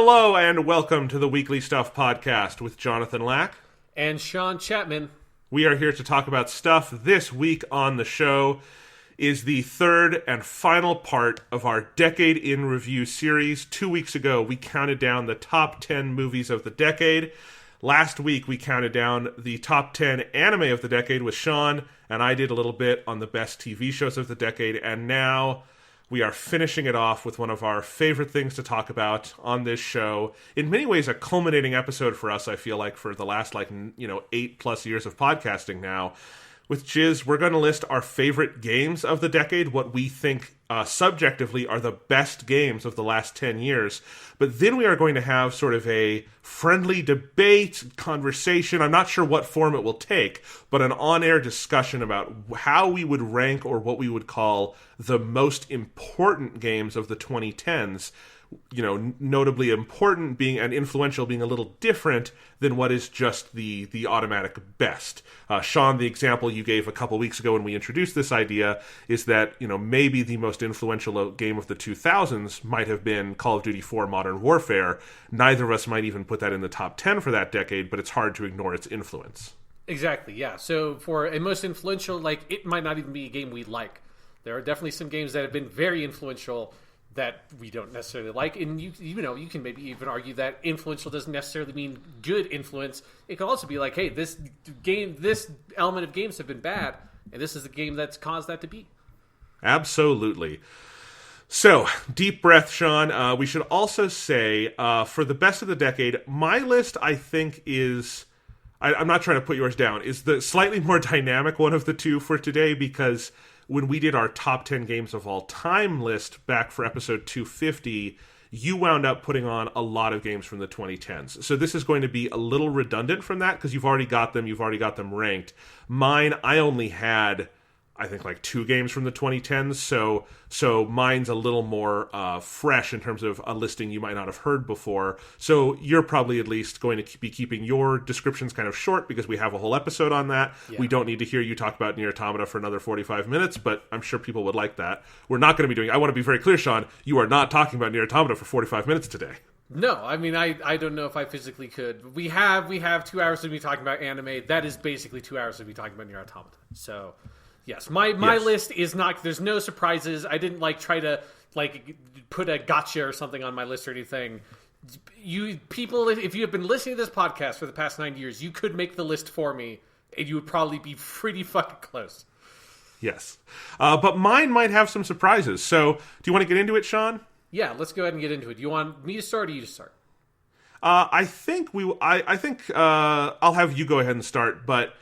Hello and welcome to the Weekly Stuff Podcast with Jonathan Lack. And Sean Chapman. We are here to talk about stuff. This week on the show is the third and final part of our Decade in Review series. 2 weeks ago, we counted down the top 10 movies of the decade. Last week, we counted down the top 10 anime of the decade with Sean, and I did a little bit on the best TV shows of the decade, and now we are finishing it off with one of our favorite things to talk about on this show. In many ways, a culminating episode for us, I feel like, for the last, 8+ years of podcasting now. With Jizz, we're going to list our favorite games of the decade, what we think subjectively are the best games of the last 10 years. But then we are going to have sort of a friendly debate, conversation. I'm not sure what form it will take, but an on-air discussion about how we would rank or what we would call the most important games of the 2010s. You know, notably important being and influential being a little different than what is just the automatic best. Sean, the example you gave a couple weeks ago when we introduced this idea is that, you know, maybe the most influential game of the 2000s might have been Call of Duty 4 Modern Warfare. Neither of us might even put that in the top 10 for that decade, but it's hard to ignore its influence. Exactly, yeah. So for a most influential, it might not even be a game we like. There are definitely some games that have been very influential that we don't necessarily like, and you can maybe even argue that influential doesn't necessarily mean good influence. It could also be like, hey, this element of games have been bad, and this is the game that's caused that to be. Absolutely. So, deep breath, Sean. We should also say, for the best of the decade, my list, I think, is... I'm not trying to put yours down, is the slightly more dynamic one of the two for today, because when we did our top 10 games of all time list back for episode 250, you wound up putting on a lot of games from the 2010s. So this is going to be a little redundant from that because you've already got them ranked. Mine, I only had, I think, 2 games from the 2010s, so mine's a little more fresh in terms of a listing you might not have heard before. So you're probably at least going to be keeping your descriptions kind of short because we have a whole episode on that. Yeah. We don't need to hear you talk about Nier Automata for another 45 minutes, but I'm sure people would like that. We're not going to be doing... I want to be very clear, Sean, you are not talking about Nier Automata for 45 minutes today. No, I mean, I don't know if I physically could. We have 2 hours to be talking about anime. That is basically 2 hours to be talking about Nier Automata. So... yes, my list is not... there's no surprises. I didn't try to put a gotcha or something on my list or anything. You people, if you have been listening to this podcast for the past 9 years, you could make the list for me, and you would probably be pretty fucking close. Yes, but mine might have some surprises. So, do you want to get into it, Sean? Yeah, let's go ahead and get into it. Do you want me to start or you to start? I think I'll have you go ahead and start, but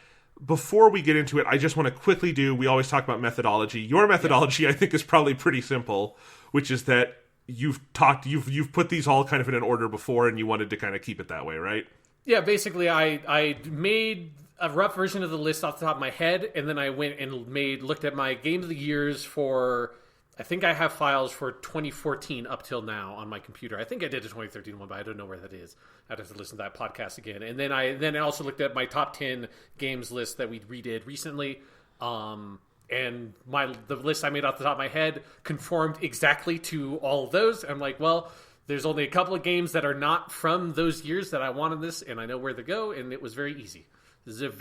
before we get into it, I just want to quickly we always talk about methodology. Your methodology, yeah. I think, is probably pretty simple, which is that you've put these all kind of in an order before, and you wanted to kind of keep it that way, right? Yeah, basically, I made a rough version of the list off the top of my head, and then I went and looked at my Game of the Years for... I think I have files for 2014 up till now on my computer. I think I did a 2013 one, but I don't know where that is. I'd have to listen to that podcast again. And then I also looked at my top 10 games list that we redid recently. And the list I made off the top of my head conformed exactly to all of those. I'm like, well, there's only a couple of games that are not from those years that I wanted this, and I know where to go, and it was very easy. This is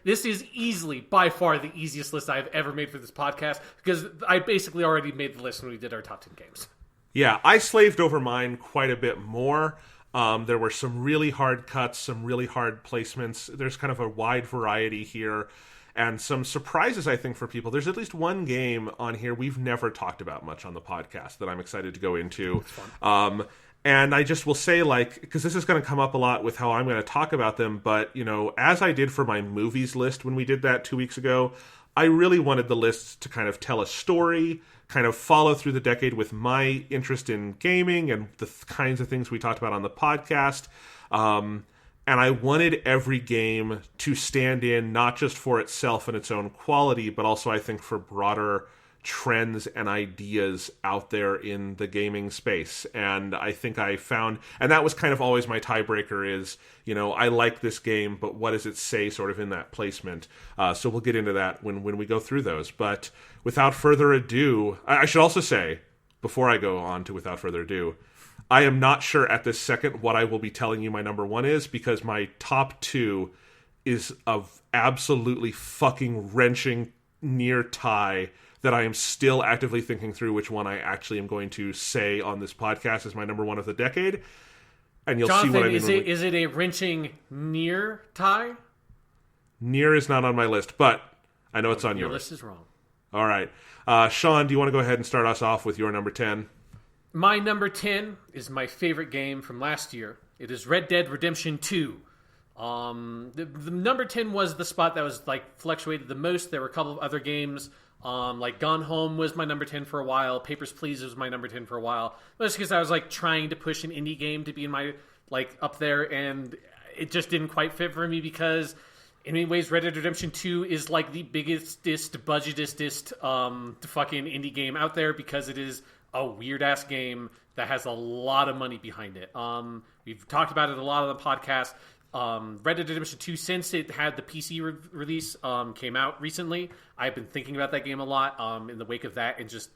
this is easily, by far, the easiest list I've ever made for this podcast, because I basically already made the list when we did our top 10 games. Yeah, I slaved over mine quite a bit more. There were some really hard cuts, some really hard placements. There's kind of a wide variety here, and some surprises, I think, for people. There's at least one game on here we've never talked about much on the podcast that I'm excited to go into. That's fun. And I just will say, because this is going to come up a lot with how I'm going to talk about them, but, as I did for my movies list when we did that 2 weeks ago, I really wanted the list to kind of tell a story, kind of follow through the decade with my interest in gaming and the kinds of things we talked about on the podcast. And I wanted every game to stand in not just for itself and its own quality, but also, I think, for broader trends and ideas out there in the gaming space. And I think I found, and that was kind of always my tiebreaker is, I like this game, but what does it say sort of in that placement? So we'll get into that when we go through those. But without further ado, I should also say, before I go on to without further ado, I am not sure at this second what I will be telling you my number one is, because my top two is of absolutely fucking wrenching near tie that I am still actively thinking through which one I actually am going to say on this podcast is my number one of the decade. And you'll Jonathan, see what I mean. Is it a wrenching near tie? Near is not on my list, but I know it's on Your yours. list is wrong. All right. Sean, do you want to go ahead and start us off with your number 10? My number 10 is my favorite game from last year. It is Red Dead Redemption 2. The number 10 was the spot that was like fluctuated the most. There were a couple of other games, like Gone Home was my number 10 for a while. Papers, Please was my number 10 for a while. That's because I was like trying to push an indie game to be in my like up there, and it just didn't quite fit for me because in many ways Red Dead Redemption 2 is like the biggestest, budgetistest fucking indie game out there because it is a weird ass game that has a lot of money behind it. We've talked about it a lot on the podcast. Red Dead Redemption 2, since it had the PC release, came out recently. I've been thinking about that game a lot in the wake of that, and just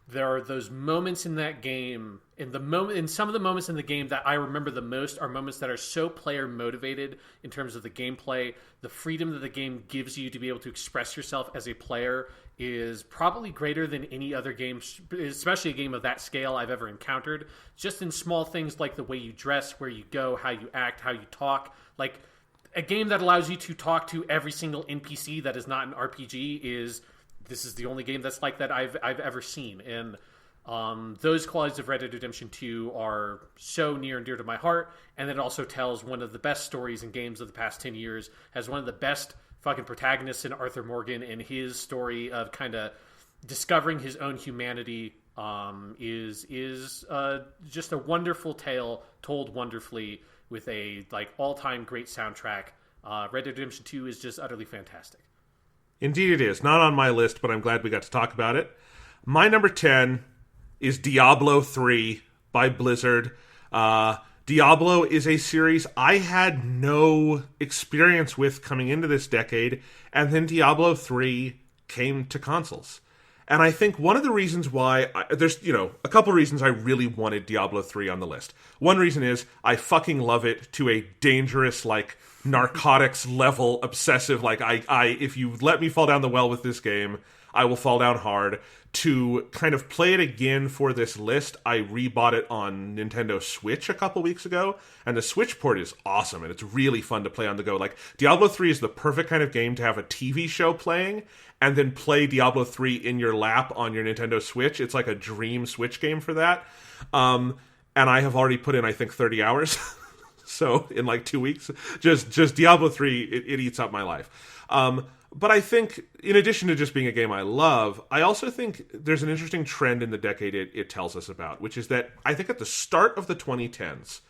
there are those moments in that game, in some of the moments in the game that I remember the most are moments that are so player motivated in terms of the gameplay. The freedom that the game gives you to be able to express yourself as a player is probably greater than any other game, especially a game of that scale I've ever encountered. Just in small things like the way you dress, where you go, how you act, how you talk. Like a game that allows you to talk to every single NPC that is not an RPG this is the only game that's like that I've ever seen. And those qualities of Red Dead Redemption 2 are so near and dear to my heart. And it also tells one of the best stories in games of the past 10 years, has one of the best fucking protagonists in Arthur Morgan, and his story of kind of discovering his own humanity is just a wonderful tale told wonderfully with a like all-time great soundtrack. Red Dead Redemption 2 is just utterly fantastic. Indeed it is. Not on my list, but I'm glad we got to talk about it. My number 10 is Diablo 3 by Blizzard. Diablo is a series I had no experience with coming into this decade, and then Diablo 3 came to consoles. And I think one of the reasons why, there's, a couple reasons I really wanted Diablo 3 on the list. One reason is I fucking love it to a dangerous, like, narcotics level obsessive, like, if you let me fall down the well with this game, I will fall down hard. To kind of play it again for this list, I rebought it on Nintendo Switch a couple weeks ago, and the Switch port is awesome, and it's really fun to play on the go. Like, Diablo 3 is the perfect kind of game to have a TV show playing, and then play Diablo 3 in your lap on your Nintendo Switch. It's like a dream Switch game for that. And I have already put in, I think, 30 hours. So, in like 2 weeks, just Diablo 3, it eats up my life. But I think, in addition to just being a game I love, I also think there's an interesting trend in the decade it tells us about, which is that I think at the start of the 2010s,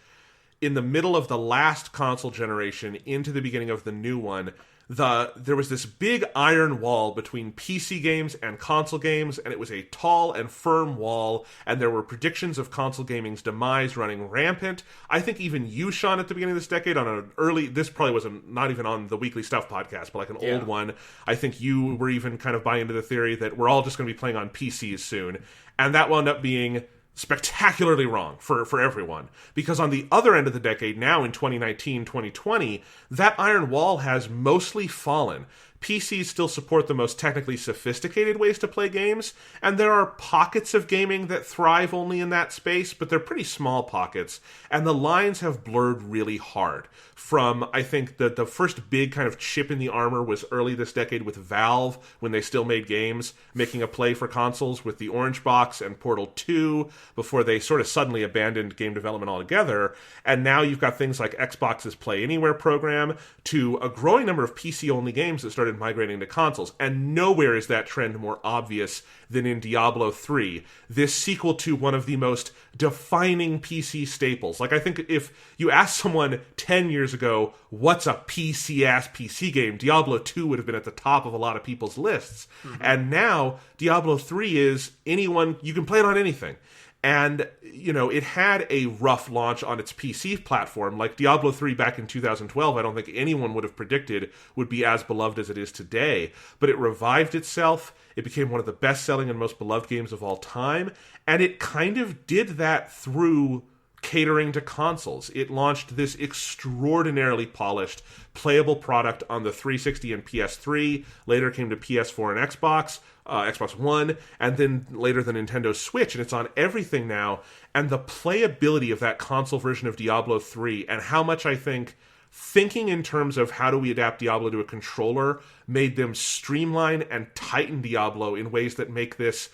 in the middle of the last console generation into the beginning of the new one, there was this big iron wall between PC games and console games, and it was a tall and firm wall, and there were predictions of console gaming's demise running rampant. I think even you, Sean, at the beginning of this decade, on an early, this probably wasn't, not even on the Weekly Stuff podcast, but like an old one, I think you were even kind of buying into the theory that we're all just going to be playing on PCs soon, and that wound up being spectacularly wrong for everyone, because on the other end of the decade, now in 2019, 2020, that iron wall has mostly fallen. PCs still support the most technically sophisticated ways to play games, and there are pockets of gaming that thrive only in that space, but they're pretty small pockets, and the lines have blurred really hard. From, I think, the first big kind of chip in the armor was early this decade with Valve, when they still made games, making a play for consoles with the Orange Box and Portal 2, before they sort of suddenly abandoned game development altogether, and now you've got things like Xbox's Play Anywhere program, to a growing number of PC-only games that started migrating to consoles, and nowhere is that trend more obvious than in Diablo 3, this sequel to one of the most defining PC staples. Like, I think if you ask someone 10 years ago, what's a PC-ass PC game, Diablo 2 would have been at the top of a lot of people's lists. Mm-hmm. And now, Diablo 3 is anyone, you can play it on anything. And, it had a rough launch on its PC platform. Like Diablo 3 back in 2012, I don't think anyone would have predicted would be as beloved as it is today. But it revived itself. It became one of the best-selling and most beloved games of all time. And it kind of did that through catering to consoles. It launched this extraordinarily polished, playable product on the 360 and PS3, later came to PS4 and Xbox, Xbox One, and then later the Nintendo Switch, and it's on everything now. And the playability of that console version of Diablo 3, and how much I think thinking in terms of how do we adapt Diablo to a controller made them streamline and tighten Diablo in ways that make this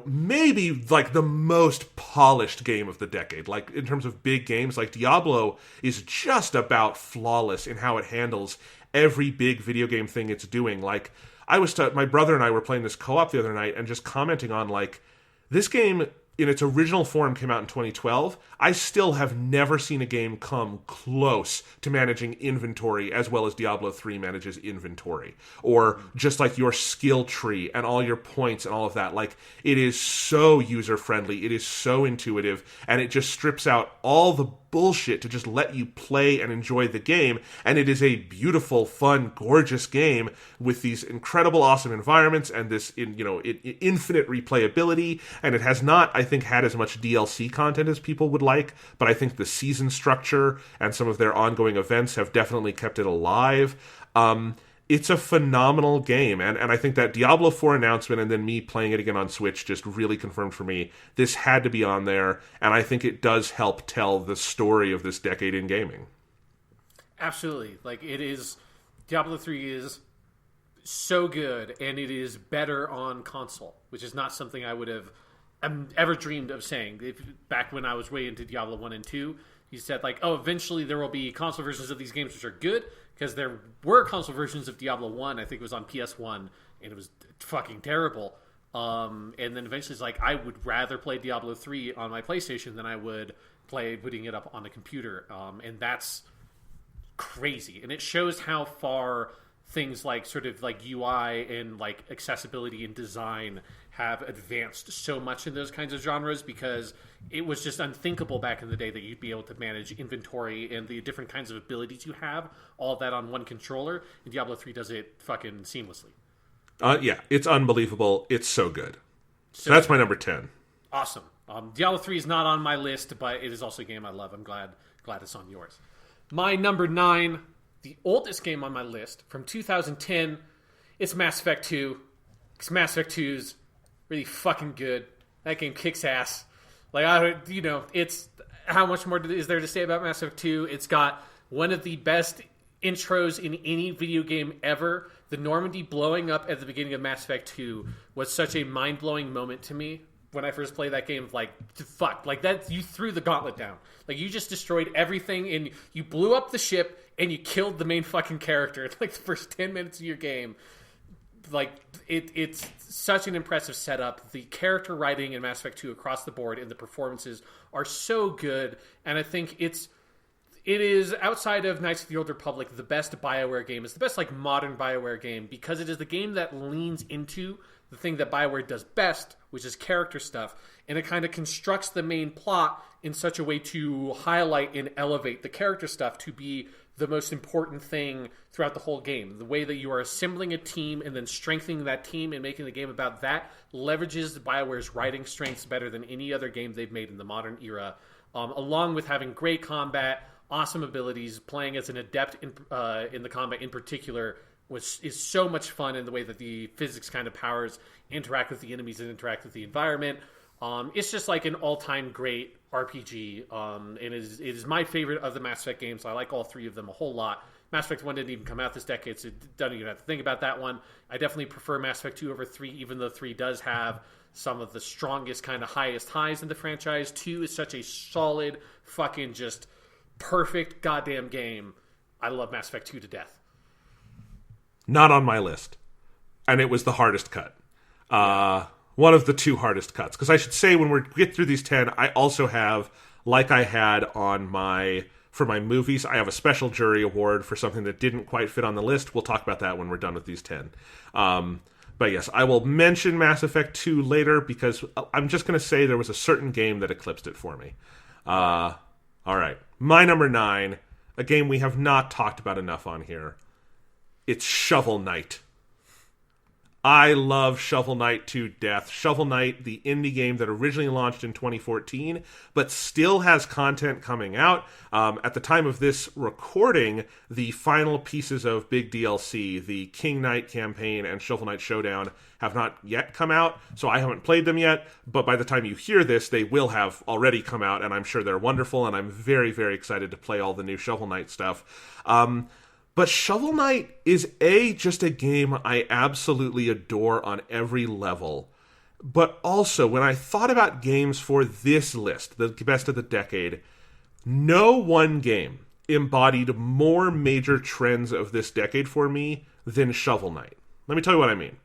maybe like the most polished game of the decade. Like in terms of big games, like Diablo is just about flawless in how it handles every big video game thing it's doing. Like my brother and I were playing this co-op the other night and just commenting on like this game in its original form came out in 2012. I still have never seen a game come close to managing inventory as well as Diablo 3 manages inventory. Or just like your skill tree and all your points and all of that. Like, it is so user-friendly, it is so intuitive, and it just strips out all the bullshit to just let you play and enjoy the game. And it is a beautiful, fun, gorgeous game with these incredible, awesome environments and this infinite replayability. And it has not, I think, had as much DLC content as people would like, but I think the season structure and some of their ongoing events have definitely kept it alive. It's a phenomenal game, and I think that Diablo 4 announcement and then me playing it again on Switch just really confirmed for me this had to be on there, and I think it does help tell the story of this decade in gaming. Absolutely. Diablo 3 is so good, and it is better on console, which is not something I would have ever dreamed of saying. Back when I was way into Diablo 1 and 2, he said, eventually there will be console versions of these games which are good, because there were console versions of Diablo 1, I think it was on PS1, and it was fucking terrible. And then eventually it's I would rather play Diablo 3 on my PlayStation than I would play putting it up on a computer. And that's crazy. And it shows how far things like sort of like UI and like accessibility and design have advanced so much in those kinds of genres, because it was just unthinkable back in the day that you'd be able to manage inventory and the different kinds of abilities you have, all of that on one controller, and Diablo 3 does it fucking seamlessly. Yeah, it's unbelievable. It's so good. So that's my number 10. Awesome. Diablo 3 is not on my list, but it is also a game I love. I'm glad it's on yours. My number 9, the oldest game on my list, from 2010, it's Mass Effect 2. Because Mass Effect 2 is really fucking good. That game kicks ass. It's how much more is there to say about Mass Effect 2? It's got one of the best intros in any video game ever. The Normandy blowing up at the beginning of Mass Effect 2 was such a mind-blowing moment to me when I first played that game. Fuck, that you threw the gauntlet down. You just destroyed everything, and you blew up the ship, and you killed the main fucking character in the first 10 minutes of your game. It's such an impressive setup. The character writing in Mass Effect 2 across the board and the performances are so good, and I think it is, outside of Knights of the Old Republic, the best BioWare game. It's the best modern BioWare game, because it is the game that leans into the thing that BioWare does best, which is character stuff, and it kind of constructs the main plot in such a way to highlight and elevate the character stuff to be the most important thing throughout the whole game. The way that you are assembling a team and then strengthening that team and making the game about that leverages BioWare's writing strengths better than any other game they've made in the modern era, along with having great combat, awesome abilities. Playing as an adept in the combat in particular is so much fun, in the way that the physics kind of powers interact with the enemies and interact with the environment. It's just an all-time great RPG, and it is my favorite of the Mass Effect games. I like all three of them a whole lot. Mass Effect 1 didn't even come out this decade, so don't even have to think about that one. I definitely prefer Mass Effect 2 over 3, even though 3 does have some of the strongest, kind of highest highs in the franchise. 2 is such a solid, fucking just perfect goddamn game. I love Mass Effect 2 to death. Not on my list. And it was the hardest cut. One of the 2 hardest cuts. Because I should say, when we get through these 10, I also have, like I had for my movies, I have a special jury award for something that didn't quite fit on the list. We'll talk about that when we're done with these 10. But But yes, I will mention Mass Effect 2 later because I'm just going to say there was a certain game that eclipsed it for me. All right. My number 9, a game we have not talked about enough on here. It's Shovel Knight. I love Shovel Knight to death. Shovel Knight, the indie game that originally launched in 2014, but still has content coming out. At the time of this recording, the final pieces of big DLC, the King Knight campaign and Shovel Knight Showdown, have not yet come out, so I haven't played them yet, but by the time you hear this, they will have already come out, and I'm sure they're wonderful, and I'm very, very excited to play all the new Shovel Knight stuff. But Shovel Knight is just a game I absolutely adore on every level. But also, when I thought about games for this list, the best of the decade, no one game embodied more major trends of this decade for me than Shovel Knight. Let me tell you what I mean.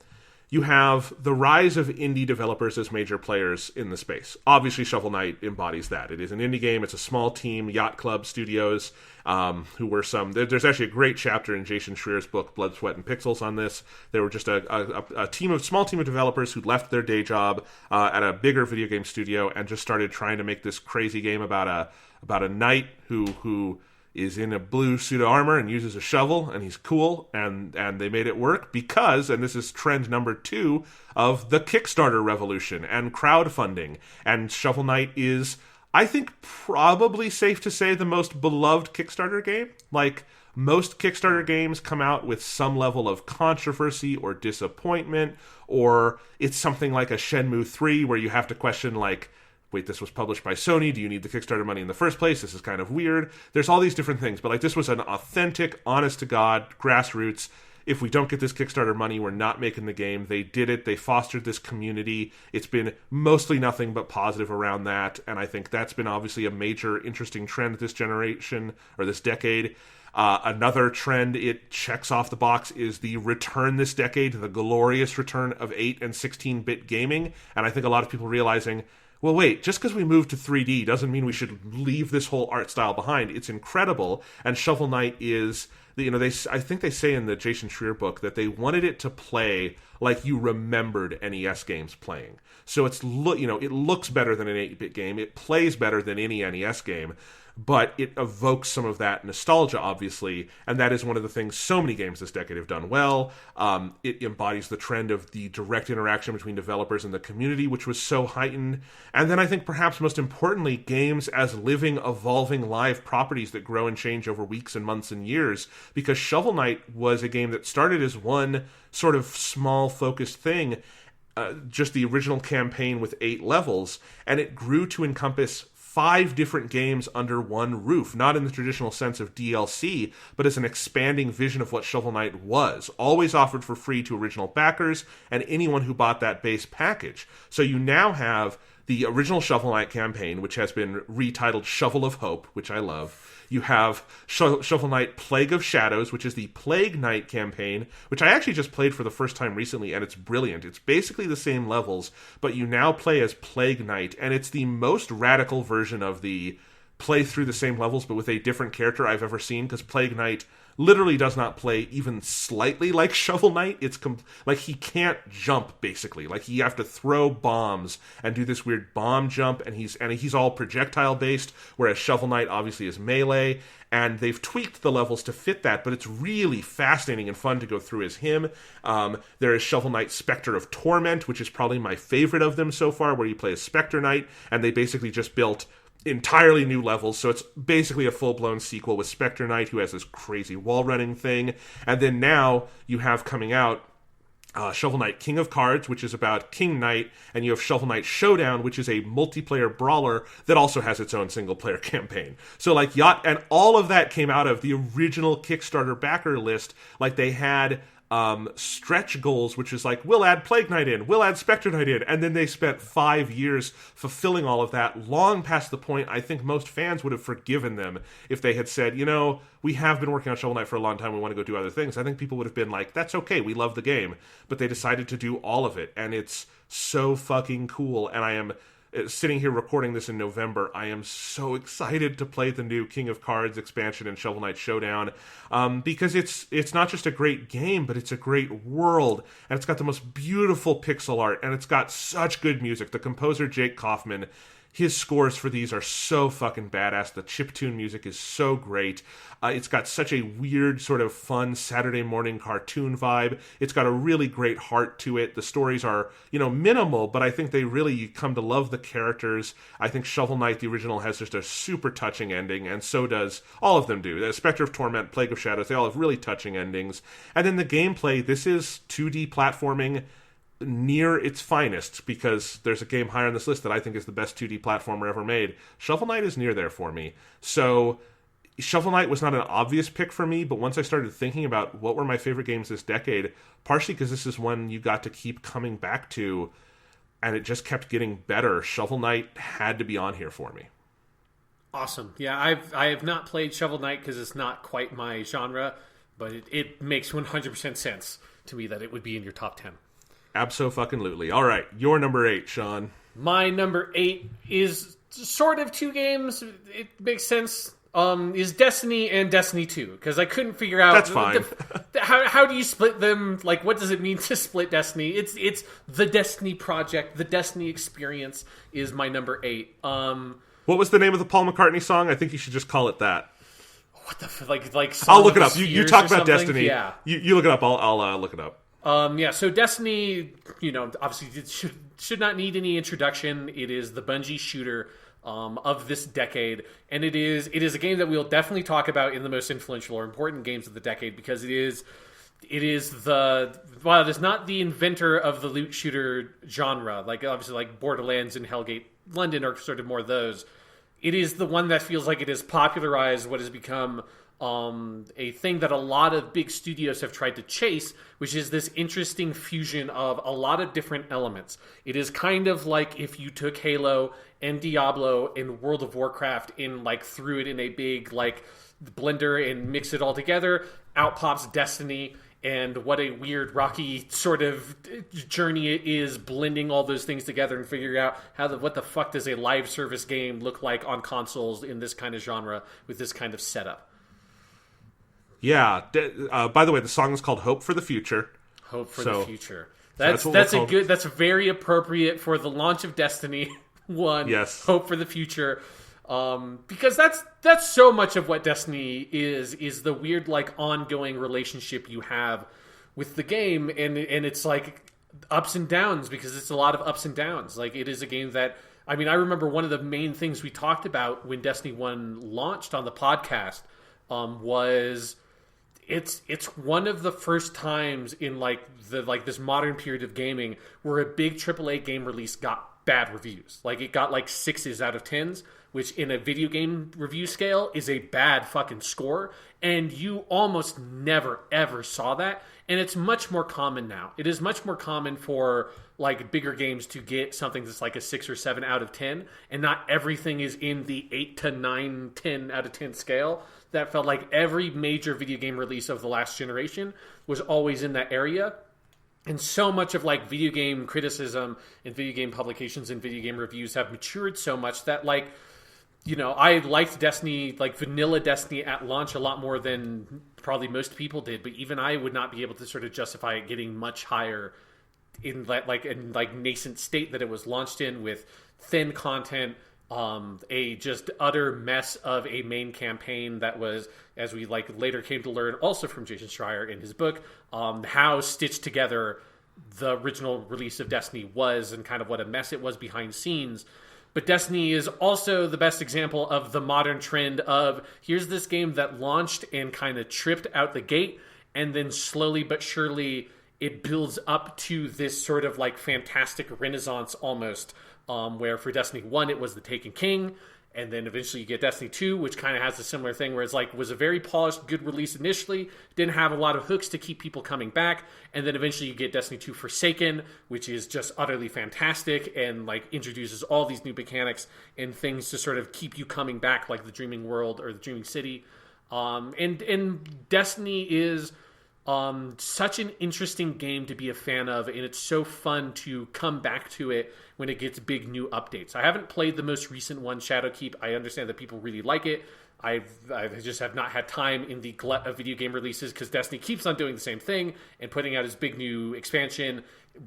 You have the rise of indie developers as major players in the space. Obviously, Shovel Knight embodies that. It is an indie game. It's a small team, Yacht Club Studios, who were some... There's actually a great chapter in Jason Schreer's book, Blood, Sweat, and Pixels on this. They were just a small team of developers who left their day job at a bigger video game studio and just started trying to make this crazy game about a knight who is in a blue suit of armor and uses a shovel, and he's cool, and they made it work because, and this is trend number 2 of the Kickstarter revolution and crowdfunding, and Shovel Knight is, I think, probably safe to say the most beloved Kickstarter game. Like, most Kickstarter games come out with some level of controversy or disappointment, or it's something like a Shenmue 3 where you have to question, like, wait, this was published by Sony. Do you need the Kickstarter money in the first place? This is kind of weird. There's all these different things, but like this was an authentic, honest-to-God, grassroots, if we don't get this Kickstarter money, we're not making the game. They did it. They fostered this community. It's been mostly nothing but positive around that, and I think that's been obviously a major, interesting trend this generation, or this decade. Another trend it checks off the box is the return this decade, the glorious return of 8 and 16-bit gaming, and I think a lot of people realizing, well, wait, just because we moved to 3D doesn't mean we should leave this whole art style behind. It's incredible, and Shovel Knight is, I think they say in the Jason Schreier book that they wanted it to play like you remembered NES games playing. So it looks better than an 8-bit game, it plays better than any NES game, but it evokes some of that nostalgia, obviously, and that is one of the things so many games this decade have done well. It embodies the trend of the direct interaction between developers and the community, which was so heightened. And then I think perhaps most importantly, games as living, evolving live properties that grow and change over weeks and months and years, because Shovel Knight was a game that started as one sort of small, focused thing, just the original campaign with 8 levels, and it grew to encompass 5 different games under one roof, not in the traditional sense of DLC, but as an expanding vision of what Shovel Knight was, always offered for free to original backers and anyone who bought that base package. So you now have the original Shovel Knight campaign, which has been retitled Shovel of Hope, which I love. You have Shovel Knight Plague of Shadows, which is the Plague Knight campaign, which I actually just played for the first time recently, and it's brilliant. It's basically the same levels, but you now play as Plague Knight, and it's the most radical version of the play through the same levels, but with a different character I've ever seen, because Plague Knight literally does not play even slightly like Shovel Knight. It's like he can't jump, basically. Like you have to throw bombs and do this weird bomb jump, and he's all projectile based, whereas Shovel Knight obviously is melee, and they've tweaked the levels to fit that, but it's really fascinating and fun to go through as him. There is Shovel Knight Spectre of Torment, which is probably my favorite of them so far, where you play as Spectre Knight, and they basically just built entirely new levels, so it's basically a full-blown sequel with Spectre Knight, who has this crazy wall-running thing. And then now you have coming out Shovel Knight King of Cards, which is about King Knight, and you have Shovel Knight Showdown, which is a multiplayer brawler that also has its own single-player campaign. So like and all of that came out of the original Kickstarter backer list. Like they had stretch goals, which is like, we'll add Plague Knight in, we'll add Spectre Knight in, and then they spent 5 years fulfilling all of that, long past the point I think most fans would have forgiven them if they had said, we have been working on Shovel Knight for a long time, we want to go do other things. I think people would have been like, that's okay, we love the game, but they decided to do all of it, and it's so fucking cool, and sitting here recording this in November, I am so excited to play the new King of Cards expansion and Shovel Knight Showdown, because it's not just a great game, but it's a great world, and it's got the most beautiful pixel art, and it's got such good music. The composer Jake Kaufman, his scores for these are so fucking badass. The chiptune music is so great. It's got such a weird, sort of fun Saturday morning cartoon vibe. It's got a really great heart to it. The stories are, minimal, but I think you come to love the characters. I think Shovel Knight, the original, has just a super touching ending, and so does all of them do. Spectre of Torment, Plague of Shadows, they all have really touching endings. And then the gameplay, this is 2D platforming near its finest, because there's a game higher on this list that I think is the best 2D platformer ever made. Shovel Knight is near there for me. So Shovel Knight was not an obvious pick for me, but once I started thinking about what were my favorite games this decade, partially because this is one you got to keep coming back to, and it just kept getting better, Shovel Knight had to be on here for me. Awesome. Yeah, I have not played Shovel Knight because it's not quite my genre, but it makes 100% sense to me that it would be in your top 10. Abso-fucking-lutely. All right, your number 8, Sean. My number 8 is sort of two games. It makes sense. Is Destiny and Destiny 2, because I couldn't figure out... That's fine. How do you split them? Like, what does it mean to split Destiny? It's the Destiny project. The Destiny experience is my number 8. What was the name of the Paul McCartney song? I think you should just call it that. What the... Like I'll look it up. You talk about something? Destiny. Yeah. You look it up. I'll look it up. So Destiny, obviously it should not need any introduction. It is the Bungie shooter of this decade, and it is a game that we'll definitely talk about in the most influential or important games of the decade, because it is while it is not the inventor of the loot shooter genre, like obviously like Borderlands and Hellgate London are sort of more those. It is the one that feels like it has popularized what has become a thing that a lot of big studios have tried to chase, which is this interesting fusion of a lot of different elements. It is kind of like if you took Halo and Diablo and World of Warcraft and like threw it in a big like blender and mixed it all together. Out pops Destiny, and what a weird rocky sort of journey it is blending all those things together and figuring out what the fuck does a live service game look like on consoles in this kind of genre with this kind of setup. Yeah. By the way, the song is called "Hope for the Future." Hope for the Future. That's very appropriate for the launch of Destiny 1. Yes. Hope for the Future. Because that's so much of what Destiny is the weird like ongoing relationship you have with the game, and it's like ups and downs, because it's a lot of ups and downs. Like it is a game that, I mean, I remember one of the main things we talked about when Destiny 1 launched on the podcast was it's one of the first times in this modern period of gaming where a big AAA game release got bad reviews. Like it got like 6s out of 10s, which in a video game review scale is a bad fucking score. And you almost never ever saw that. And it's much more common now. It is much more common for like bigger games to get something that's like a 6 or 7 out of 10, and not everything is in the 8 to 9, 10 out of 10 scale. That felt like every major video game release of the last generation was always in that area. And so much of like video game criticism and video game publications and video game reviews have matured so much that like, I liked Destiny, like vanilla Destiny at launch a lot more than probably most people did, but even I would not be able to sort of justify it getting much higher in that nascent state that it was launched in, with thin content, a just utter mess of a main campaign that was, as we like later came to learn also from Jason Schreier in his book, how stitched together the original release of Destiny was, and kind of what a mess it was behind scenes. But Destiny is also the best example of the modern trend of, here's this game that launched and kind of tripped out the gate, and then slowly but surely it builds up to this sort of like fantastic renaissance almost, where for Destiny 1 it was the Taken King, and then eventually you get Destiny 2, which kind of has a similar thing where it's like, was a very polished, good release initially, didn't have a lot of hooks to keep people coming back, and then eventually you get Destiny 2 Forsaken, which is just utterly fantastic and like introduces all these new mechanics and things to sort of keep you coming back, like the Dreaming World or the Dreaming City. And Destiny is Such an interesting game to be a fan of, and it's so fun to come back to it when it gets big new updates. I haven't played the most recent one, Shadowkeep. I understand that people really like it. I just have not had time in the glut of video game releases because Destiny keeps on doing the same thing and putting out its big new expansion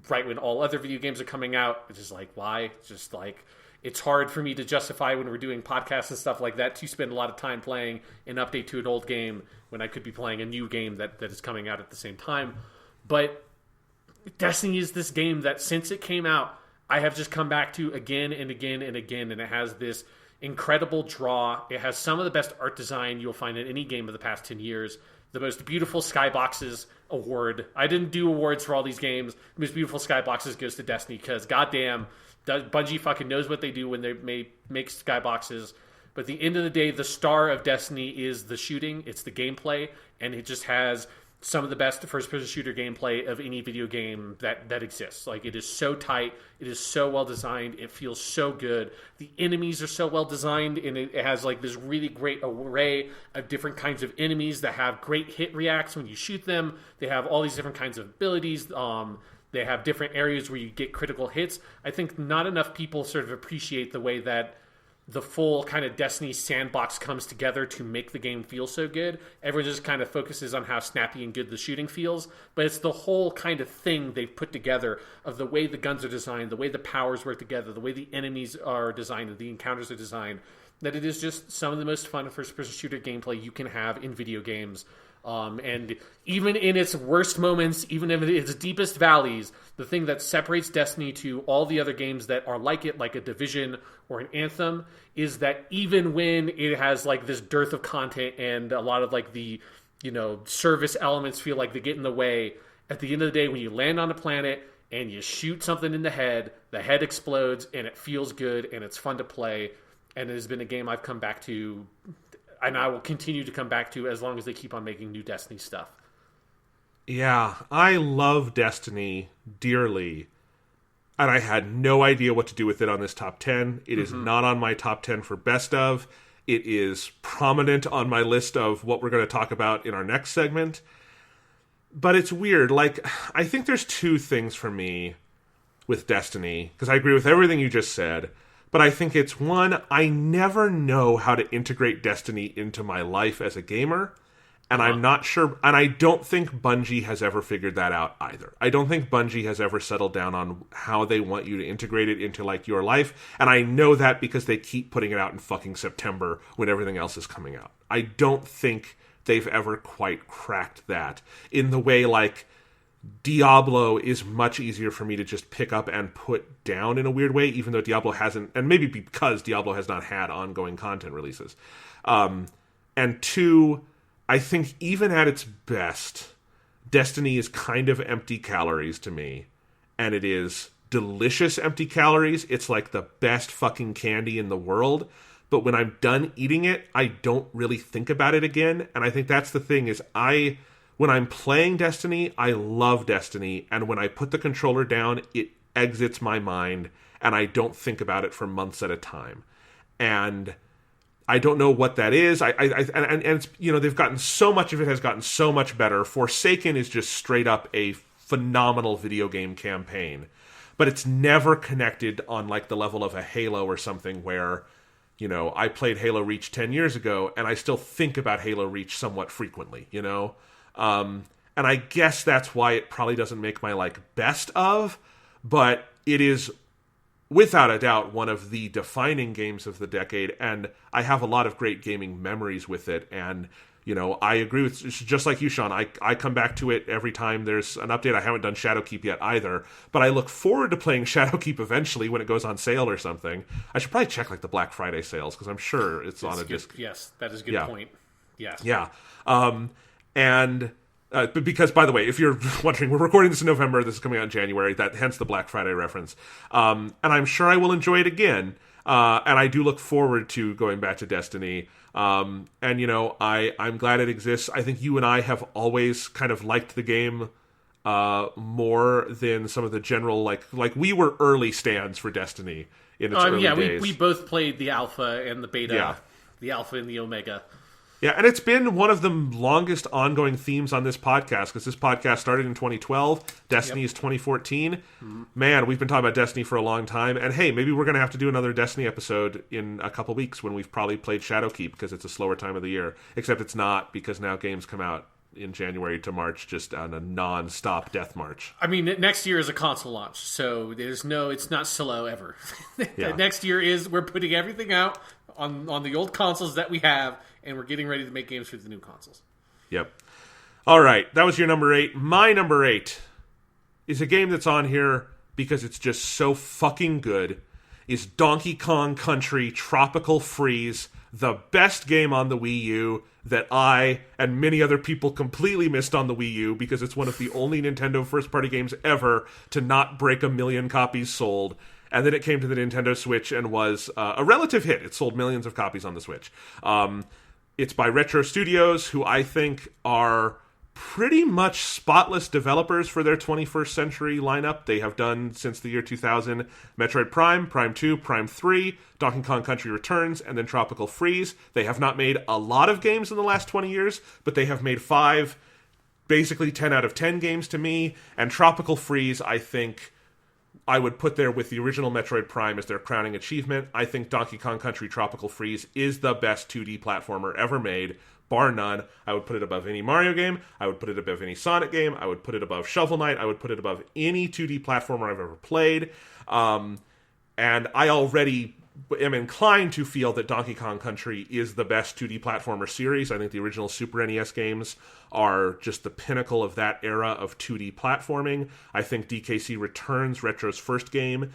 right when all other video games are coming out. It's just like, why? It's just like, it's hard for me to justify when we're doing podcasts and stuff like that to spend a lot of time playing an update to an old game when I could be playing a new game that is coming out at the same time. But Destiny is this game that since it came out, I have just come back to again and again and again, and it has this incredible draw. It has some of the best art design you'll find in any game of the past 10 years. The most beautiful skyboxes award. I didn't do awards for all these games. The most beautiful skyboxes goes to Destiny because goddamn, Bungie fucking knows what they do when they make skyboxes. But at the end of the day, the star of Destiny is the shooting. It's the gameplay, and it just has some of the best first-person shooter gameplay of any video game that exists. Like, it is so tight. It is so well-designed. It feels so good. The enemies are so well-designed, and it has, like, this really great array of different kinds of enemies that have great hit reacts when you shoot them. They have all these different kinds of abilities. They have different areas where you get critical hits. I think not enough people sort of appreciate the way that the full kind of Destiny sandbox comes together to make the game feel so good. Everyone just kind of focuses on how snappy and good the shooting feels, but it's the whole kind of thing they've put together of the way the guns are designed, the way the powers work together, the way the enemies are designed, the encounters are designed, that it is just some of the most fun first-person shooter gameplay you can have in video games. And even in its worst moments, even in its deepest valleys, the thing that separates Destiny to all the other games that are like it, like a Division or an Anthem, is that even when it has like this dearth of content and a lot of like the, service elements feel like they get in the way, at the end of the day, when you land on a planet and you shoot something in the head explodes and it feels good and it's fun to play. And it has been a game I've come back to, and I will continue to come back to as long as they keep on making new Destiny stuff. Yeah, I love Destiny dearly, and I had no idea what to do with it on this top 10. It is not on my top 10 for best of. It is prominent on my list of what we're going to talk about in our next segment. But it's weird. Like, I think there's two things for me with Destiny, because I agree with everything you just said. But I think it's one, I never know how to integrate Destiny into my life as a gamer. And I'm not sure, and I don't think Bungie has ever figured that out either. I don't think Bungie has ever settled down on how they want you to integrate it into, like, your life. And I know that because they keep putting it out in fucking September when everything else is coming out. I don't think they've ever quite cracked that in the way, like, Diablo is much easier for me to just pick up and put down in a weird way, even though Diablo hasn't, and maybe because Diablo has not had ongoing content releases. And two, I think even at its best, Destiny is kind of empty calories to me, and it is delicious empty calories. It's like the best fucking candy in the world, but when I'm done eating it, I don't really think about it again, and I think that's the thing, is when I'm playing Destiny, I love Destiny, and when I put the controller down, it exits my mind, and I don't think about it for months at a time. And I don't know what that is. And it's, they've gotten so much of it has gotten so much better. Forsaken is just straight up a phenomenal video game campaign, but it's never connected on like the level of a Halo or something where, I played Halo Reach 10 years ago, and I still think about Halo Reach somewhat frequently, And I guess that's why it probably doesn't make my, like, best of, but it is, without a doubt, one of the defining games of the decade, and I have a lot of great gaming memories with it, and, I agree with, just like you, Sean, I come back to it every time there's an update. I haven't done Shadowkeep yet either, but I look forward to playing Shadowkeep eventually when it goes on sale or something. I should probably check, like, the Black Friday sales, because I'm sure it's on a disc. Yes, that is a good point. Yes. Yeah. And because, by the way, if you're wondering, we're recording this in November, this is coming out in January, hence the Black Friday reference. And I'm sure I will enjoy it again. And I do look forward to going back to Destiny. And, I'm glad it exists. I think you and I have always kind of liked the game more than some of the general, like we were early stands for Destiny in its early days. We both played the alpha and the beta, the alpha and the omega. Yeah, and it's been one of the longest ongoing themes on this podcast, because this podcast started in 2012. Destiny is 2014. Man, we've been talking about Destiny for a long time. And hey, maybe we're going to have to do another Destiny episode in a couple weeks when we've probably played Shadowkeep, because it's a slower time of the year. Except it's not, because now games come out in January to March just on a non-stop death march. I mean, next year is a console launch, so it's not slow ever. Yeah. Next year we're putting everything out on the old consoles that we have, and we're getting ready to make games for the new consoles. Yep. All right, that was your number 8. My number 8 is a game that's on here because it's just so fucking good. Is Donkey Kong Country Tropical Freeze, the best game on the Wii U that I and many other people completely missed on the Wii U, because it's one of the only Nintendo first-party games ever to not break 1 million copies sold. And then it came to the Nintendo Switch and was a relative hit. It sold millions of copies on the Switch. It's by Retro Studios, who I think are pretty much spotless developers for their 21st century lineup. They have done, since the year 2000, Metroid Prime, Prime 2, Prime 3, Donkey Kong Country Returns, and then Tropical Freeze. They have not made a lot of games in the last 20 years, but they have made 5, basically 10 out of 10 games to me. And Tropical Freeze, I think, I would put there with the original Metroid Prime as their crowning achievement. I think Donkey Kong Country Tropical Freeze is the best 2D platformer ever made, bar none. I would put it above any Mario game. I would put it above any Sonic game. I would put it above Shovel Knight. I would put it above any 2D platformer I've ever played. And I already am inclined to feel that Donkey Kong Country is the best 2D platformer series. I think the original Super NES games are just the pinnacle of that era of 2D platforming. I think DKC Returns, Retro's first game,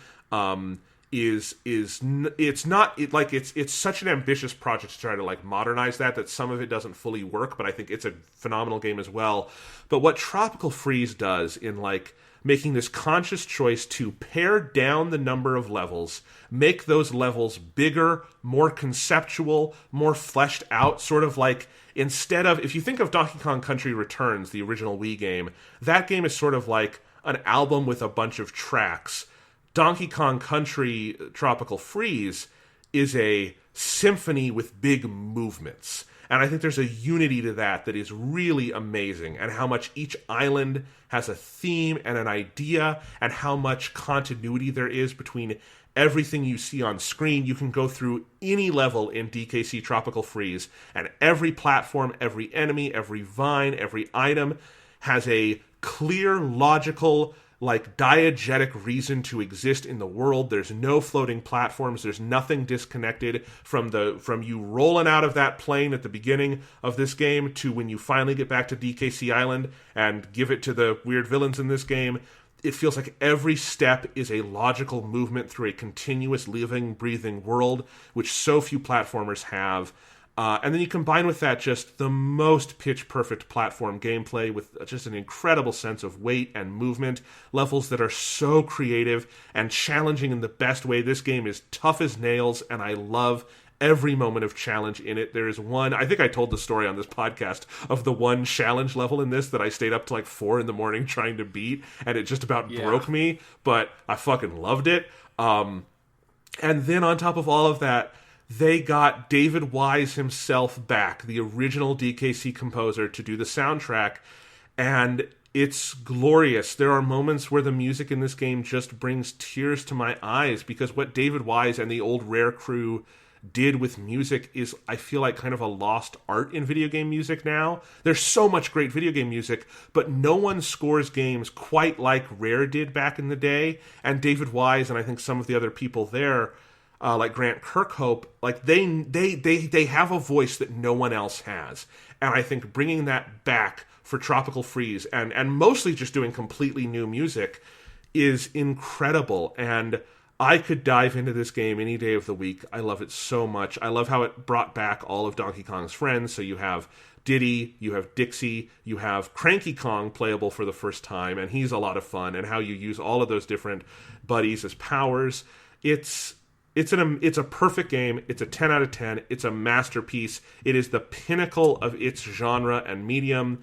it's such an ambitious project to try to like modernize that some of it doesn't fully work, but I think it's a phenomenal game as well. But what Tropical Freeze does in like making this conscious choice to pare down the number of levels, make those levels bigger, more conceptual, more fleshed out, sort of like, instead of, if you think of Donkey Kong Country Returns, the original Wii game, that game is sort of like an album with a bunch of tracks. Donkey Kong Country Tropical Freeze is a symphony with big movements. And I think there's a unity to that is really amazing, and how much each island has a theme and an idea, and how much continuity there is between everything you see on screen. You can go through any level in DKC Tropical Freeze, and every platform, every enemy, every vine, every item has a clear, logical, like diegetic reason to exist in the world. There's no floating platforms. There's nothing disconnected from you rolling out of that plane at the beginning of this game to when you finally get back to DKC Island and give it to the weird villains in this game. It feels like every step is a logical movement through a continuous living, breathing world, which so few platformers have. And then you combine with that just the most pitch-perfect platform gameplay with just an incredible sense of weight and movement, levels that are so creative and challenging in the best way. This game is tough as nails, and I love every moment of challenge in it. There is one, I think I told the story on this podcast, of the one challenge level in this that I stayed up to like 4 a.m. trying to beat, and it just about broke me, but I fucking loved it. And then on top of all of that, they got David Wise himself back, the original DKC composer, to do the soundtrack, and it's glorious. There are moments where the music in this game just brings tears to my eyes, because what David Wise and the old Rare crew did with music is, I feel like, kind of a lost art in video game music now. There's so much great video game music, but no one scores games quite like Rare did back in the day, and David Wise and I think some of the other people there, like Grant Kirkhope, like they have a voice that no one else has. And I think bringing that back for Tropical Freeze and mostly just doing completely new music is incredible. And I could dive into this game any day of the week. I love it so much. I love how it brought back all of Donkey Kong's friends. So you have Diddy, you have Dixie, you have Cranky Kong playable for the first time, and he's a lot of fun, and how you use all of those different buddies as powers. It's a perfect game. It's a 10 out of 10. It's a masterpiece. It is the pinnacle of its genre and medium.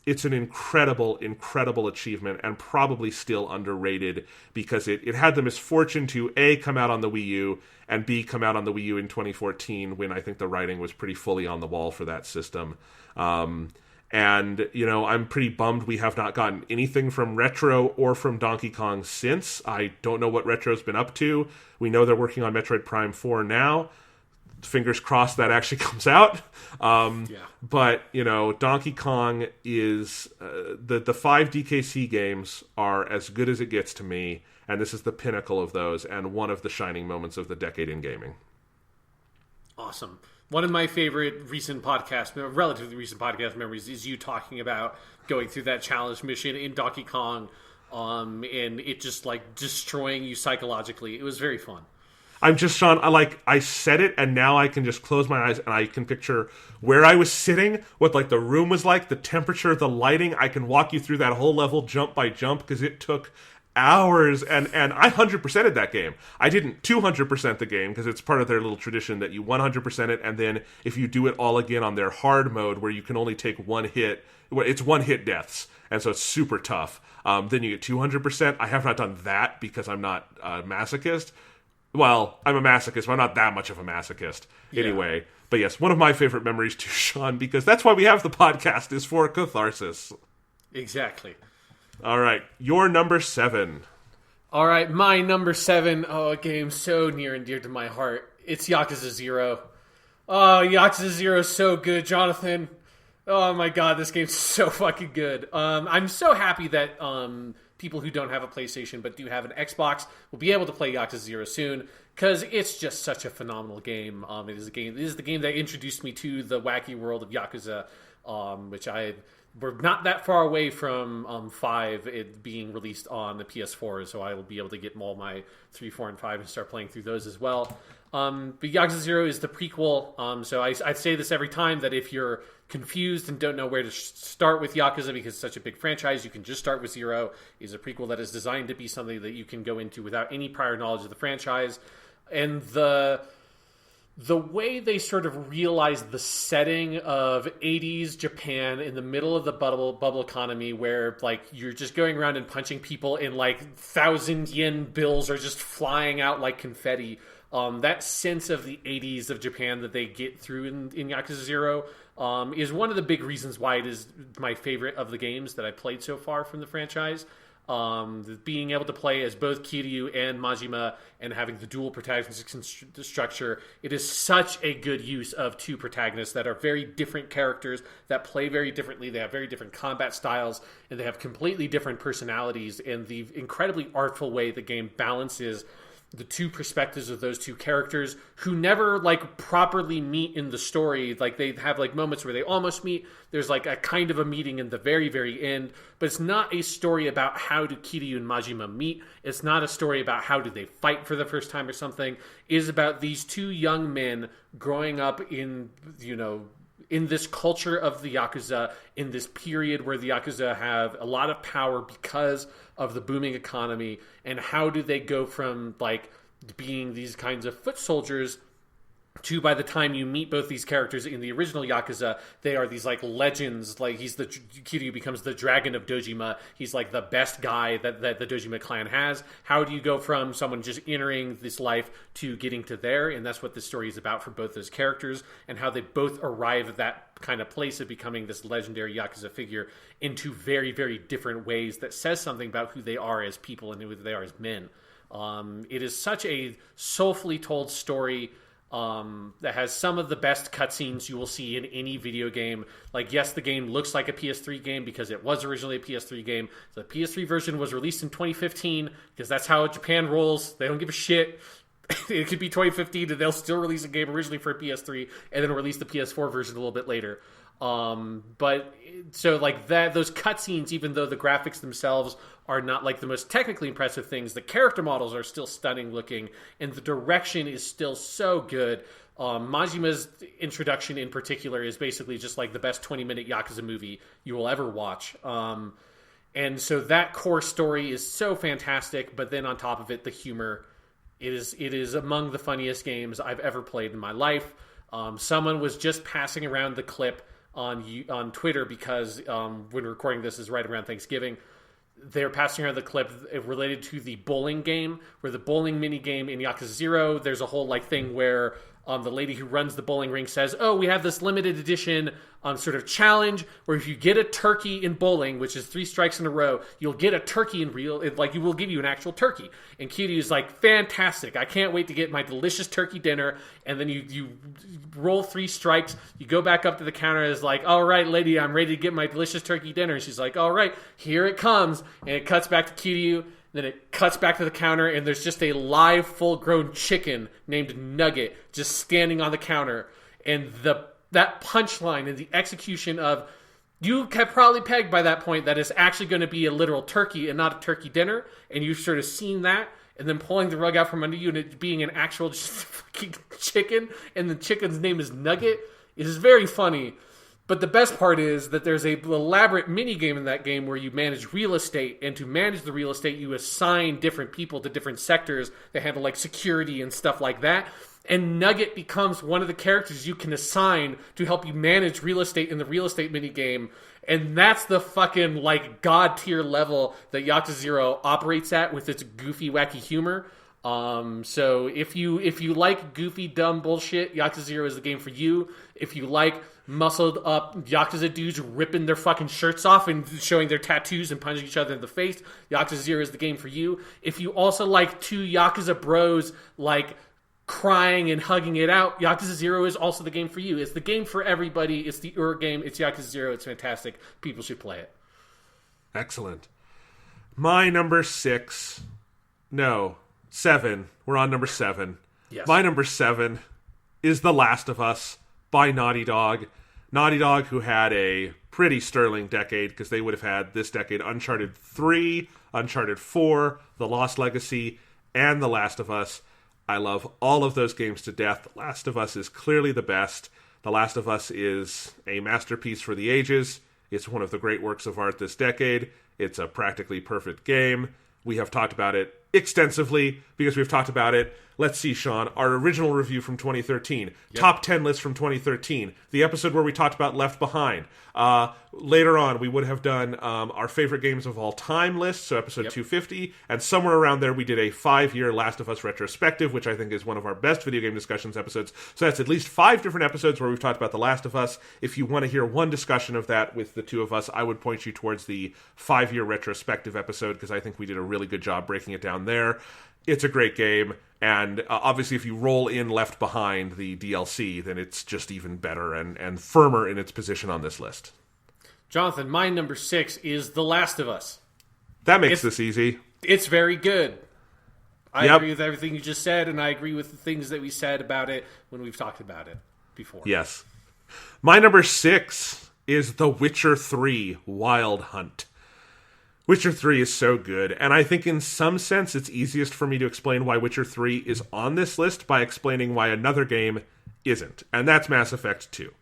it's an incredible, incredible achievement, and probably still underrated, because it had the misfortune to A, come out on the Wii U, and B, come out on the Wii U in 2014, when I think the writing was pretty fully on the wall for that system. And, you know, I'm pretty bummed we have not gotten anything from Retro or from Donkey Kong since. I don't know what Retro's been up to. We know they're working on Metroid Prime 4 now. Fingers crossed that actually comes out. But, you know, Donkey Kong is... the 5 DKC games are as good as it gets to me, and this is the pinnacle of those, and one of the shining moments of the decade in gaming. Awesome. One of my favorite relatively recent podcast memories is you talking about going through that challenge mission in Donkey Kong, and it just, like, destroying you psychologically. It was very fun. I'm just, Sean, I said it, and now I can just close my eyes, and I can picture where I was sitting, what, like, the room was like, the temperature, the lighting. I can walk you through that whole level jump by jump, because it took hours, and I 100%ed that game. I didn't 200% the game, because it's part of their little tradition that you 100% it, and then if you do it all again on their hard mode, where you can only take one hit, it's one-hit deaths, and so it's super tough. Then you get 200%. I have not done that, because I'm not a masochist. Well, I'm a masochist, but I'm not that much of a masochist. Anyway, but yes, one of my favorite memories too, Sean, because that's why we have the podcast, is for catharsis. Exactly. All right, your number 7. All right, my number 7. Oh, a game so near and dear to my heart. It's Yakuza 0. Oh, Yakuza 0 is so good, Jonathan. Oh my god, this game's so fucking good. I'm so happy that people who don't have a PlayStation but do have an Xbox will be able to play Yakuza 0 soon, because it's just such a phenomenal game. It is the game that introduced me to the wacky world of Yakuza, which we're not that far away from 5 it being released on the PS4, so I will be able to get all my 3, 4, and 5 and start playing through those as well. But Yakuza 0 is the prequel, so I say this every time, that if you're confused and don't know where to start with Yakuza, because it's such a big franchise, you can just start with 0. It's a prequel that is designed to be something that you can go into without any prior knowledge of the franchise. And the way they sort of realized the setting of 80s Japan in the middle of the bubble economy, where, like, you're just going around and punching people, and, like, 1,000 yen bills are just flying out like confetti. That sense of the 80s of Japan that they get through in Yakuza 0 is one of the big reasons why it is my favorite of the games that I played so far from the franchise. Being able to play as both Kiryu and Majima, and having the dual protagonist structure, it is such a good use of 2 protagonists that are very different characters, that play very differently. They have very different combat styles, and they have completely different personalities, and the incredibly artful way the game balances the 2 perspectives of those 2 characters, who never, like, properly meet in the story. Like, they have, like, moments where they almost meet. There's, like, a kind of a meeting in the very, very end. But it's not a story about how do Kiryu and Majima meet. It's not a story about how do they fight for the first time or something. It is about these 2 young men growing up in, you know, in this culture of the Yakuza, in this period where the Yakuza have a lot of power because of the booming economy, and how do they go from, like, being these kinds of foot soldiers to, by the time you meet both these characters in the original Yakuza, they are these, like, legends. Like, Kiryu becomes the Dragon of Dojima. He's, like, the best guy that the Dojima clan has. How do you go from someone just entering this life to getting to there? And that's what this story is about for both those characters, and how they both arrive at that kind of place of becoming this legendary Yakuza figure in 2 very, very different ways that says something about who they are as people and who they are as men. It is such a soulfully told story that has some of the best cutscenes you will see in any video game. Like, yes, the game looks like a PS3 game because it was originally a PS3 game. The PS3 version was released in 2015 because that's how Japan rolls. They don't give a shit. It could be 2015 and they'll still release a game originally for a PS3 and then release the PS4 version a little bit later. But so, like, that, those cutscenes, even though the graphics themselves are not, like, the most technically impressive things, the character models are still stunning looking, and the direction is still so good. Majima's introduction in particular is basically just like the best 20-minute Yakuza movie you will ever watch. And so that core story is so fantastic, but then on top of it, the humor, it is among the funniest games I've ever played in my life. Someone was just passing around the clip on Twitter because when we're recording this is right around Thanksgiving. They're passing around the clip related to the bowling game, where the bowling mini game in Yakuza 0, there's a whole thing where the lady who runs the bowling ring says, "Oh, we have this limited edition sort of challenge where if you get a turkey in bowling, which is 3 strikes in a row, you'll get a turkey in real. You will give you an actual turkey." And Kiryu's like, "Fantastic! I can't wait to get my delicious turkey dinner." And then you roll 3 strikes. You go back up to the counter. It's like, "All right, lady, I'm ready to get my delicious turkey dinner." And she's like, "All right, here it comes." And it cuts back to Kiryu. Then it cuts back to the counter, and there's just a live, full-grown chicken named Nugget just standing on the counter. And that punchline and the execution of, you have probably pegged by that point that it's actually going to be a literal turkey and not a turkey dinner, and you've sort of seen that, and then pulling the rug out from under you and it being an actual just fucking chicken, and the chicken's name is Nugget, is very funny. But the best part is that there's a elaborate mini game in that game where you manage real estate, and to manage the real estate, you assign different people to different sectors that handle security and stuff like that. And Nugget becomes one of the characters you can assign to help you manage real estate in the real estate mini game. And that's the fucking god tier level that Yakuza 0 operates at with its goofy, wacky humor. So if you like goofy, dumb bullshit, Yakuza 0 is the game for you. If you like muscled up Yakuza dudes ripping their fucking shirts off and showing their tattoos and punching each other in the face, Yakuza 0 is the game for you. If you also like 2 Yakuza bros crying and hugging it out, Yakuza 0 is also the game for you. It's the game for everybody. It's the game. It's Yakuza 0. It's fantastic. People should play it. Excellent. My number 7. We're on number 7. Yes. My number 7 is The Last of Us by Naughty Dog. Naughty Dog, who had a pretty sterling decade, because they would have had this decade Uncharted 3, Uncharted 4, The Lost Legacy, and The Last of Us. I love all of those games to death. The Last of Us is clearly the best. The Last of Us is a masterpiece for the ages. It's one of the great works of art this decade. It's a practically perfect game. We have talked about it extensively because we've talked about it. Let's see, Sean, our original review from 2013, top 10 list from 2013, the episode where we talked about Left Behind. Later on, we would have done our favorite games of all time list, so episode 250, and somewhere around there we did a 5-year Last of Us retrospective, which I think is one of our best video game discussions episodes. So that's at least 5 different episodes where we've talked about The Last of Us. If you want to hear one discussion of that with the two of us, I would point you towards the 5-year retrospective episode, because I think we did a really good job breaking it down there. It's a great game, and obviously if you roll in Left Behind, the DLC, then it's just even better and firmer in its position on this list. Jonathan, my number 6 is The Last of Us. That makes this easy. It's very good. I agree with everything you just said, and I agree with the things that we said about it when we've talked about it before. Yes. My number 6 is The Witcher 3 Wild Hunt. Witcher 3 is so good, and I think in some sense it's easiest for me to explain why Witcher 3 is on this list by explaining why another game isn't, and that's Mass Effect 2.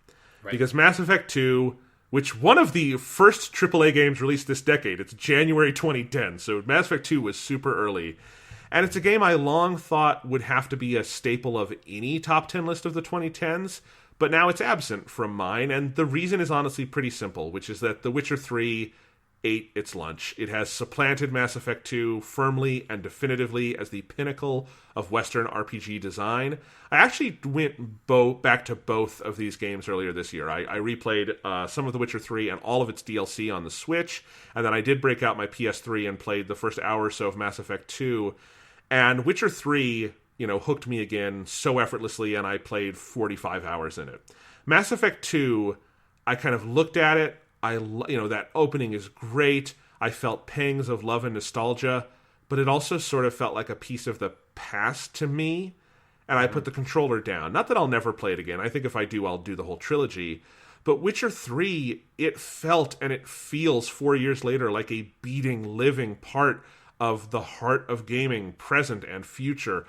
Right. Because Mass Effect 2, which one of the first AAA games released this decade, it's January 2010, so Mass Effect 2 was super early, and it's a game I long thought would have to be a staple of any top 10 list of the 2010s, but now it's absent from mine, and the reason is honestly pretty simple, which is that The Witcher 3 ate its lunch. It has supplanted Mass Effect 2 firmly and definitively as the pinnacle of Western RPG design. I actually went back to both of these games earlier this year. I replayed some of The Witcher 3 and all of its DLC on the Switch, and then I did break out my PS3 and played the first hour or so of Mass Effect 2. And Witcher 3, hooked me again so effortlessly, and I played 45 hours in it. Mass Effect 2, I kind of looked at it. That opening is great. I felt pangs of love and nostalgia, but it also sort of felt like a piece of the past to me, and I put the controller down. Not that I'll never play it again. I think if I do, I'll do the whole trilogy. But Witcher 3, it felt and it feels 4 years later like a beating, living part of the heart of gaming, present and future.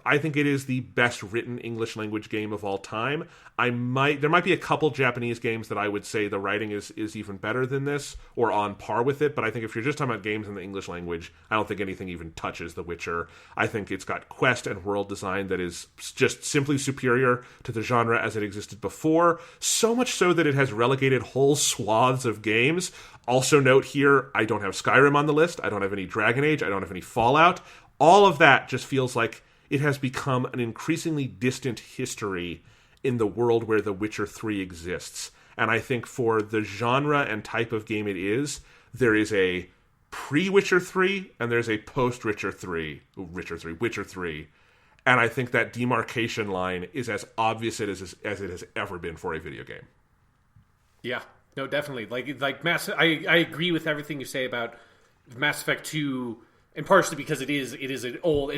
I think it is the best written English language game of all time. There might be a couple Japanese games that I would say the writing is even better than this or on par with it, but I think if you're just talking about games in the English language, I don't think anything even touches The Witcher. I think it's got quest and world design that is just simply superior to the genre as it existed before, so much so that it has relegated whole swaths of games. Also note here, I don't have Skyrim on the list, I don't have any Dragon Age, I don't have any Fallout. All of that just feels like it has become an increasingly distant history in the world where The Witcher 3 exists. And I think for the genre and type of game it is, there is a pre-Witcher 3 and there's a post-Witcher 3. Witcher 3. And I think that demarcation line is as obvious as it has ever been for a video game. Yeah. No, definitely. Like I agree with everything you say about Mass Effect 2, and partially because it is an old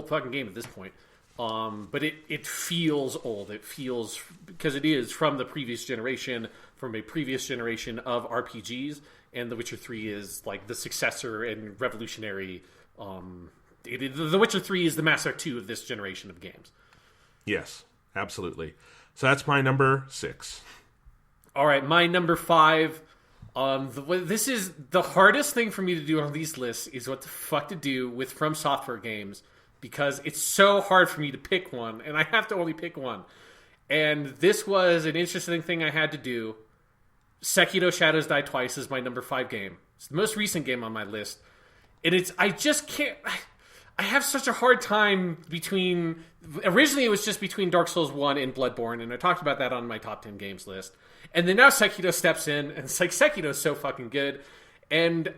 fucking game at this point. But it feels old. It feels, because it is from the previous generation, from a previous generation of RPGs, and The Witcher 3 is like the successor and revolutionary. The Witcher 3 is the Mass Effect 2 of this generation of games. Yes, absolutely. So that's my number 6. All right, my number 5. This is the hardest thing for me to do on these lists, is what the fuck to do with From Software games, because it's so hard for me to pick one, and I have to only pick one. And this was an interesting thing I had to do. Sekiro Shadows Die Twice is my number 5 game. It's the most recent game on my list. And I just can't... I have such a hard time between... Originally, it was just between Dark Souls 1 and Bloodborne, and I talked about that on my top 10 games list. And then now Sekiro steps in, and it's like, Sekiro's so fucking good. And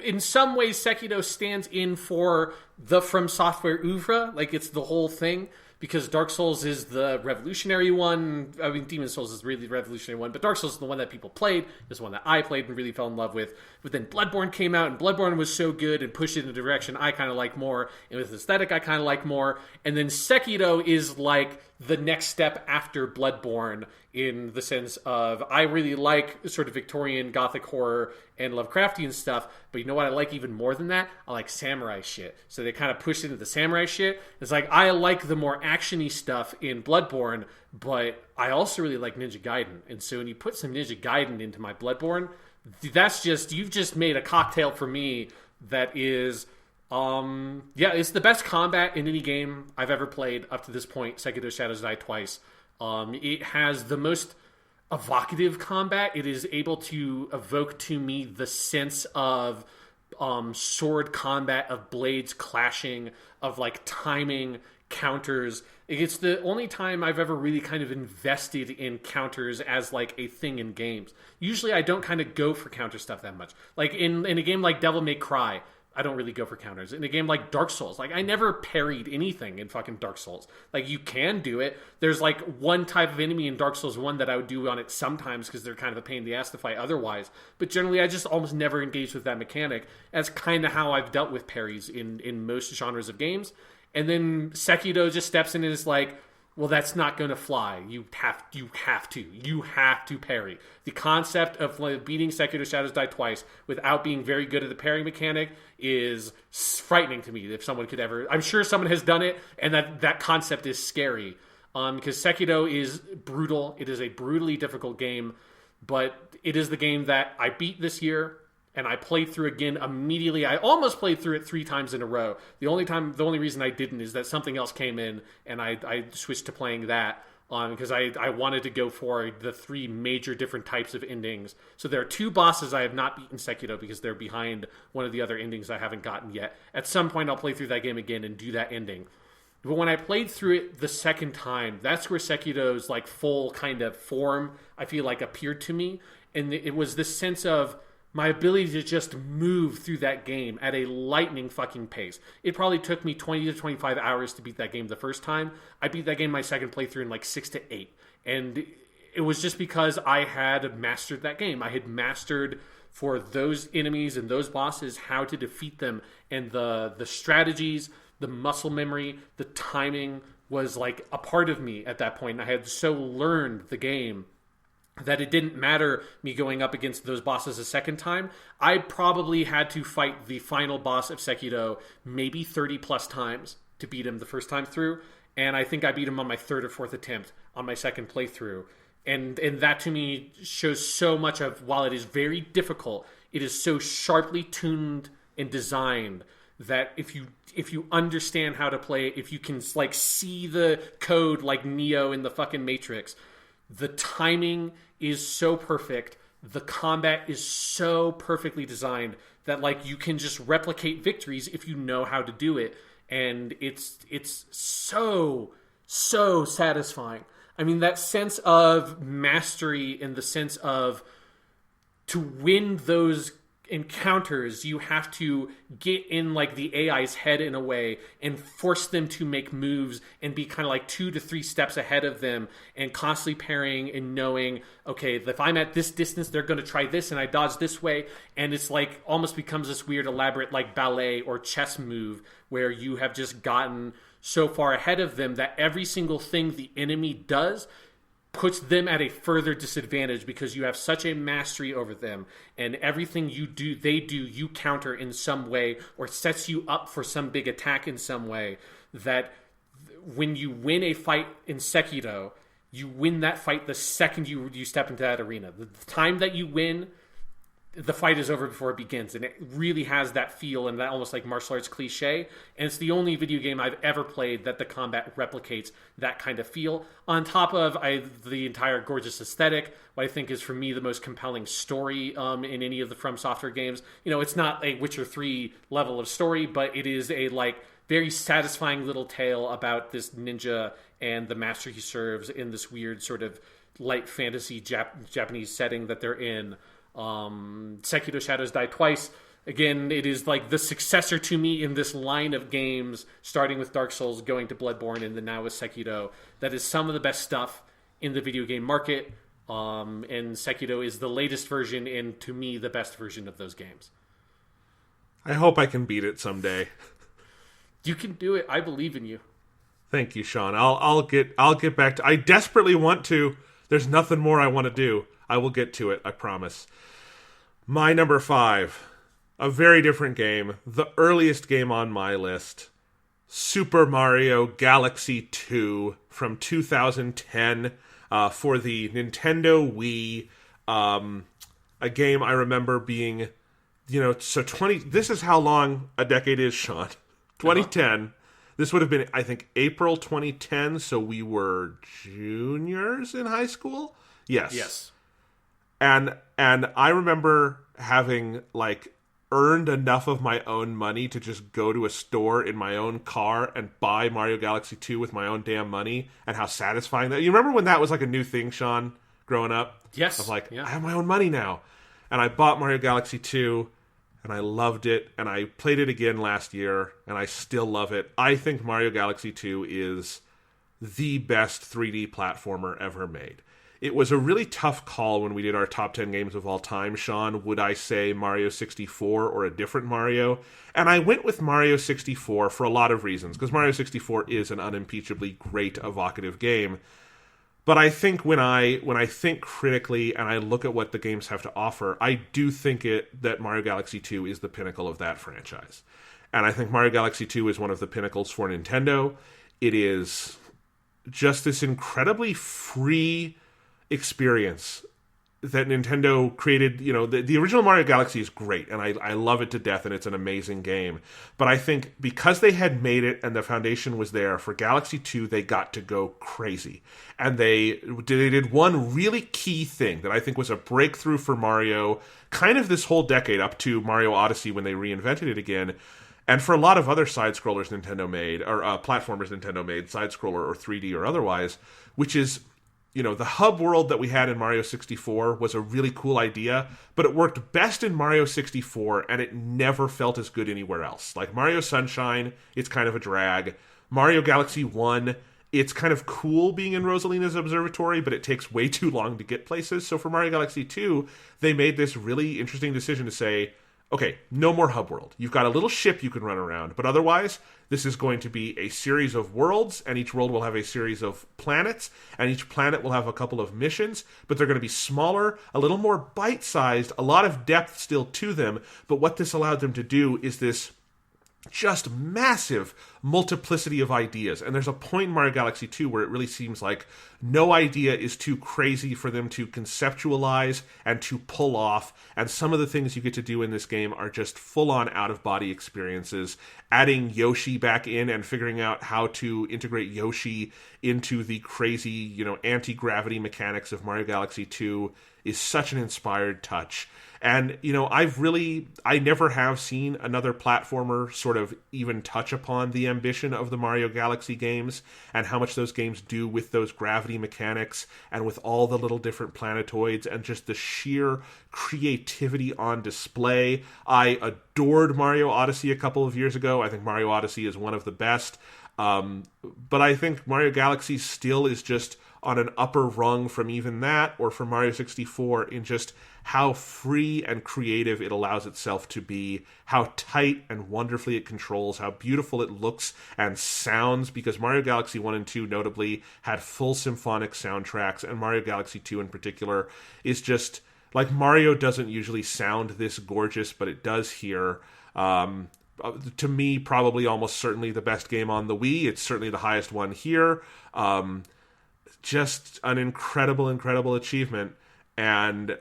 in some ways, Sekiro stands in for the From Software oeuvre. Like, it's the whole thing. Because Dark Souls is the revolutionary one. I mean, Demon Souls is really the revolutionary one. But Dark Souls is the one that people played. It's the one that I played and really fell in love with. But then Bloodborne came out, and Bloodborne was so good and pushed it in a direction I kind of like more. And with aesthetic, I kind of like more. And then Sekiro is like the next step after Bloodborne, in the sense of, I really like sort of Victorian Gothic horror and Lovecraftian stuff, but you know what I like even more than that? I like samurai shit. So they kind of pushed into the samurai shit. It's like, I like the more actiony stuff in Bloodborne, but I also really like Ninja Gaiden. And so when you put some Ninja Gaiden into my Bloodborne, you've just made a cocktail for me that is... it's the best combat in any game I've ever played up to this point. Sekiro Shadows Die Twice. It has the most evocative combat. It is able to evoke to me the sense of sword combat, of blades clashing, of like timing, counters. It's the only time I've ever really kind of invested in counters as like a thing in games. Usually I don't kind of go for counter stuff that much. Like in a game like Devil May Cry, I don't really go for counters. In a game like Dark Souls, like, I never parried anything in fucking Dark Souls. Like, you can do it. There's, like, one type of enemy in Dark Souls 1 that I would do on it sometimes because they're kind of a pain in the ass to fight otherwise. But generally, I just almost never engage with that mechanic. That's kind of how I've dealt with parries in most genres of games. And then Sekiro just steps in and is like, well, that's not going to fly. You have to parry. The concept of beating Sekiro Shadows Die Twice without being very good at the parrying mechanic is frightening to me. If someone could ever... I'm sure someone has done it, and that concept is scary. Because Sekiro is brutal. It is a brutally difficult game, but it is the game that I beat this year, and I played through again immediately. I almost played through it 3 times in a row. The only reason I didn't is that something else came in, and I switched to playing that because I wanted to go for the 3 major different types of endings. So there are 2 bosses I have not beaten Sekiro because they're behind one of the other endings I haven't gotten yet. At some point, I'll play through that game again and do that ending. But when I played through it the second time, that's where Sekiro's like full kind of form, I feel like, appeared to me. And it was this sense of my ability to just move through that game at a lightning fucking pace. It probably took me 20 to 25 hours to beat that game the first time. I beat that game my second playthrough in like 6 to 8. And it was just because I had mastered that game. I had mastered, for those enemies and those bosses, how to defeat them. And the strategies, the muscle memory, the timing was like a part of me at that point. And I had so learned the game that it didn't matter me going up against those bosses a second time. I probably had to fight the final boss of Sekiro maybe 30 plus times to beat him the first time through. And I think I beat him on my third or fourth attempt on my second playthrough. And that to me shows so much of, while it is very difficult, it is so sharply tuned and designed that if you understand how to play it, if you can like see the code like Neo in the fucking Matrix, the timing is so perfect. The combat is so perfectly designed that like you can just replicate victories if you know how to do it. And it's so satisfying. I mean, that sense of mastery in the sense of, to win those encounters, you have to get in like the AI's head in a way and force them to make moves and be kind of like 2 to 3 steps ahead of them, and constantly parrying and knowing, okay, if I'm at this distance, they're going to try this and I dodge this way. And it's like almost becomes this weird elaborate like ballet or chess move where you have just gotten so far ahead of them that every single thing the enemy does puts them at a further disadvantage because you have such a mastery over them, and everything you do, you counter in some way or sets you up for some big attack in some way, that when you win a fight in Sekiro, you win that fight the second you step into that arena. The time that you win, the fight is over before it begins, and it really has that feel and that almost like martial arts cliche. And it's the only video game I've ever played that the combat replicates that kind of feel. On top of the entire gorgeous aesthetic, what I think is for me the most compelling story in any of the From Software games. You know, it's not a Witcher 3 level of story, but it is a like very satisfying little tale about this ninja and the master he serves in this weird sort of light fantasy Japanese setting that they're in. Sekiro Shadows Die Twice, again, it is like the successor to me in this line of games, starting with Dark Souls, going to Bloodborne, and then now with Sekiro. That is some of the best stuff in the video game market, and Sekiro is the latest version, and to me the best version of those games. I hope I can beat it someday. You can do it. I believe in you. Thank you, Sean. I'll get back to. I desperately want to. There's nothing more I want to do. I will get to it, I promise. My number 5, a very different game, the earliest game on my list, Super Mario Galaxy 2 from 2010 for the Nintendo Wii. A game I remember being, this is how long a decade is, Sean. 2010. Uh-huh. This would have been, I think, April 2010, so we were juniors in high school? Yes. And I remember having like earned enough of my own money to just go to a store in my own car and buy Mario Galaxy 2 with my own damn money, and how satisfying that. You remember when that was like a new thing, Sean, growing up? Yes. Of like, yeah. I have my own money now. And I bought Mario Galaxy 2 and I loved it, and I played it again last year and I still love it. I think Mario Galaxy 2 is the best 3D platformer ever made. It was a really tough call when we did our top 10 games of all time, Sean. Would I say Mario 64 or a different Mario? And I went with Mario 64 for a lot of reasons, because Mario 64 is an unimpeachably great, evocative game. But I think when I think critically and I look at what the games have to offer, I do think that Mario Galaxy 2 is the pinnacle of that franchise. And I think Mario Galaxy 2 is one of the pinnacles for Nintendo. It is just this incredibly free experience that Nintendo created. The original Mario Galaxy is great, and I love it to death, and it's an amazing game. But I think because they had made it and the foundation was there for Galaxy 2, they got to go crazy. And they did one really key thing that I think was a breakthrough for Mario, kind of this whole decade up to Mario Odyssey when they reinvented it again. And for a lot of other side-scrollers Nintendo made, or platformers Nintendo made, side-scroller or 3D or otherwise, which is, the hub world that we had in Mario 64 was a really cool idea, but it worked best in Mario 64, and it never felt as good anywhere else. Like Mario Sunshine, it's kind of a drag. Mario Galaxy 1, it's kind of cool being in Rosalina's observatory, but it takes way too long to get places. So for Mario Galaxy 2, they made this really interesting decision to say, okay, no more hub world. You've got a little ship you can run around, but otherwise, this is going to be a series of worlds, and each world will have a series of planets, and each planet will have a couple of missions, but they're going to be smaller, a little more bite-sized, a lot of depth still to them, but what this allowed them to do is this just massive multiplicity of ideas. And there's a point in Mario Galaxy 2 where it really seems like no idea is too crazy for them to conceptualize and to pull off. And some of the things you get to do in this game are just full-on out-of-body experiences. Adding Yoshi back in and figuring out how to integrate Yoshi into the crazy, anti-gravity mechanics of Mario Galaxy 2 is such an inspired touch. And, I never have seen another platformer sort of even touch upon the ambition of the Mario Galaxy games and how much those games do with those gravity mechanics and with all the little different planetoids and just the sheer creativity on display. I adored Mario Odyssey a couple of years ago. I think Mario Odyssey is one of the best. But I think Mario Galaxy still is just on an upper rung from even that, or from Mario 64, in just how free and creative it allows itself to be, how tight and wonderfully it controls, how beautiful it looks and sounds, because Mario Galaxy 1 and 2 notably had full symphonic soundtracks, and Mario Galaxy 2 in particular is just, like, Mario doesn't usually sound this gorgeous, but it does here. To me, probably almost certainly the best game on the Wii. It's certainly the highest one here. Just an incredible, incredible achievement. And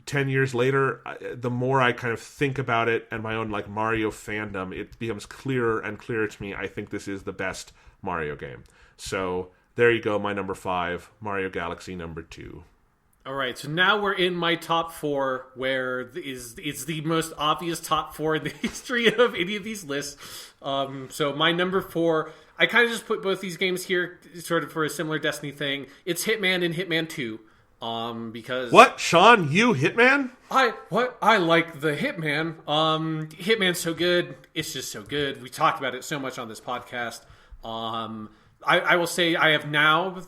10 years later, the more I kind of think about it and my own Mario fandom, it becomes clearer and clearer to me. I think this is the best Mario game. So there you go, my number 5, Mario Galaxy number 2. All right, so now we're in my top 4, where it's the most obvious top 4 in the history of any of these lists. So my number 4, I kind of just put both these games here sort of for a similar Destiny thing. It's Hitman and Hitman 2. Because what, Sean? You Hitman? I like the Hitman. Hitman's so good. It's just so good. We talked about it so much on this podcast. I will say I have now,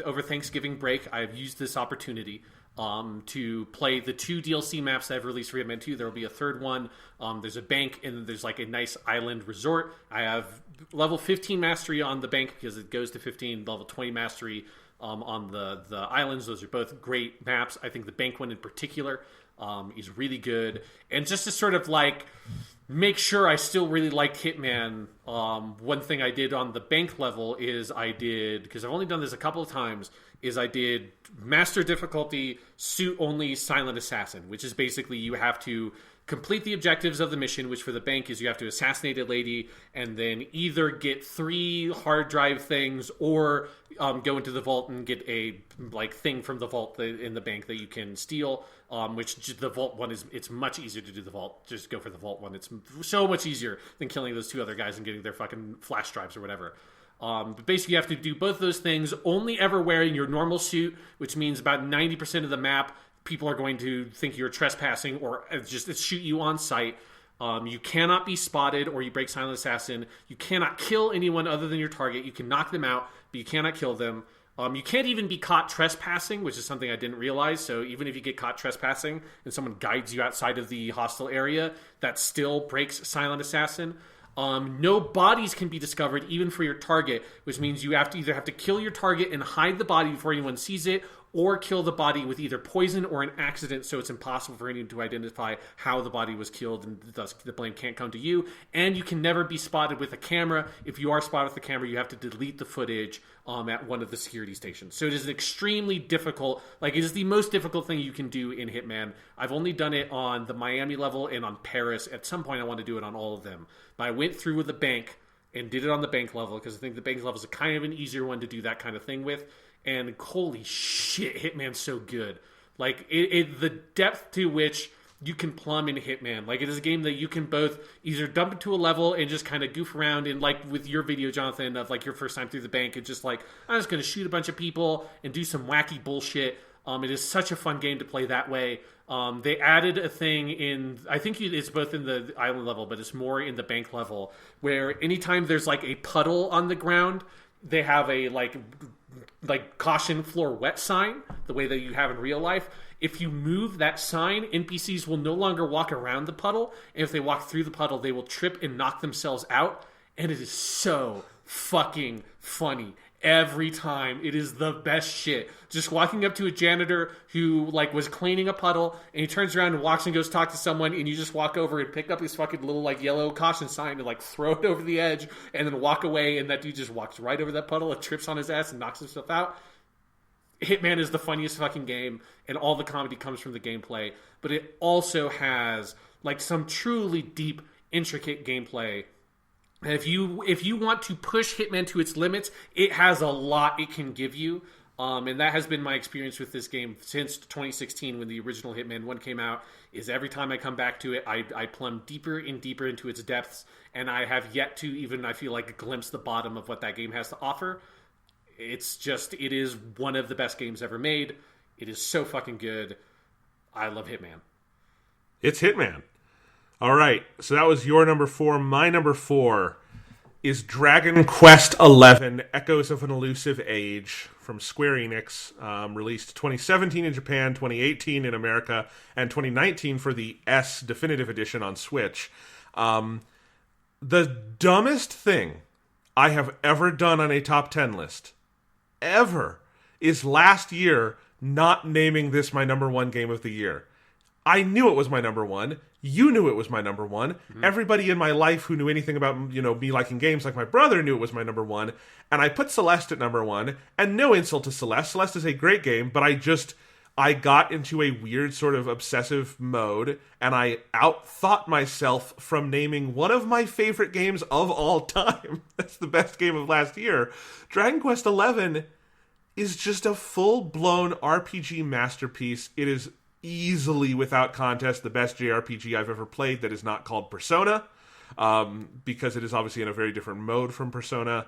over Thanksgiving break, I have used this opportunity to play the 2 DLC maps that I've released for Hitman 2. There will be a third one. There's a bank, and there's a nice island resort. I have level 15 mastery on the bank because it goes to 15, level 20 mastery on the islands. Those are both great maps. I think the bank one in particular is really good. And just to sort of make sure I still really liked Hitman, one thing I did on the bank level is because I've only done this a couple of times, is I did master difficulty, suit only, silent assassin, which is basically you have to complete the objectives of the mission, which for the bank is you have to assassinate a lady and then either get 3 hard drive things or go into the vault and get a thing from the vault in the bank that you can steal. Which the vault one it's much easier to do the vault. Just go for the vault one. It's so much easier than killing those 2 other guys and getting their fucking flash drives or whatever. But basically you have to do both those things, only ever wearing your normal suit, which means about 90% of the map people are going to think you're trespassing or just shoot you on sight. You cannot be spotted or you break silent assassin. You cannot kill anyone other than your target. You can knock them out, but you cannot kill them. You can't even be caught trespassing, which is something I didn't realize. So even if you get caught trespassing and someone guides you outside of the hostile area, that still breaks silent assassin. No bodies can be discovered even for your target, which means you either have to kill your target and hide the body before anyone sees it, or kill the body with either poison or an accident, so it's impossible for anyone to identify how the body was killed, and thus the blame can't come to you. And you can never be spotted with a camera. If you are spotted with a camera, you have to delete the footage at one of the security stations. So it is extremely difficult. It is the most difficult thing you can do in Hitman. I've only done it on the Miami level and on Paris. At some point, I want to do it on all of them. But I went through with the bank and did it on the bank level because I think the bank level is a kind of an easier one to do that kind of thing with. And holy shit, Hitman's so good. The depth to which you can plumb in Hitman. It is a game that you can both either dump into a level and just kind of goof around in, with your video, Jonathan, of your first time through the bank, and just I'm just going to shoot a bunch of people and do some wacky bullshit. It is such a fun game to play that way. They added a thing in, I think it's both in the island level, but it's more in the bank level, where anytime there's a puddle on the ground, they have a caution floor wet sign, the way that you have in real life. If you move that sign, NPCs will no longer walk around the puddle, and if they walk through the puddle, they will trip and knock themselves out, and it is so fucking funny. Every time. It is the best shit. Just walking up to a janitor who like was cleaning a puddle, and he turns around and walks and goes talk to someone, and you just walk over and pick up his fucking little like yellow caution sign and like throw it over the edge and then walk away, and that dude just walks right over that puddle and trips on his ass and knocks himself out. Hitman is the funniest fucking game, and all the comedy comes from the gameplay, but it also has like some truly deep, intricate gameplay. And if you want to push Hitman to its limits, it has a lot it can give you. And that has been my experience with this game since 2016 when the original Hitman 1 came out, is every time I come back to it, I plumb deeper and deeper into its depths, and I have yet to even, I feel like, glimpse the bottom of what that game has to offer. It is one of the best games ever made. It is so fucking good. I love Hitman. It's Hitman. All right, so that was your number 4. My number 4 is Dragon Quest XI: Echoes of an Elusive Age from Square Enix, released 2017 in Japan, 2018 in America, and 2019 for the S Definitive Edition on Switch. The dumbest thing I have ever done on a top 10 list, ever, is last year not naming this my number 1 game of the year. I knew it was my number 1. You knew it was my number 1. Mm-hmm. Everybody in my life who knew anything about, me liking games, like my brother, knew it was my number 1. And I put Celeste at number 1. And no insult to Celeste. Celeste is a great game, but I got into a weird sort of obsessive mode, and I outthought myself from naming one of my favorite games of all time. That's the best game of last year. Dragon Quest XI is just a full-blown RPG masterpiece. It is easily, without contest, the best JRPG I've ever played that is not called Persona, because it is obviously in a very different mode from Persona.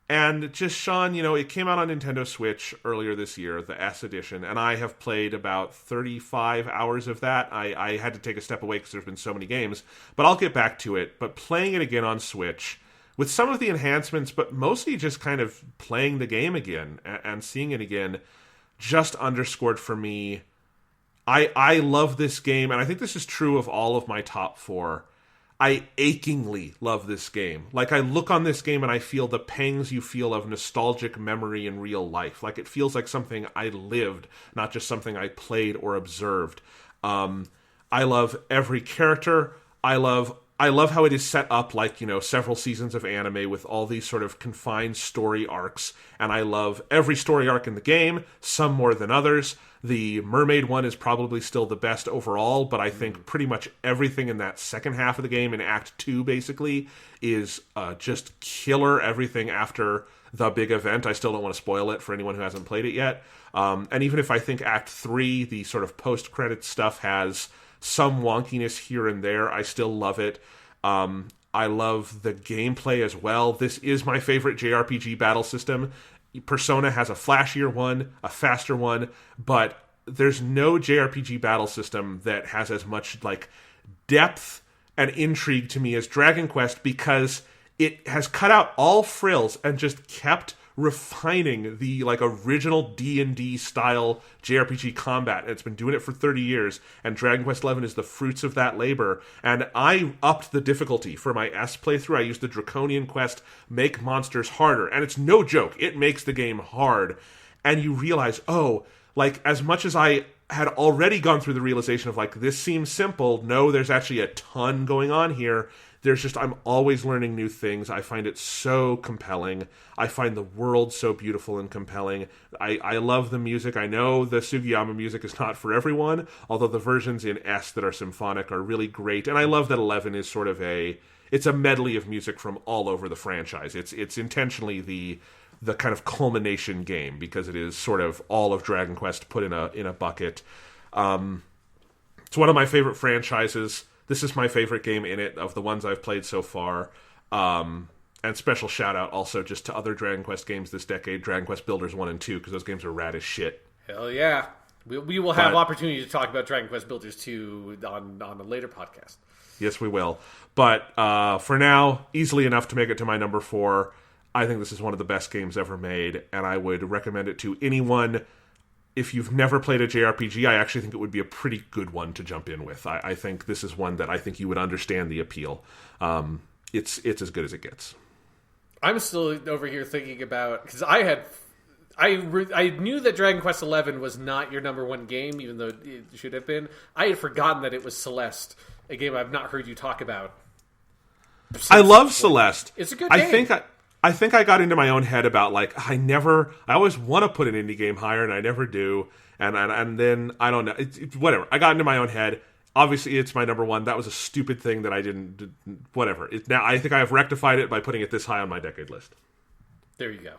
And just, Sean, it came out on Nintendo Switch earlier this year, the S edition, and I have played about 35 hours of that. I had to take a step away because there's been so many games, but I'll get back to it. But playing it again on Switch, with some of the enhancements, but mostly just kind of playing the game again and seeing it again, just underscored for me, I love this game, and I think this is true of all of my top 4. I achingly love this game. Like, I look on this game and I feel the pangs you feel of nostalgic memory in real life. Like, it feels like something I lived, not just something I played or observed. I love every character. I love how it is set up like, several seasons of anime with all these sort of confined story arcs. And I love every story arc in the game, some more than others. The Mermaid one is probably still the best overall, but I think pretty much everything in that second half of the game, in Act 2 basically, is just killer. Everything after the big event. I still don't want to spoil it for anyone who hasn't played it yet. And even if I think Act 3, the sort of post-credits stuff, has some wonkiness here and there, I still love it. I love the gameplay as well. This is my favorite JRPG battle system. Persona has a flashier one, a faster one, but there's no JRPG battle system that has as much like depth and intrigue to me as Dragon Quest, because it has cut out all frills and just kept refining the like original D&D style JRPG combat. And it's been doing it for 30 years, and Dragon Quest XI is the fruits of that labor. And I upped the difficulty for my S playthrough. I used the Draconian quest, make monsters harder, and it's no joke. It makes the game hard. And you realize, like, as much as I had already gone through the realization of like, this seems simple, no, there's actually a ton going on here. I'm always learning new things. I find it so compelling. I find the world so beautiful and compelling. I love the music. I know the Sugiyama music is not for everyone, although the versions in S that are symphonic are really great. And I love that 11 is sort of it's a medley of music from all over the franchise. It's intentionally the kind of culmination game, because it is sort of all of Dragon Quest put in a bucket. It's one of my favorite franchises. This is my favorite game in it of the ones I've played so far. And special shout out also just to other Dragon Quest games this decade, Dragon Quest Builders 1 and 2, because those games are rad as shit. Hell yeah. We will have opportunity to talk about Dragon Quest Builders 2 on a later podcast. Yes, we will. But for now, easily enough to make it to my number 4. I think this is one of the best games ever made, and I would recommend it to anyone if you've never played a JRPG, I actually think it would be a pretty good one to jump in with. I think this is one that I think you would understand the appeal. It's as good as it gets. I'm still over here thinking about, because I knew that Dragon Quest XI was not your number one game, even though it should have been. I had forgotten that it was Celeste, a game I've not heard you talk about. I love Celeste. It's a good game. I think I got into my own head about, like, I always want to put an indie game higher, and I never do. And then, I don't know. Whatever. I got into my own head. Obviously, it's my number one. That was a stupid thing that I didn't... Whatever. Now, I think I have rectified it by putting it this high on my decade list. There you go.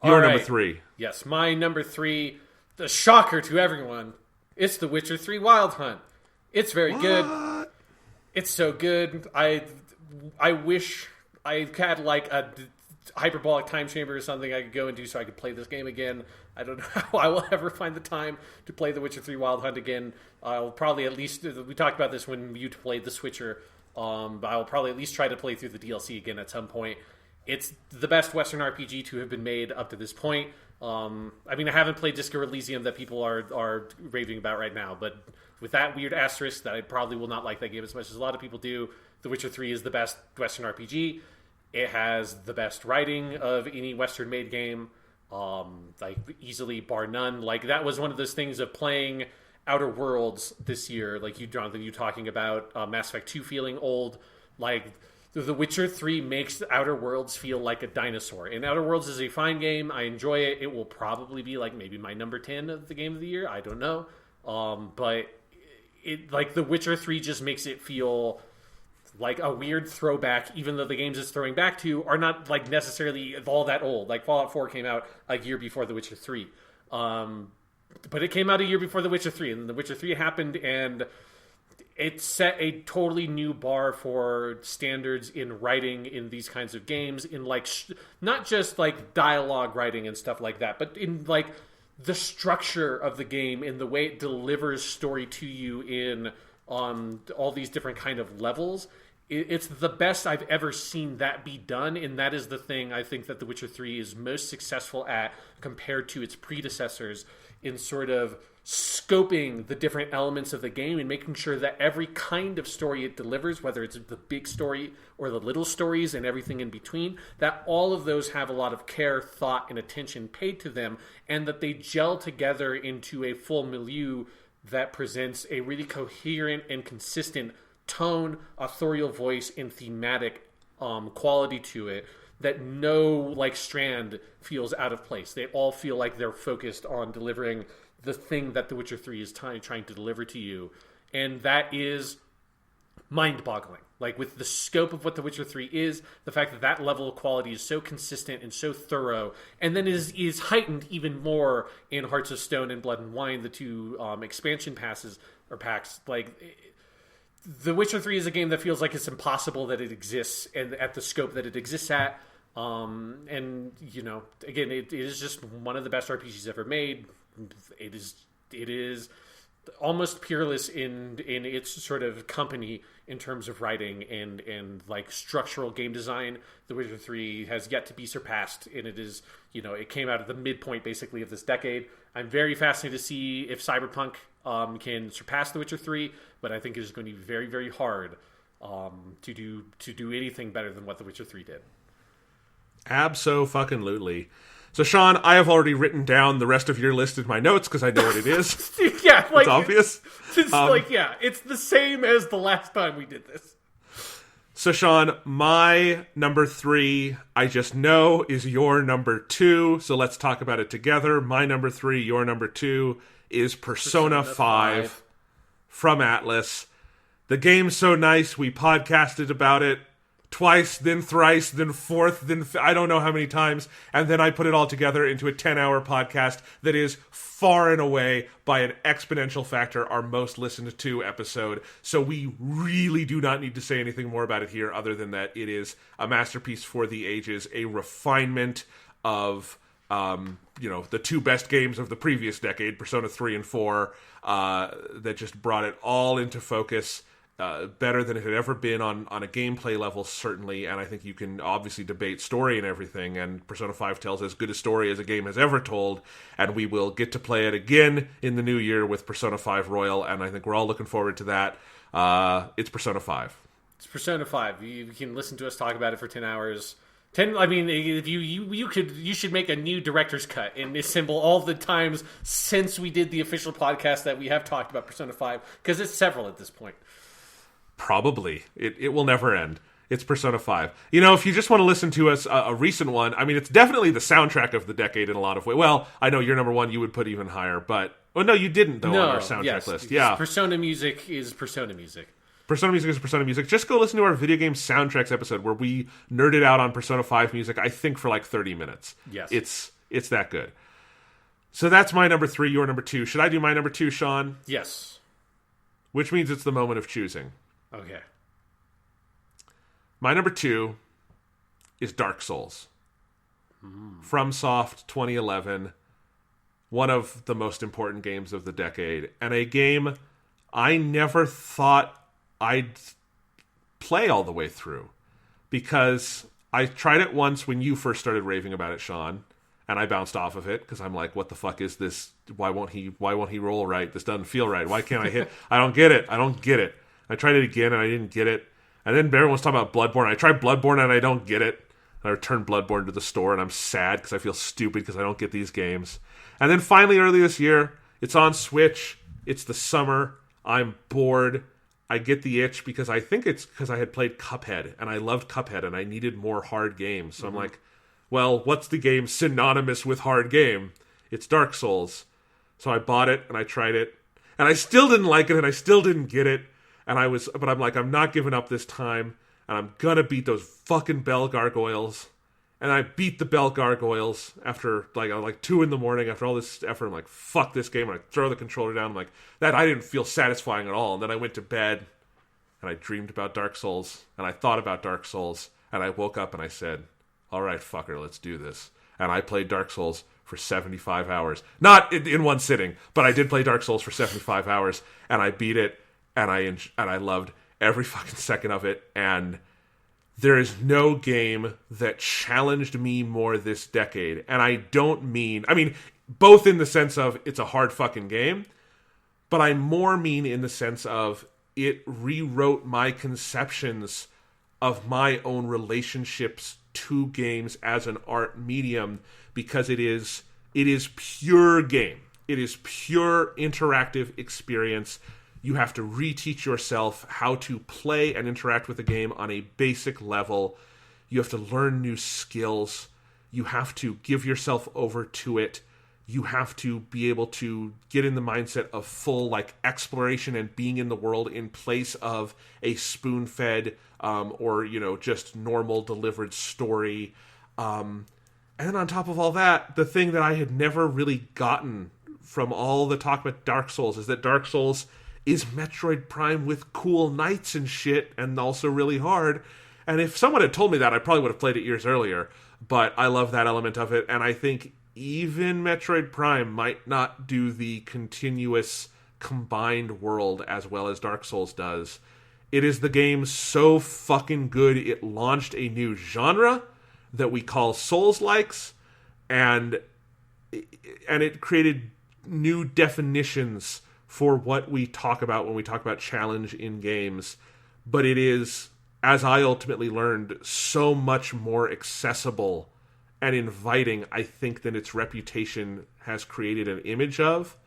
Your number 3. Yes, my number 3, the shocker to everyone, it's The Witcher 3 Wild Hunt. It's very good. It's so good. I wish I had like a hyperbolic time chamber or something I could go into so I could play this game again. I don't know how I will ever find the time to play The Witcher 3 Wild Hunt again. I'll probably at least... We talked about this when you played The Switcher. But I'll probably at least try to play through the DLC again at some point. It's the best Western RPG to have been made up to this point. I mean, I haven't played Disco Elysium that people are raving about right now, but with that weird asterisk that I probably will not like that game as much as a lot of people do, The Witcher 3 is the best Western RPG. It has the best writing of any Western-made game, like easily bar none. Like, that was one of those things of playing Outer Worlds this year, like you, Jonathan, you talking about Mass Effect 2 feeling old. Like, The Witcher 3 makes Outer Worlds feel like a dinosaur. And Outer Worlds is a fine game. I enjoy it. It will probably be like maybe my number 10 of the game of the year. I don't know. But it, like, The Witcher 3 just makes it feel like a weird throwback, even though the games it's throwing back to are not like necessarily all that old. Like, Fallout 4 came out a year before The Witcher 3. But it came out a year before The Witcher 3, and The Witcher 3 happened, and it set a totally new bar for standards in writing in these kinds of games, in like not just like dialogue writing and stuff like that, but in like the structure of the game, in the way it delivers story to you in all these different kind of levels. It's the best I've ever seen that be done, and that is the thing I think that The Witcher 3 is most successful at compared to its predecessors, in sort of scoping the different elements of the game and making sure that every kind of story it delivers, whether it's the big story or the little stories and everything in between, that all of those have a lot of care, thought, and attention paid to them, and that they gel together into a full milieu that presents a really coherent and consistent tone, authorial voice, and thematic quality to it, that no like strand feels out of place. They all feel like they're focused on delivering the thing that The Witcher 3 is trying to deliver to you. And that is mind-boggling. Like, with the scope of what The Witcher 3 is, the fact that that level of quality is so consistent and so thorough, and then is heightened even more in Hearts of Stone and Blood and Wine, the two expansion passes or packs. Like, The Witcher 3 is a game that feels like it's impossible that it exists, and at the scope that it exists at. And, you know, again, it is just one of the best RPGs ever made. It is almost peerless in its sort of company in terms of writing and like structural game design. The Witcher 3 has yet to be surpassed, and it is, you know, it came out at the midpoint basically of this decade. I'm very fascinated to see if Cyberpunk can surpass The Witcher 3, but I think it is going to be very, very hard to do anything better than what The Witcher 3 did. Abso-fucking-lutely. So, Sean, I have already written down the rest of your list in my notes because I know what it is. Yeah, like, it's obvious. It's like, yeah, it's the same as the last time we did this. So, Sean, my number 3, I just know, is your number 2. So let's talk about it together. My number 3, your number 2, is Persona 5 from Atlus. The game's so nice, we podcasted about it twice, then thrice, then fourth, then I don't know how many times, and then I put it all together into a 10-hour podcast that is far and away, by an exponential factor, our most listened to episode. So we really do not need to say anything more about it here, other than that it is a masterpiece for the ages, a refinement of the two best games of the previous decade, Persona 3 and 4, that just brought it all into focus. better than it had ever been on a gameplay level, certainly, and I think you can obviously debate story and everything, and Persona 5 tells as good a story as a game has ever told, and we will get to play it again in the new year with Persona 5 Royal, and I think we're all looking forward to that. It's Persona 5. It's Persona 5. You can listen to us talk about it for 10 hours. I mean, if you should make a new director's cut and assemble all the times since we did the official podcast that we have talked about Persona 5, because it's several at this point. Probably. It will never end. It's Persona 5. You know, if you just want to listen to us, a recent one, I mean, it's definitely the soundtrack of the decade in a lot of ways. Well, I know your number one you would put even higher, but... Oh, no, you didn't, though, on our soundtrack list. Yeah. Persona music is Persona music. Persona music is Persona music. Just go listen to our video game soundtracks episode where we nerded out on Persona 5 music, I think, for like 30 minutes. Yes. It's that good. So that's my number 3, your number 2. Should I do my number 2, Sean? Yes. Which means it's the moment of choosing. Okay. My number 2 is Dark Souls. FromSoft 2011. One of the most important games of the decade. And a game I never thought I'd play all the way through. Because I tried it once when you first started raving about it, Sean. And I bounced off of it because I'm like, what the fuck is this? Why won't he roll right? This doesn't feel right. Why can't I hit? I don't get it. I tried it again and I didn't get it. And then Barry was talking about Bloodborne. I tried Bloodborne and I don't get it. And I returned Bloodborne to the store and I'm sad because I feel stupid because I don't get these games. And then finally early this year, it's on Switch. It's the summer. I'm bored. I get the itch because I think it's because I had played Cuphead and I loved Cuphead and I needed more hard games. So I'm like, well, what's the game synonymous with hard game? It's Dark Souls. So I bought it and I tried it. And I still didn't like it and I still didn't get it. But I'm like, I'm not giving up this time, and I'm gonna beat those fucking bell gargoyles. And I beat the bell gargoyles after like 2 a.m. after all this effort. I'm like, fuck this game, and I throw the controller down. I'm like, that I didn't feel satisfying at all. And then I went to bed, and I dreamed about Dark Souls, and I thought about Dark Souls, and I woke up and I said, all right, fucker, let's do this. And I played Dark Souls for 75 hours. Not in one sitting, but I did play Dark Souls for 75 hours, and I beat it. And I loved every fucking second of it. And there is no game that challenged me more this decade. And I mean, both in the sense of it's a hard fucking game, but I more mean in the sense of it rewrote my conceptions of my own relationships to games as an art medium, because it is pure game. It is pure interactive experience. You have to reteach yourself how to play and interact with a game on a basic level. You have to learn new skills. You have to give yourself over to it. You have to be able to get in the mindset of full exploration and being in the world in place of a spoon-fed or just normal delivered story. And then on top of all that, the thing that I had never really gotten from all the talk about Dark Souls is that Dark Souls is Metroid Prime with cool knights and shit, and also really hard. And if someone had told me that, I probably would have played it years earlier. But I love that element of it, and I think even Metroid Prime might not do the continuous combined world as well as Dark Souls does. It is the game so fucking good, it launched a new genre that we call Souls-likes, and it created new definitions for what we talk about when we talk about challenge in games. But it is, as I ultimately learned, so much more accessible and inviting, I think, than its reputation has created an image of.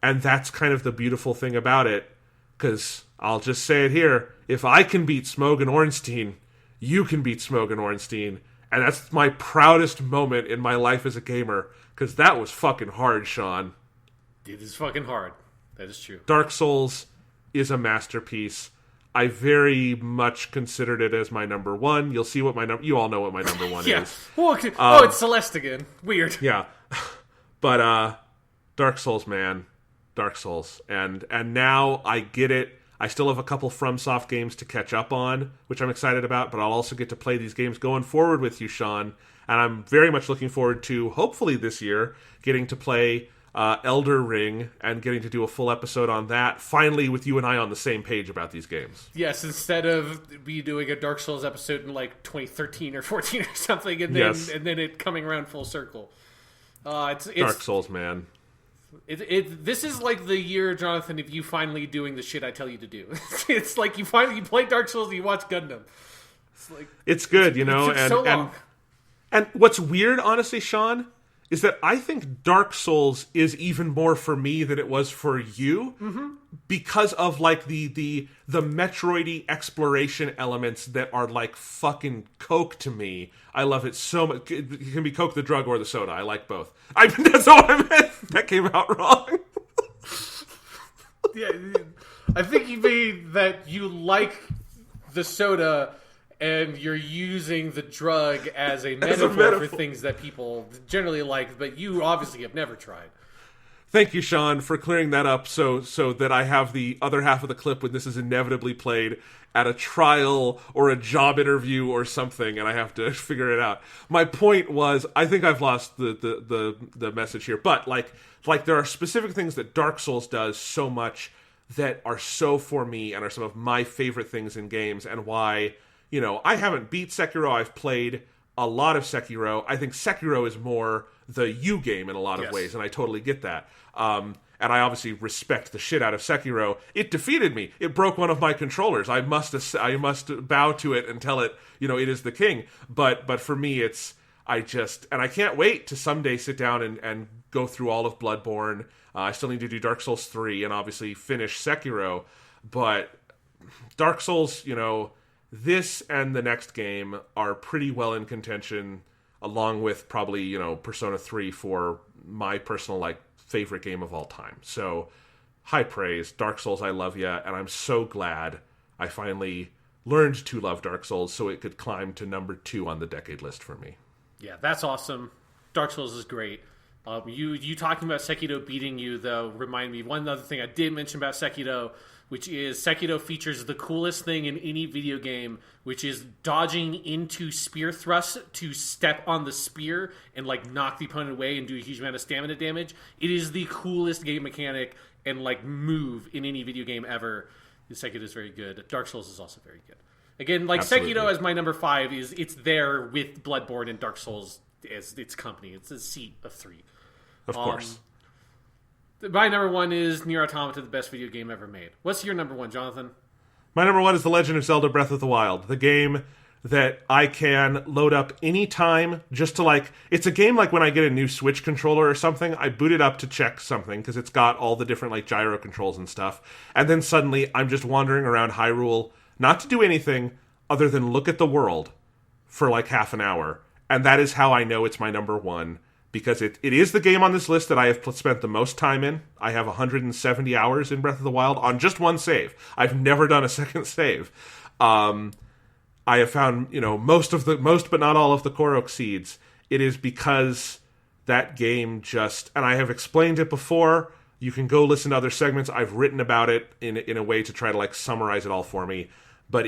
And that's kind of the beautiful thing about it, because I'll just say it here, if I can beat Smogon Ornstein, you can beat Smogon Ornstein, and that's my proudest moment in my life as a gamer, because that was fucking hard, Sean. It is fucking hard. That is true. Dark Souls is a masterpiece. I very much considered it as my number one. You'll see what my number... You all know what my number one yeah. is. Well, it's Celeste again. Weird. Yeah. But Dark Souls, man. Dark Souls. And now I get it. I still have a couple FromSoft games to catch up on, which I'm excited about, but I'll also get to play these games going forward with you, Sean. And I'm very much looking forward to, hopefully this year, getting to play Elder Ring, and getting to do a full episode on that. Finally, with you and I on the same page about these games. Yes, instead of me doing a Dark Souls episode in like 2013 or 14 or something, and then it coming around full circle. It's Dark Souls, man. This is like the year, Jonathan, of you finally doing the shit I tell you to do. It's like you play Dark Souls and you watch Gundam. It's good, It took so long. And what's weird, honestly, Sean, is that I think Dark Souls is even more for me than it was for you, because of like the Metroidy exploration elements that are like fucking Coke to me. I love it so much. It can be Coke the drug or the soda. I like both. That's what I meant. That came out wrong. Yeah, I think you mean that you like the soda and you're using the drug as a metaphor for things that people generally like, but you obviously have never tried. Thank you, Sean, for clearing that up so that I have the other half of the clip when this is inevitably played at a trial or a job interview or something, and I have to figure it out. My point was, I think I've lost the message here, but like there are specific things that Dark Souls does so much that are so for me and are some of my favorite things in games, and why, I haven't beat Sekiro. I've played a lot of Sekiro. I think Sekiro is more the you game in a lot of ways, and I totally get that. And I obviously respect the shit out of Sekiro. It defeated me. It broke one of my controllers. I must bow to it and tell it, it is the king. But for me, I can't wait to someday sit down and go through all of Bloodborne. I still need to do Dark Souls 3 and obviously finish Sekiro. But Dark Souls, this and the next game are pretty well in contention, along with probably, Persona 3 for my personal, favorite game of all time. So, high praise. Dark Souls, I love ya, and I'm so glad I finally learned to love Dark Souls so it could climb to number 2 on the decade list for me. Yeah, that's awesome. Dark Souls is great. You talking about Sekiro beating you, though, remind me one other thing I did mention about Sekiro, which is Sekiro features the coolest thing in any video game, which is dodging into spear thrusts to step on the spear and knock the opponent away and do a huge amount of stamina damage. It is the coolest game mechanic and move in any video game ever. Sekiro is very good. Dark Souls is also very good. Again, Absolutely. Sekiro as my number 5 it's there with Bloodborne and Dark Souls as its company. It's a seat of 3. Of course. My number 1 is Nier Automata, the best video game ever made. What's your number 1, Jonathan? My number 1 is The Legend of Zelda Breath of the Wild, the game that I can load up anytime just to it's a game when I get a new Switch controller or something, I boot it up to check something because it's got all the different gyro controls and stuff, and then suddenly I'm just wandering around Hyrule, not to do anything other than look at the world for half an hour, and that is how I know it's my number 1. Because it is the game on this list that I have spent the most time in. I have 170 hours in Breath of the Wild on just one save. I've never done a second save. I have found, most but not all of the Korok seeds. It is because that game and I have explained it before. You can go listen to other segments. I've written about it in a way to try to summarize it all for me. But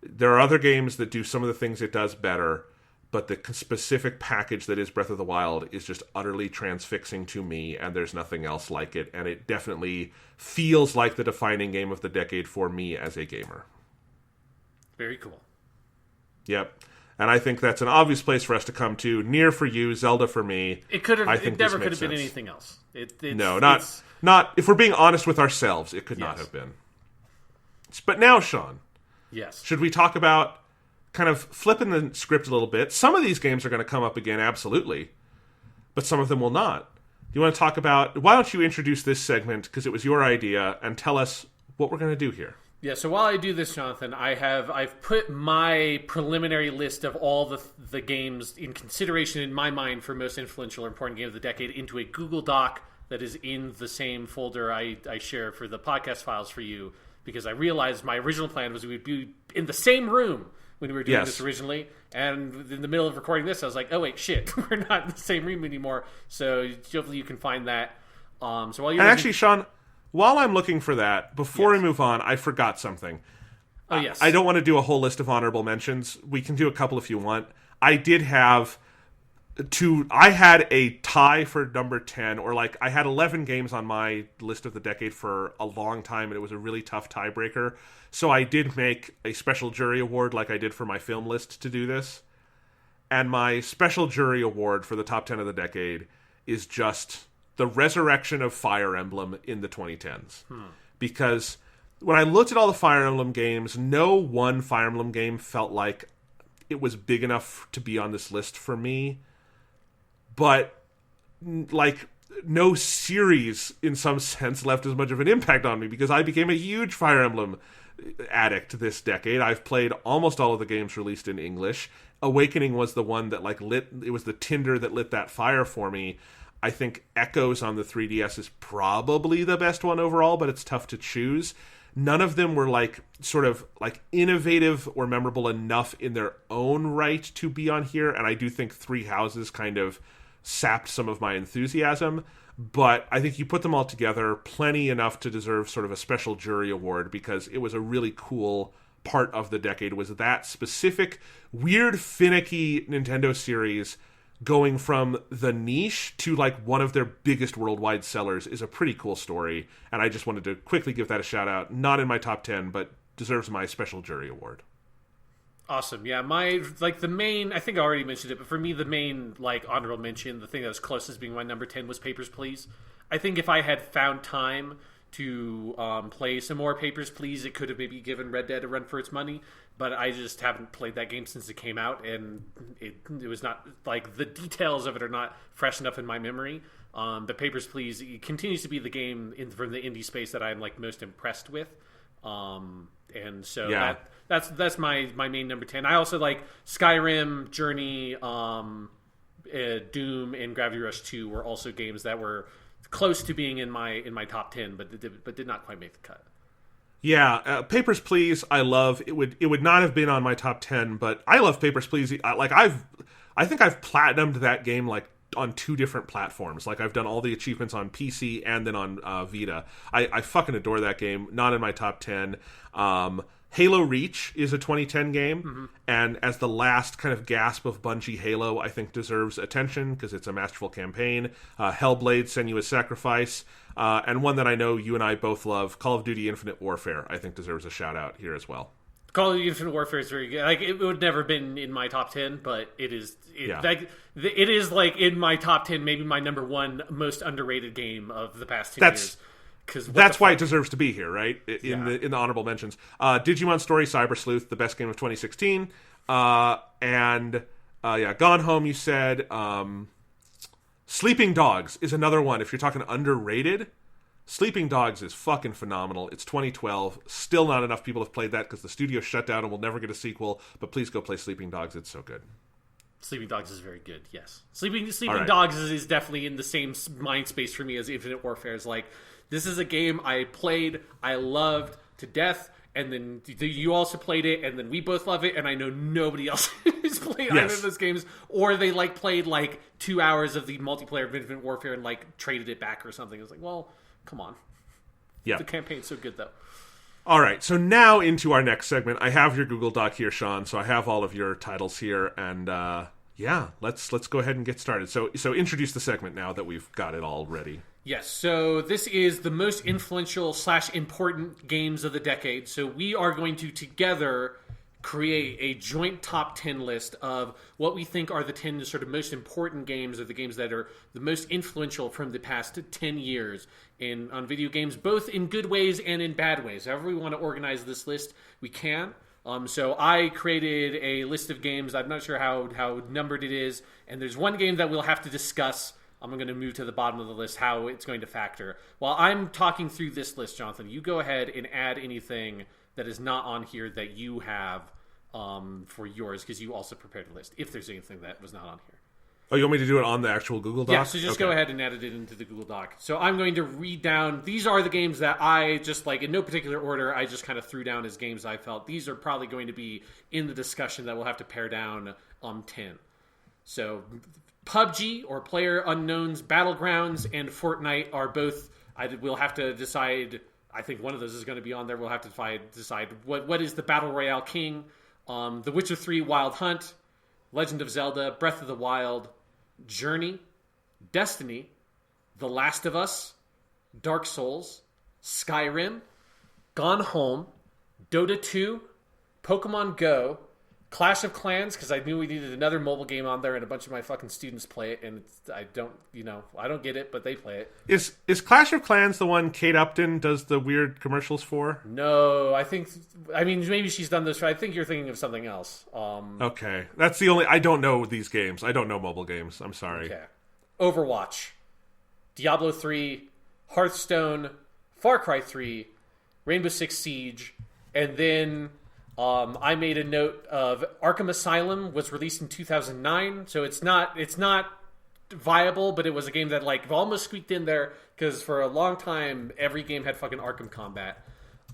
there are other games that do some of the things it does better. But the specific package that is Breath of the Wild is just utterly transfixing to me, and there's nothing else like it. And it definitely feels like the defining game of the decade for me as a gamer. Very cool. Yep. And I think that's an obvious place for us to come to. Nier for you, Zelda for me. It never could have been anything else. Not. If we're being honest with ourselves, it could not have been. But now, Sean. Yes. Should we talk about kind of flipping the script a little bit? Some of these games are going to come up again, absolutely, but some of them will not. Do you want to talk about, why don't you introduce this segment, because it was your idea, and tell us what we're going to do here? Yeah, so while I do this, Jonathan, I've put my preliminary list of all the games in consideration in my mind for most influential or important game of the decade into a Google Doc that is in the same folder I share for the podcast files for you, because I realized my original plan was we would be in the same room when we were doing this originally, and in the middle of recording this, I was like, oh wait, shit, we're not in the same room anymore, so hopefully you can find that. So while you're actually, Sean, while I'm looking for that, before we move on, I forgot something. Oh, yes. I don't want to do a whole list of honorable mentions. We can do a couple if you want. I did have I had a tie for number 10, or like I had 11 games on my list of the decade for a long time, and it was a really tough tiebreaker. So I did make a special jury award like I did for my film list to do this. And my special jury award for the top 10 of the decade is just the resurrection of Fire Emblem in the 2010s. Because when I looked at all the Fire Emblem games, no one Fire Emblem game felt like it was big enough to be on this list for me. But, like, no series, in some sense, left as much of an impact on me, because I became a huge Fire Emblem addict this decade. I've played almost all of the games released in English. Awakening was the one that, like, it was the tinder that lit that fire for me. I think Echoes on the 3DS is probably the best one overall, but it's tough to choose. None of them were, like, sort of, like, innovative or memorable enough in their own right to be on here, and I do think Three Houses kind of sapped some of my enthusiasm, but I think you put them all together, plenty enough to deserve sort of a special jury award, because it was a really cool part of the decade, was that specific, weird, finicky Nintendo series going from the niche to, like, one of their biggest worldwide sellers is a pretty cool story, and I just wanted to quickly give that a shout out. Not in my top 10, but deserves my special jury award. Awesome. Yeah, the main, I think I already mentioned it, but for me, the main, like, honorable mention, the thing that was closest being my number 10 was Papers, Please. I think if I had found time to play some more Papers, Please, it could have maybe given Red Dead a run for its money, but I just haven't played that game since it came out, and it was not, like, the details of it are not fresh enough in my memory. But Papers, Please, it continues to be the game from the indie space that I'm, like, most impressed with. And so yeah. That's my main number 10. I also like Skyrim, Journey, Doom, and Gravity Rush 2 were also games that were close to being in my top 10, but did not quite make the cut. Yeah, Papers, Please, I love. It would not have been on my top 10, but I love Papers, Please. I think I've platinumed that game, like, on 2 different platforms. Like, I've done all the achievements on PC and then on Vita. I fucking adore that game. Not in my top 10. Halo Reach is a 2010 game, and as the last kind of gasp of Bungie Halo, I think deserves attention because it's a masterful campaign. Hellblade: Senua's Sacrifice, and one that I know you and I both love, Call of Duty: Infinite Warfare, I think deserves a shout out here as well. Call of Duty: Infinite Warfare is very good. Like, it would never been in my top 10, but it is. It is, like, in my top 10, maybe my number 1 most underrated game of the past 10 years. That's why it deserves to be here, right? In the honorable mentions. Digimon Story Cyber Sleuth, the best game of 2016. Gone Home, you said. Sleeping Dogs is another one. If you're talking underrated, Sleeping Dogs is fucking phenomenal. It's 2012. Still not enough people have played that because the studio shut down and we'll never get a sequel. But please go play Sleeping Dogs. It's so good. Sleeping Dogs is very good, yes. Sleeping right. Dogs is definitely in the same mind space for me as Infinite Warfare. Is like, this is a game I played, I loved to death, and then you also played it, and then we both love it, and I know nobody else has played either of those games, or they, like, played, like, 2 hours of the multiplayer of Infinite Warfare and, like, traded it back or something. It was like, well, come on. Yeah. The campaign's so good, though. All right, so now into our next segment. I have your Google Doc here, Sean, so I have all of your titles here, and let's go ahead and get started. So introduce the segment now that we've got it all ready. Yes, so this is the most influential / important games of the decade. So we are going to together create a joint top 10 list of what we think are the 10 sort of most important games, or the games that are the most influential from the past 10 years on video games, both in good ways and in bad ways. However we want to organize this list, we can. So I created a list of games. I'm not sure how numbered it is, and there's one game that we'll have to discuss. I'm going to move to the bottom of the list, how it's going to factor. While I'm talking through this list, Jonathan, you go ahead and add anything that is not on here that you have for yours, because you also prepared a list, if there's anything that was not on here. Oh, you want me to do it on the actual Google Doc? Yeah, so just go ahead and edit it into the Google Doc. So I'm going to read down. These are the games that I just, like, in no particular order, I just kind of threw down as games I felt. These are probably going to be in the discussion that we'll have to pare down 10. So PUBG, or PlayerUnknown's Battlegrounds, and Fortnite are both, we'll have to decide. I think one of those is going to be on there. We'll have to decide what is the Battle Royale king. The Witcher 3 Wild Hunt, Legend of Zelda, Breath of the Wild, Journey, Destiny, The Last of Us, Dark Souls, Skyrim, Gone Home, Dota 2, Pokemon Go, Clash of Clans, because I knew we needed another mobile game on there, and a bunch of my fucking students play it, and I don't get it, but they play it. Is Clash of Clans the one Kate Upton does the weird commercials for? No, maybe she's done this. I think you're thinking of something else. Okay, that's the only. I don't know these games. I don't know mobile games. I'm sorry. Okay. Overwatch, Diablo 3, Hearthstone, Far Cry 3, Rainbow Six Siege, and then I made a note of Arkham Asylum was released in 2009, so it's not viable, but it was a game that like almost squeaked in there because for a long time every game had fucking Arkham combat.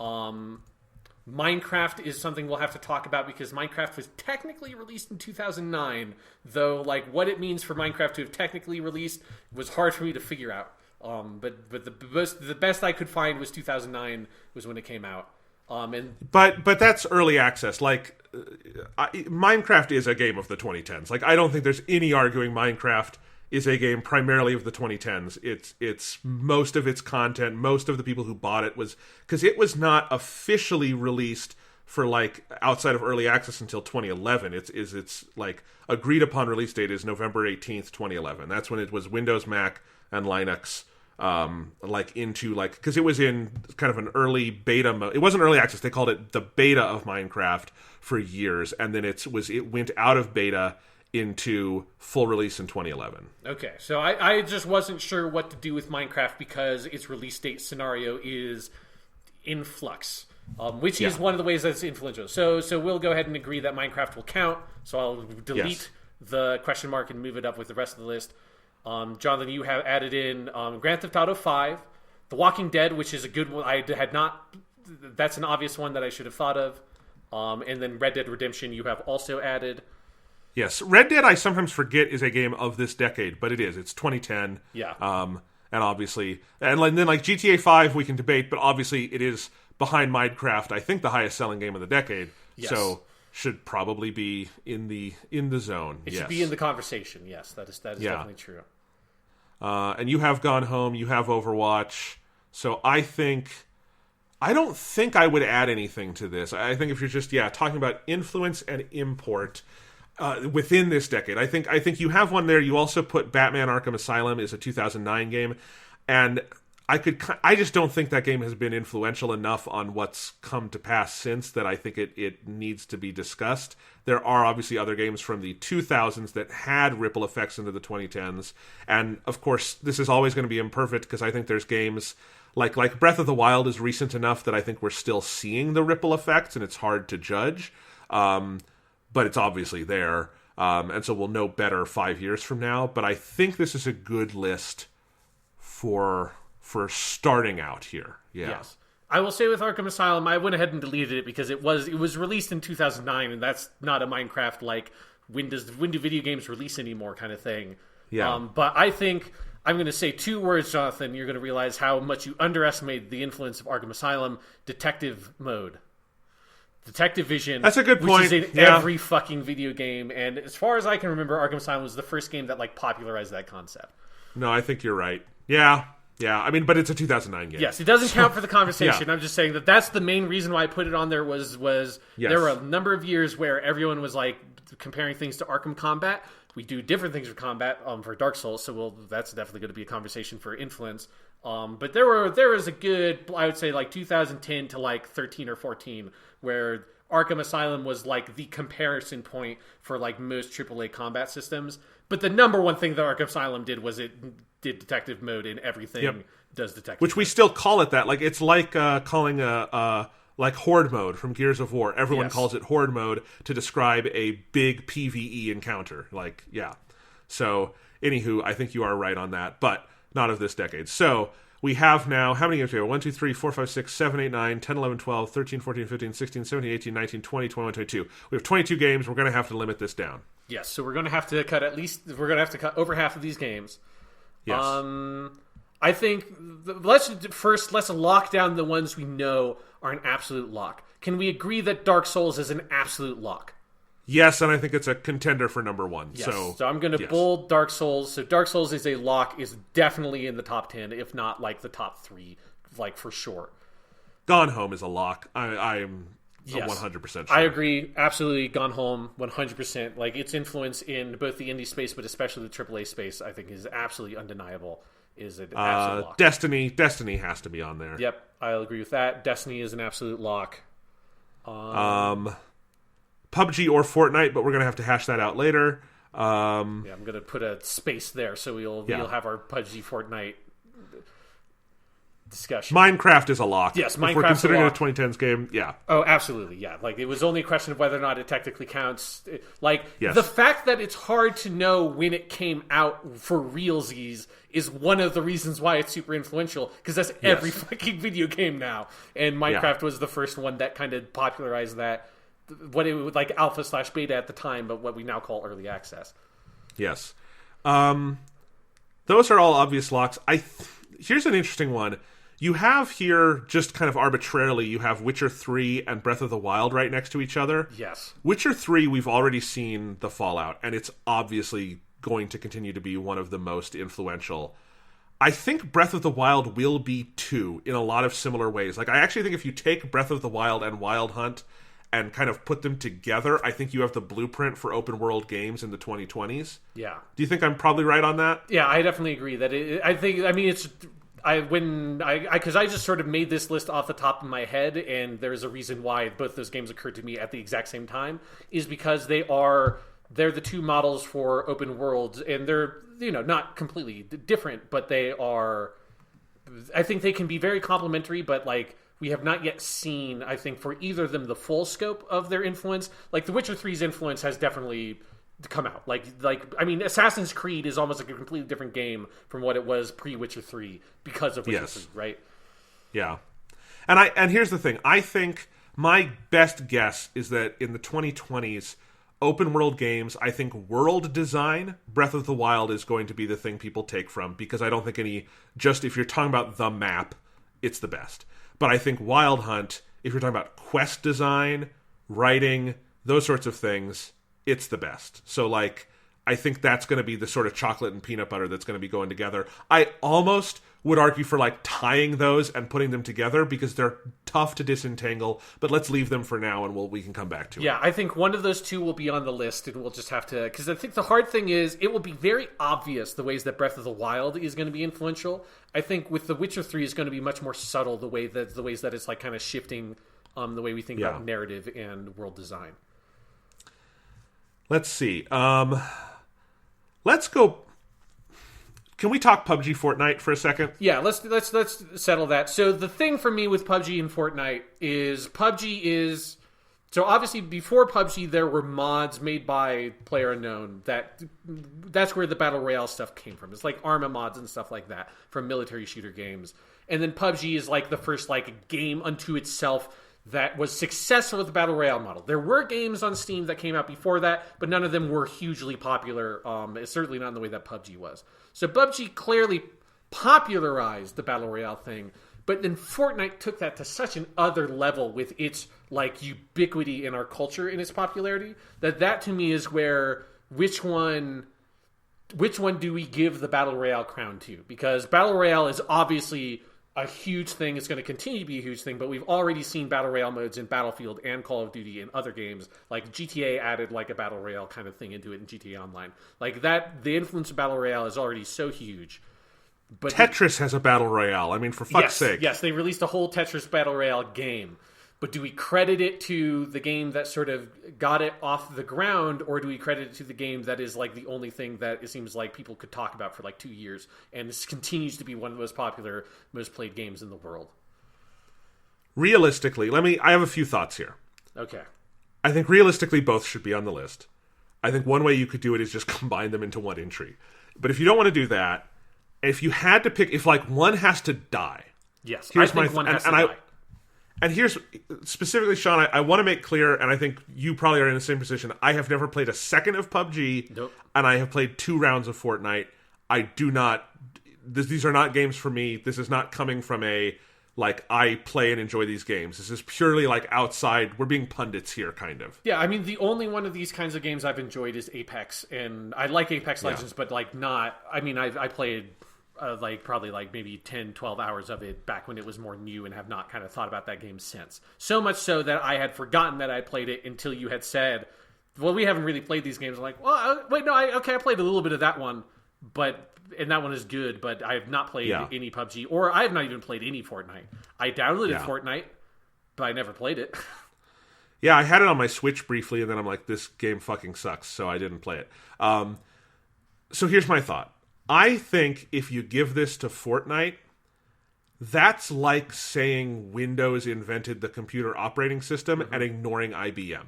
Minecraft is something we'll have to talk about because Minecraft was technically released in 2009, though like what it means for Minecraft to have technically released was hard for me to figure out. But the best I could find was 2009 was when it came out. But that's early access. Like Minecraft is a game of the 2010s. Like I don't think there's any arguing Minecraft is a game primarily of the 2010s. It's most of its content, most of the people who bought it was because it was not officially released for like outside of early access until 2011. It's like agreed upon release date is November 18th, 2011. That's when it was Windows, Mac, and Linux. Because it was in kind of an early beta mode. It wasn't early access. They called it the beta of Minecraft for years, and then it went out of beta into full release in 2011. Okay, so I just wasn't sure what to do with Minecraft because its release date scenario is in flux, which is one of the ways that's influential. So we'll go ahead and agree that Minecraft will count. So I'll delete the question mark and move it up with the rest of the list. Jonathan, you have added in Grand Theft Auto 5, The Walking Dead, which is a good one. I had not. That's an obvious one that I should have thought of. And then Red Dead Redemption, you have also added. Yes, Red Dead I sometimes forget is a game of this decade, but it is. It's 2010. Yeah. And obviously, and then like GTA 5 we can debate, but obviously it is behind Minecraft. I think the highest selling game of the decade. Yes. So should probably be in the zone. It should be in the conversation. Yes, that is definitely true. And you have Gone Home, you have Overwatch. So I don't think I would add anything to this. I think if you're just talking about influence and import within this decade, I think you have one there. You also put Batman: Arkham Asylum is a 2009 game, and I just don't think that game has been influential enough on what's come to pass since that I think it needs to be discussed. There are obviously other games from the 2000s that had ripple effects into the 2010s. And, of course, this is always going to be imperfect because I think there's games like Breath of the Wild is recent enough that I think we're still seeing the ripple effects and it's hard to judge. But it's obviously there. And so we'll know better 5 years from now. But I think this is a good list for starting out here. Yeah. Yes. I will say with Arkham Asylum, I went ahead and deleted it because it was released in 2009, and that's not a Minecraft like when do video games release anymore kind of thing. Yeah. But I think I'm going to say two words, Jonathan. You're going to realize how much you underestimate the influence of Arkham Asylum: detective mode. Detective Vision. That's a good point. Which is in every fucking video game, and as far as I can remember, Arkham Asylum was the first game that like popularized that concept. No, I think you're right. Yeah. Yeah, I mean, but it's a 2009 game. Yes, it doesn't count for the conversation. Yeah. I'm just saying that's the main reason why I put it on there was yes. There were a number of years where everyone was like comparing things to Arkham Combat. We do different things for combat for Dark Souls, so that's definitely going to be a conversation for influence. But there was a good, I would say, like 2010 to like 13 or 14, where Arkham Asylum was like the comparison point for like most AAA combat systems. But the number one thing that Arkham Asylum did was it did detective mode in everything. Yep. Does detective which mode. We still call it that. Like it's like calling like Horde mode from Gears of War. Everyone calls it Horde mode to describe a big PvE encounter. Like, yeah. So, anywho, I think you are right on that, but not of this decade. So, we have now, how many games do we have? 1, 2, 3, 4, 5, 6, 7, 8, 9, 10, 11, 12, 13, 14, 15, 16, 17, 18, 19, 20, 21, 22. We have 22 games. We're going to have to limit this down. Yes, so we're going to have to cut cut over half of these games. Yes. I think let's lock down the ones we know are an absolute lock. Can we agree that Dark Souls is an absolute lock? Yes, and I think it's a contender for number one. Yes. So I'm going to bold Dark Souls. So Dark Souls is a lock, is definitely in the top 10, if not like the top 3, like for sure. Gone Home is a lock. I'm Yes. 100% sure. I agree. Absolutely. Gone Home, 100%. Like, its influence in both the indie space, but especially the AAA space, I think is absolutely undeniable. Is an absolute lock. Destiny has to be on there. Yep, I'll agree with that. Destiny is an absolute lock. PUBG or Fortnite, but we're going to have to hash that out later. Yeah, I'm going to put a space there, so we'll have our PUBG Fortnite discussion. Minecraft is a lock. Yes, If we're Minecraft's considering a it lock. a 2010s game, yeah. Oh, absolutely, yeah. Like, it was only a question of whether or not it technically counts. Like, Yes. the fact that it's hard to know when it came out for realsies is one of the reasons why it's super influential, because that's every fucking video game now. And Minecraft was the first one that kind of popularized that, what it was like alpha/beta at the time, but what we now call early access. Yes. Those are all obvious locks. Here's an interesting one. You have here, just kind of arbitrarily, you have Witcher 3 and Breath of the Wild right next to each other. Yes. Witcher 3, we've already seen the fallout, and it's obviously going to continue to be one of the most influential. I think Breath of the Wild will be too, in a lot of similar ways. Like, I actually think if you take Breath of the Wild and Wild Hunt and kind of put them together, I think you have the blueprint for open world games in the 2020s. Yeah. Do you think I'm probably right on that? Yeah, I definitely agree that because I just sort of made this list off the top of my head, and there's a reason why both those games occurred to me at the exact same time, is because they're the two models for open worlds, and they're, not completely different, but I think they can be very complementary, but like, we have not yet seen, I think, for either of them the full scope of their influence. Like, The Witcher 3's influence has definitely come out. Assassin's Creed is almost like a completely different game from what it was pre-Witcher 3 because of Witcher 3, right? Yeah. And here's the thing. I think my best guess is that in the 2020s, open world games, I think world design, Breath of the Wild is going to be the thing people take from, because I don't think if you're talking about the map, it's the best. But I think Wild Hunt, if you're talking about quest design, writing, those sorts of things, it's the best. So, like, I think that's going to be the sort of chocolate and peanut butter that's going to be going together. I almost would argue for, like, tying those and putting them together, because they're tough to disentangle, but let's leave them for now, and we can come back to it. Yeah, I think one of those two will be on the list, and we'll just have to... Because I think the hard thing is, it will be very obvious the ways that Breath of the Wild is going to be influential. I think with The Witcher 3 is going to be much more subtle, the ways that it's, like, kind of shifting the way we think about narrative and world design. Let's see. Let's go... Can we talk PUBG Fortnite for a second? Yeah, let's settle that. So the thing for me with PUBG and Fortnite is so obviously before PUBG there were mods made by PlayerUnknown that's where the Battle Royale stuff came from. It's like Arma mods and stuff like that from military shooter games. And then PUBG is like the first like game unto itself that was successful with the Battle Royale model. There were games on Steam that came out before that, but none of them were hugely popular. Certainly not in the way that PUBG was. So PUBG clearly popularized the Battle Royale thing, but then Fortnite took that to such an other level with its like ubiquity in our culture and its popularity that to me is where which one do we give the Battle Royale crown to? Because Battle Royale is obviously a huge thing. It's going to continue to be a huge thing, but we've already seen Battle Royale modes in Battlefield and Call of Duty and other games. Like GTA added like a Battle Royale kind of thing into it in GTA Online. Like that, the influence of Battle Royale is already so huge. But Tetris has a Battle Royale. I mean, for fuck's sake. Yes, they released a whole Tetris Battle Royale game. But do we credit it to the game that sort of got it off the ground, or do we credit it to the game that is like the only thing that it seems like people could talk about for like 2 years, and this continues to be one of the most popular, most played games in the world? Realistically, I have a few thoughts here. Okay. I think realistically both should be on the list. I think one way you could do it is just combine them into one entry. But if you don't want to do that, if you had to pick, if like one has to die. Yes, here's I think one has to die. And here's, specifically, Sean, I want to make clear, and I think you probably are in the same position, I have never played a second of PUBG, Nope. And I have played 2 rounds of Fortnite. I do not, these are not games for me. This is not coming from like I play and enjoy these games. This is purely like outside. We're being pundits here, kind of. Yeah, I mean, the only one of these kinds of games I've enjoyed is Apex, and I like Apex Legends, but like not. I mean, I played like probably like maybe 10, 12 hours of it back when it was more new, and have not kind of thought about that game since. So much so that I had forgotten that I played it until you had said, "Well, we haven't really played these games." I'm like, "Well, wait, no, I played a little bit of that one, and that one is good, but I have not played any PUBG, or I have not even played any Fortnite. I downloaded Fortnite, but I never played it." Yeah, I had it on my Switch briefly, and then I'm like, this game fucking sucks, so I didn't play it. So here's my thought. I think if you give this to Fortnite, that's like saying Windows invented the computer operating system and ignoring IBM.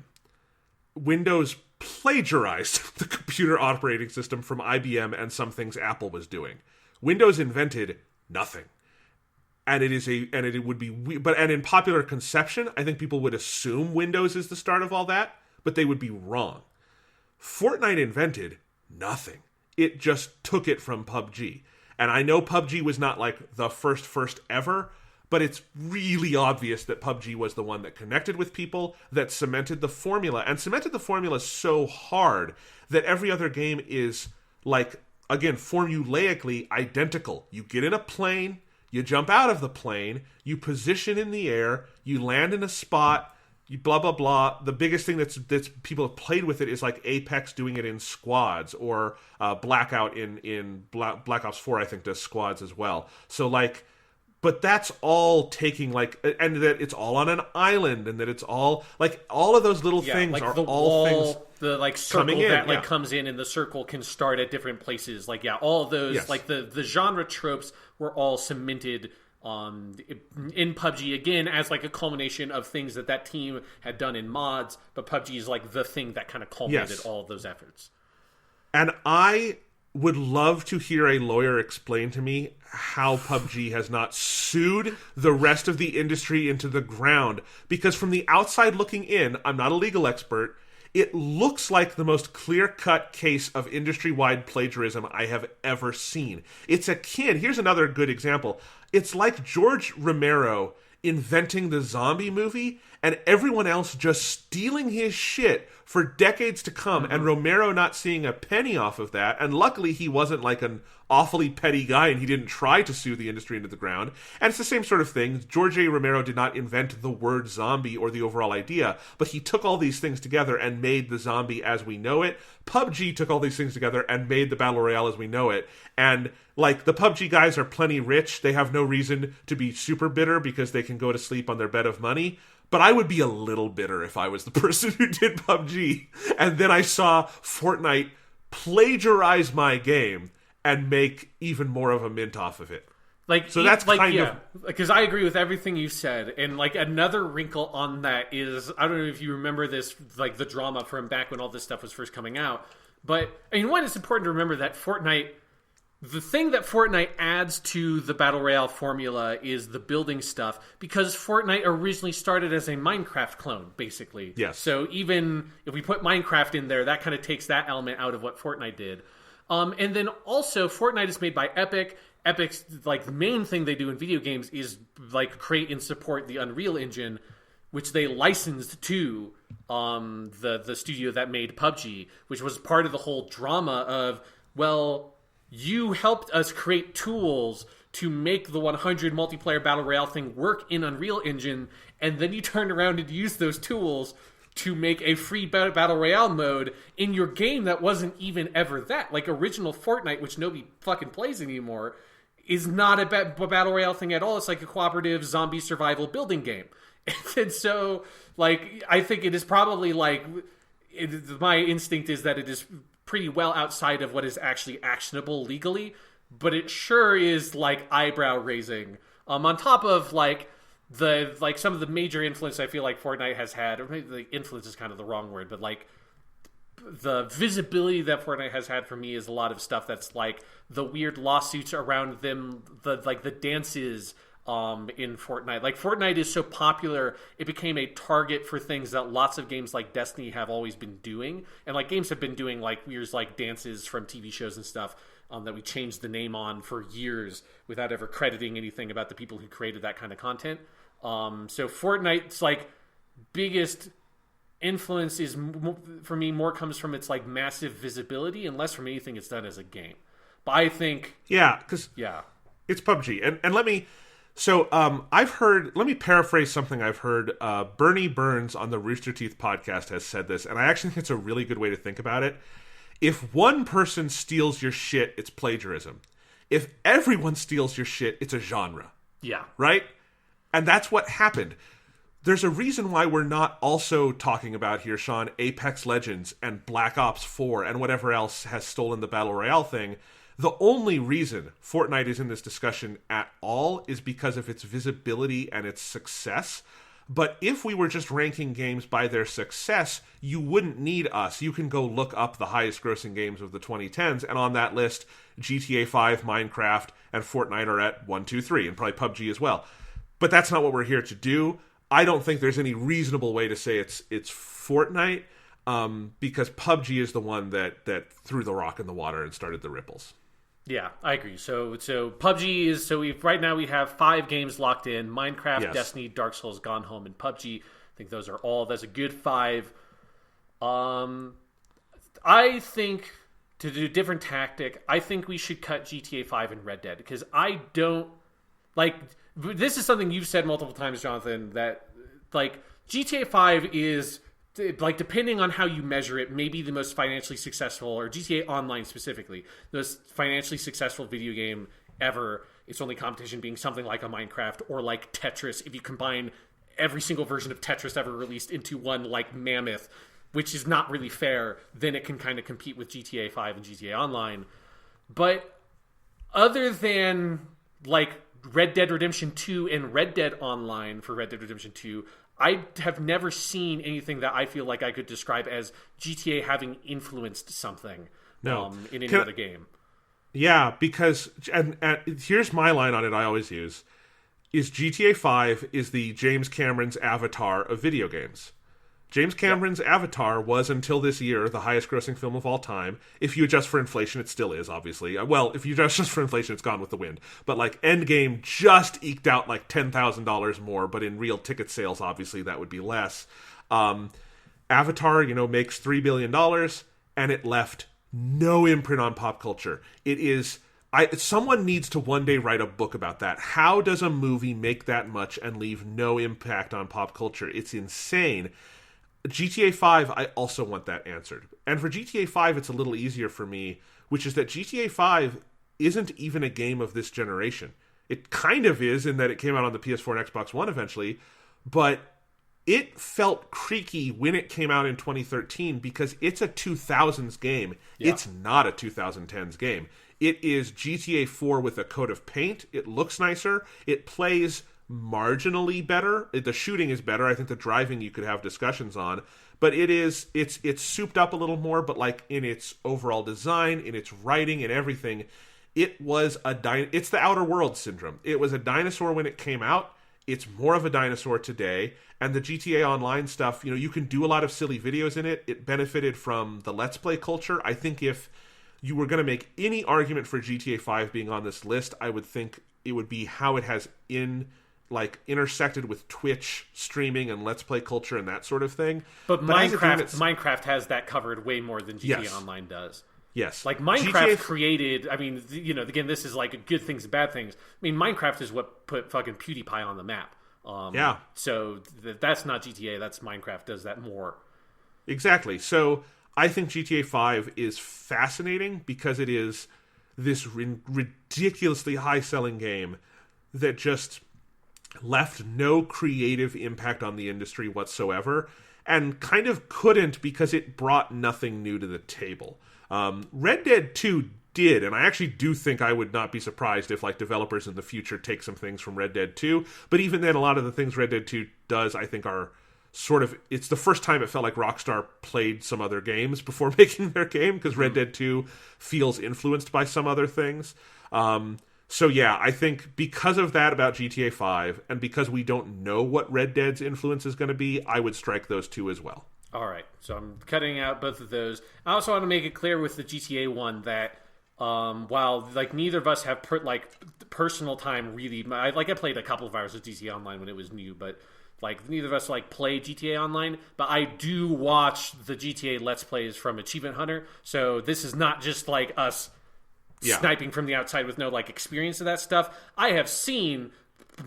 Windows plagiarized the computer operating system from IBM and some things Apple was doing. Windows invented nothing. And it would be, and in popular conception, I think people would assume Windows is the start of all that, but they would be wrong. Fortnite invented nothing. It just took it from PUBG. And I know PUBG was not like the first ever, but it's really obvious that PUBG was the one that connected with people, that cemented the formula, and cemented the formula so hard that every other game is, like, again, formulaically identical. You get in a plane, you jump out of the plane, you position in the air, you land in a spot, you blah, blah, blah. The biggest thing that's people have played with it is like Apex doing it in squads, or Blackout in Black Ops 4, I think, does squads as well. So, like, but that's all taking, like, and that it's all on an island, and that it's all, like, all of those little things like are the all wall, things the, like, circle coming in, that, like, comes in, and the circle can start at different places. Like, all of those, like, the genre tropes were all cemented in PUBG, again, as, like, a culmination of things that team had done in mods, but PUBG is, like, the thing that kind of culminated all of those efforts. And I would love to hear a lawyer explain to me how PUBG has not sued the rest of the industry into the ground, because from the outside looking in, I'm not a legal expert, it looks like the most clear-cut case of industry-wide plagiarism I have ever seen. It's akin, here's another good example, it's like George Romero inventing the zombie movie and everyone else just stealing his shit for decades to come, and Romero not seeing a penny off of that. And luckily he wasn't like an awfully petty guy, and he didn't try to sue the industry into the ground. And it's the same sort of thing. George A. Romero did not invent the word zombie or the overall idea, but he took all these things together and made the zombie as we know it. PUBG took all these things together and made the Battle Royale as we know it. And, like, the PUBG guys are plenty rich. They have no reason to be super bitter because they can go to sleep on their bed of money. But I would be a little bitter if I was the person who did PUBG, and then I saw Fortnite plagiarize my game and make even more of a mint off of it. Like, so that's like, kind of, because I agree with everything you said, and, like, another wrinkle on that is, I don't know if you remember this, like, the drama from back when all this stuff was first coming out, but I mean, one, it's important to remember that Fortnite, the thing that Fortnite adds to the Battle Royale formula is the building stuff, because Fortnite originally started as a Minecraft clone, basically. Yes. So even if we put Minecraft in there, that kind of takes that element out of what Fortnite did. And then also, Fortnite is made by Epic. Epic's, like, the main thing they do in video games is, like, create and support the Unreal Engine, which they licensed to the studio that made PUBG, which was part of the whole drama of, well, you helped us create tools to make the 100 multiplayer Battle Royale thing work in Unreal Engine, and then you turned around and used those tools to make a free Battle Royale mode in your game that wasn't even ever that. Like, original Fortnite, which nobody fucking plays anymore, is not a Battle Royale thing at all. It's like a cooperative zombie survival building game. And so, like, I think it is probably, like, my instinct is that it is pretty well outside of what is actually actionable legally, but it sure is, like, eyebrow raising. On top of, like, some of the major influence I feel like Fortnite has had, or maybe the influence is kind of the wrong word, but, like, the visibility that Fortnite has had for me is a lot of stuff that's, like, the weird lawsuits around them, the dances in Fortnite. Like, Fortnite is so popular, it became a target for things that lots of games like Destiny have always been doing. And, like, games have been doing, like, weird, like, dances from TV shows and stuff that we changed the name on for years without ever crediting anything about the people who created that kind of content. So Fortnite's like biggest influence is, for me, more comes from its like massive visibility and less from anything it's done as a game. But I think because it's PUBG, and let me let me paraphrase something I've heard. Bernie Burns on the Rooster Teeth podcast has said this, and I actually think it's a really good way to think about it. If one person steals your shit, it's plagiarism. If everyone steals your shit, it's a genre. Yeah. Right? And that's what happened. There's a reason why we're not also talking about here, Sean, Apex Legends and Black Ops 4 and whatever else has stolen the Battle Royale thing. The only reason Fortnite is in this discussion at all is because of its visibility and its success. But if we were just ranking games by their success, you wouldn't need us. You can go look up the highest grossing games of the 2010s, and on that list, GTA 5, Minecraft, and Fortnite are at 1, 2, 3, and probably PUBG as well. But that's not what we're here to do. I don't think there's any reasonable way to say it's Fortnite, because PUBG is the one that threw the rock in the water and started the ripples. Yeah, I agree. So PUBG is right now we have 5 games locked in: Minecraft, Yes. Destiny, Dark Souls, Gone Home, and PUBG. I think those are all. That's a good 5. I think to do a different tactic, I think we should cut GTA 5 and Red Dead, because I don't like. This is something you've said multiple times, Jonathan, that like GTA 5 is, like, depending on how you measure it, maybe the most financially successful, or GTA Online specifically, the most financially successful video game ever. Its only competition being something like a Minecraft or like Tetris, if you combine every single version of Tetris ever released into one like mammoth, which is not really fair, then it can kind of compete with GTA 5 and GTA Online. But other than like Red Dead Redemption 2 and Red Dead Online for Red Dead Redemption 2, I have never seen anything that I feel like I could describe as GTA having influenced something in any other game. Yeah, because, and here's my line on it I always use, is GTA 5 is the James Cameron's Avatar of video games. James Cameron's Avatar was, until this year, the highest grossing film of all time. If you adjust for inflation, it still is, obviously. Well, if you adjust just for inflation, it's gone with the wind. But, like, Endgame just eked out, like, $10,000 more, but in real ticket sales, obviously, that would be less. Avatar, makes $3 billion, and it left no imprint on pop culture. It is... someone needs to one day write a book about that. How does a movie make that much and leave no impact on pop culture? It's insane. GTA 5, I also want that answered. And for GTA 5, it's a little easier for me, which is that GTA 5 isn't even a game of this generation. It kind of is, in that it came out on the PS4 and Xbox One eventually, but it felt creaky when it came out in 2013 because it's a 2000s game. Yeah. It's not a 2010s game. It is GTA 4 with a coat of paint. It looks nicer. It plays marginally better. The shooting is better. I think the driving you could have discussions on, but it's souped up a little more, but like in its overall design, in its writing and everything, it's the Outer Worlds syndrome. It was a dinosaur when it came out. It's more of a dinosaur today. And the GTA Online stuff, you can do a lot of silly videos in it. It benefited from the Let's Play culture. I think if you were going to make any argument for GTA 5 being on this list, I would think it would be how it has intersected with Twitch streaming and Let's Play culture and that sort of thing. But Minecraft has that covered way more than GTA Online does. Yes. Like Minecraft created, again, this is like good things and bad things. I mean, Minecraft is what put fucking PewDiePie on the map. So that's not GTA, that's Minecraft does that more. Exactly. So I think GTA 5 is fascinating because it is this ridiculously high-selling game that just left no creative impact on the industry whatsoever, and kind of couldn't because it brought nothing new to the table. Red Dead 2 did, and I actually do think I would not be surprised if developers in the future take some things from Red Dead 2, but even then a lot of the things Red Dead 2 does I think are sort of, it's the first time it felt like Rockstar played some other games before making their game, because Red Dead 2 feels influenced by some other things. So yeah, I think because of that about GTA 5, and because we don't know what Red Dead's influence is going to be, I would strike those two as well. All right, so I'm cutting out both of those. I also want to make it clear with the GTA one that While like neither of us have personal time really. I played a couple of hours of GTA Online when it was new, but like neither of us like play GTA Online. But I do watch the GTA Let's Plays from Achievement Hunter, so this is not just like us sniping from the outside with no like experience of that stuff. I have seen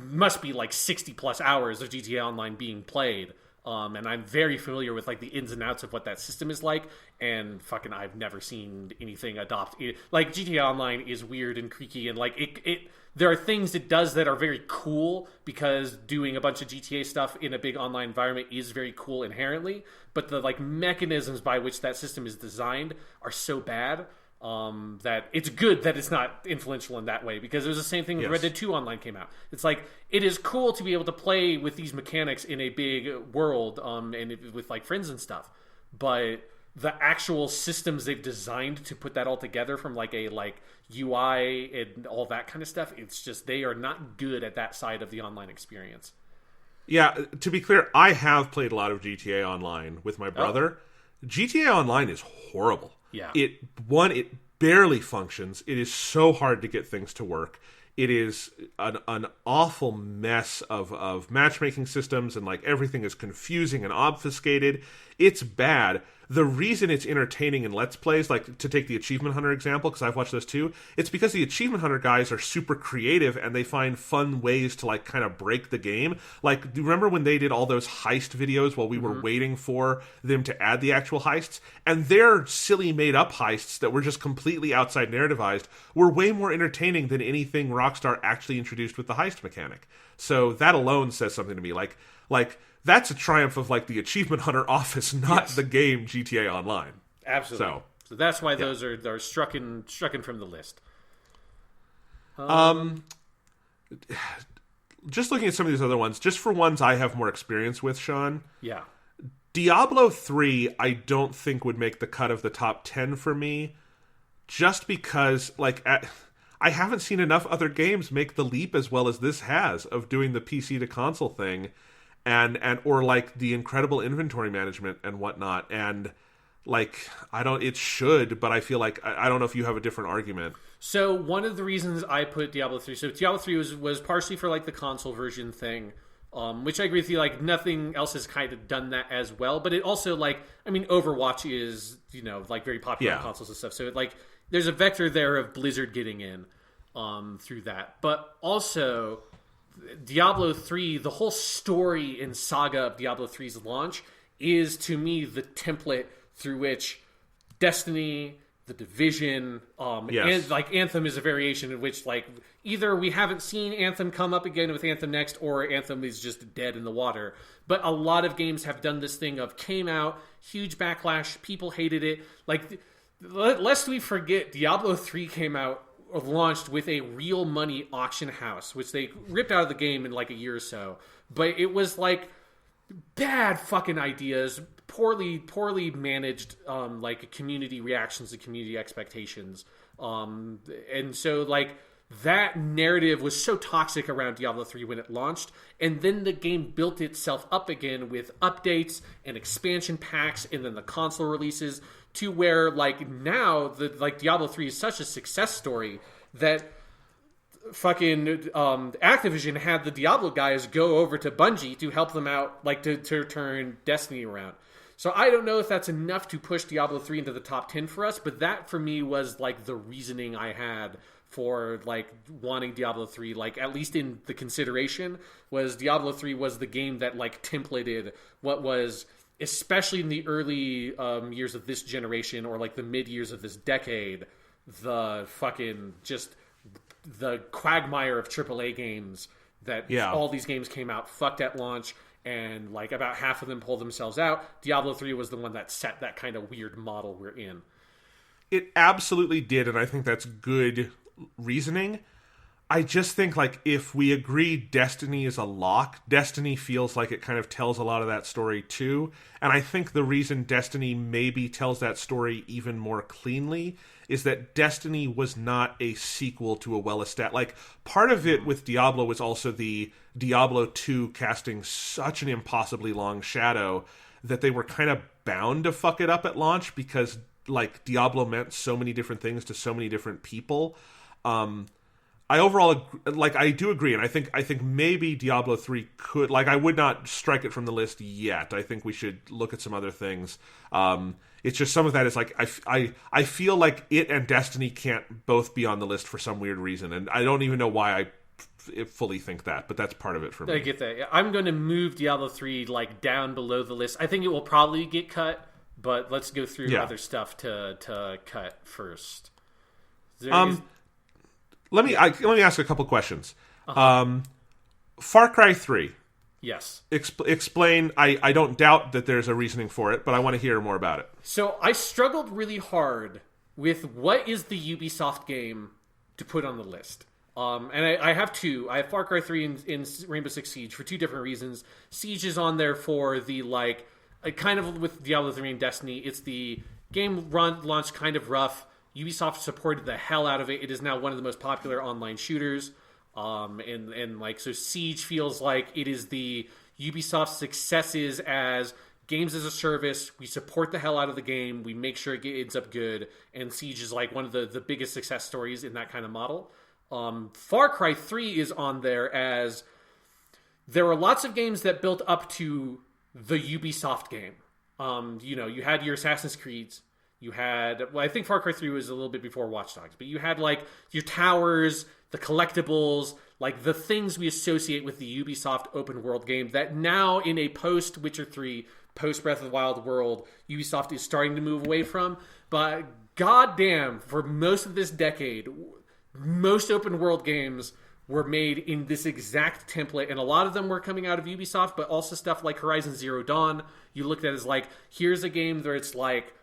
must be like 60 plus hours of GTA Online being played. And I'm very familiar with like the ins and outs of what that system is like, and fucking I've never seen anything adopt it. Like GTA Online is weird and creaky, and like it there are things it does that are very cool because doing a bunch of GTA stuff in a big online environment is very cool inherently, but the like mechanisms by which that system is designed are so bad that it's good that it's not influential in that way, because it was the same thing when Red Dead 2 Online came out. It's like, it is cool to be able to play with these mechanics in a big world and with like friends and stuff, but the actual systems they've designed to put that all together from like a like UI and all that kind of stuff, it's just they are not good at that side of the online experience. Yeah, to be clear, I have played a lot of GTA Online with my brother. GTA Online is horrible. Yeah. It barely functions. It is so hard to get things to work. It is an awful mess of matchmaking systems, and like everything is confusing and obfuscated. It's bad. The reason it's entertaining in Let's Plays, like to take the Achievement Hunter example, because I've watched those too, it's because the Achievement Hunter guys are super creative and they find fun ways to like kind of break the game. Like, do you remember when they did all those heist videos while we were waiting for them to add the actual heists? And their silly made up heists that were just completely outside narrativized were way more entertaining than anything Rockstar actually introduced with the heist mechanic. So that alone says something to me. Like that's a triumph of like the Achievement Hunter office, not the game GTA Online. Absolutely. So that's why those are strucken from the list. Just looking at some of these other ones, just for ones I have more experience with, Sean. Yeah. Diablo 3, I don't think would make the cut of the top 10 for me, just because like I haven't seen enough other games make the leap as well as this has of doing the PC to console thing. And or like the incredible inventory management and whatnot, and like it should, but I feel like I don't know if you have a different argument. So one of the reasons I put Diablo 3, so Diablo 3 was partially for like the console version thing, which I agree with you, like nothing else has kind of done that as well, but it also like, I mean, Overwatch is, like very popular on consoles and stuff, so like there's a vector there of Blizzard getting in through that, but also Diablo 3, the whole story and saga of Diablo 3's launch is, to me, the template through which Destiny, The Division, and like Anthem is a variation in which like either we haven't seen Anthem come up again with Anthem Next, or Anthem is just dead in the water. But a lot of games have done this thing of came out, huge backlash, people hated it. Like, lest we forget, Diablo 3 came out, launched with a real money auction house, which they ripped out of the game in like a year or so. But it was like bad fucking ideas, poorly managed, like community reactions to community expectations. And so like that narrative was so toxic around Diablo 3 when it launched, and then the game built itself up again with updates and expansion packs, and then the console releases, to where like now Diablo 3 is such a success story that fucking Activision had the Diablo guys go over to Bungie to help them out, like to turn Destiny around. So I don't know if that's enough to push Diablo 3 into the top 10 for us, but that for me was like the reasoning I had for like wanting Diablo 3, like at least in the consideration, was Diablo 3 was the game that like templated what was, especially in the early years of this generation, or like the mid years of this decade, the fucking just the quagmire of AAA games that all these games came out, fucked at launch, and like about half of them pulled themselves out. Diablo 3 was the one that set that kind of weird model we're in. It absolutely did, and I think that's good reasoning. I just think, like, if we agree Destiny is a lock, Destiny feels like it kind of tells a lot of that story too. And I think the reason Destiny maybe tells that story even more cleanly is that Destiny was not a sequel to a well-established... Like, part of it with Diablo was also the Diablo 2 casting such an impossibly long shadow that they were kind of bound to fuck it up at launch, because like Diablo meant so many different things to so many different people. I overall like I do agree, and I think maybe Diablo 3 could, like, I would not strike it from the list yet. I think we should look at some other things. It's just some of that is like I feel like it and Destiny can't both be on the list for some weird reason, and I don't even know why I fully think that, but that's part of it for me. I get that. I'm going to move Diablo 3 like down below the list. I think it will probably get cut, but let's go through other stuff to cut first. Let me ask a couple questions. Far Cry 3. Yes. Explain. I don't doubt that there's a reasoning for it, but I want to hear more about it. So I struggled really hard with what is the Ubisoft game to put on the list. And I have two. I have Far Cry 3 in Rainbow Six Siege for two different reasons. Siege is on there for the, like, kind of with Diablo 3 and Destiny. It's the game launched kind of rough. Ubisoft supported the hell out of it. It is now one of the most popular online shooters. And like, so Siege feels like it is the Ubisoft successes as games as a service. We support the hell out of the game. We make sure it ends up good. And Siege is like one of the biggest success stories in that kind of model. Far Cry 3 is on there as there were lots of games that built up to the Ubisoft game. You had your Assassin's Creeds. You had, well, I think Far Cry 3 was a little bit before Watch Dogs, but you had like your towers, the collectibles, like the things we associate with the Ubisoft open world game that now in a post Witcher 3, post Breath of the Wild world, Ubisoft is starting to move away from. But goddamn, for most of this decade, most open world games were made in this exact template, and a lot of them were coming out of Ubisoft, but also stuff like Horizon Zero Dawn, you looked at as like, here's a game where it's like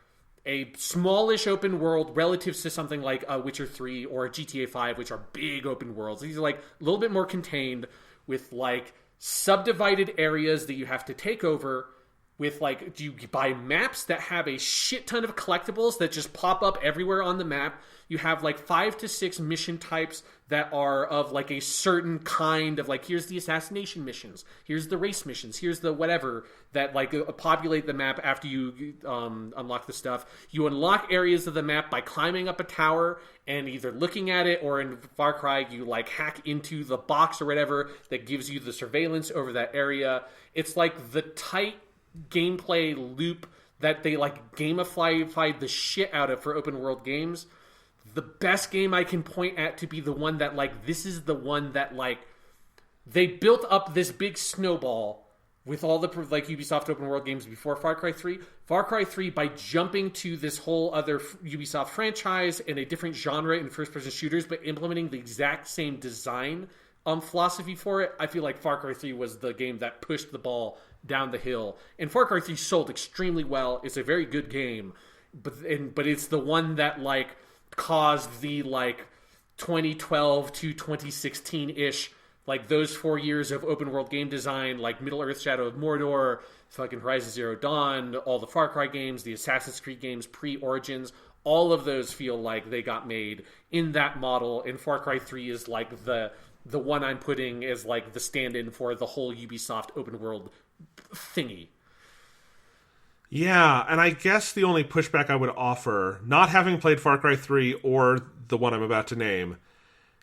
a smallish open world relative to something like Witcher 3 or GTA 5, which are big open worlds. These are like a little bit more contained with like subdivided areas that you have to take over with like, do you buy maps that have a shit ton of collectibles that just pop up everywhere on the map? You have like 5 to 6 mission types that are of like a certain kind of like, here's the assassination missions, here's the race missions, here's the whatever that like populate the map after you unlock the stuff. You unlock areas of the map by climbing up a tower and either looking at it, or in Far Cry you like hack into the box or whatever that gives you the surveillance over that area. It's like the tight gameplay loop that they like gamified the shit out of for open world games. The best game I can point at to be the one that like, this is the one that like they built up this big snowball with all the like Ubisoft open world games before Far Cry 3. Far Cry 3, by jumping to this whole other Ubisoft franchise and a different genre in first person shooters, but implementing the exact same design philosophy for it, I feel like Far Cry 3 was the game that pushed the ball down the hill. And Far Cry 3 sold extremely well. It's a very good game, but it's the one that like caused the like 2012 to 2016-ish, like those 4 years of open world game design, like Middle-earth: Shadow of Mordor, fucking Horizon Zero Dawn, all the Far Cry games, the Assassin's Creed games pre-Origins, all of those feel like they got made in that model, and Far Cry 3 is like the one I'm putting as like the stand-in for the whole Ubisoft open world thingy. Yeah, and I guess the only pushback I would offer, not having played Far Cry 3 or the one I'm about to name,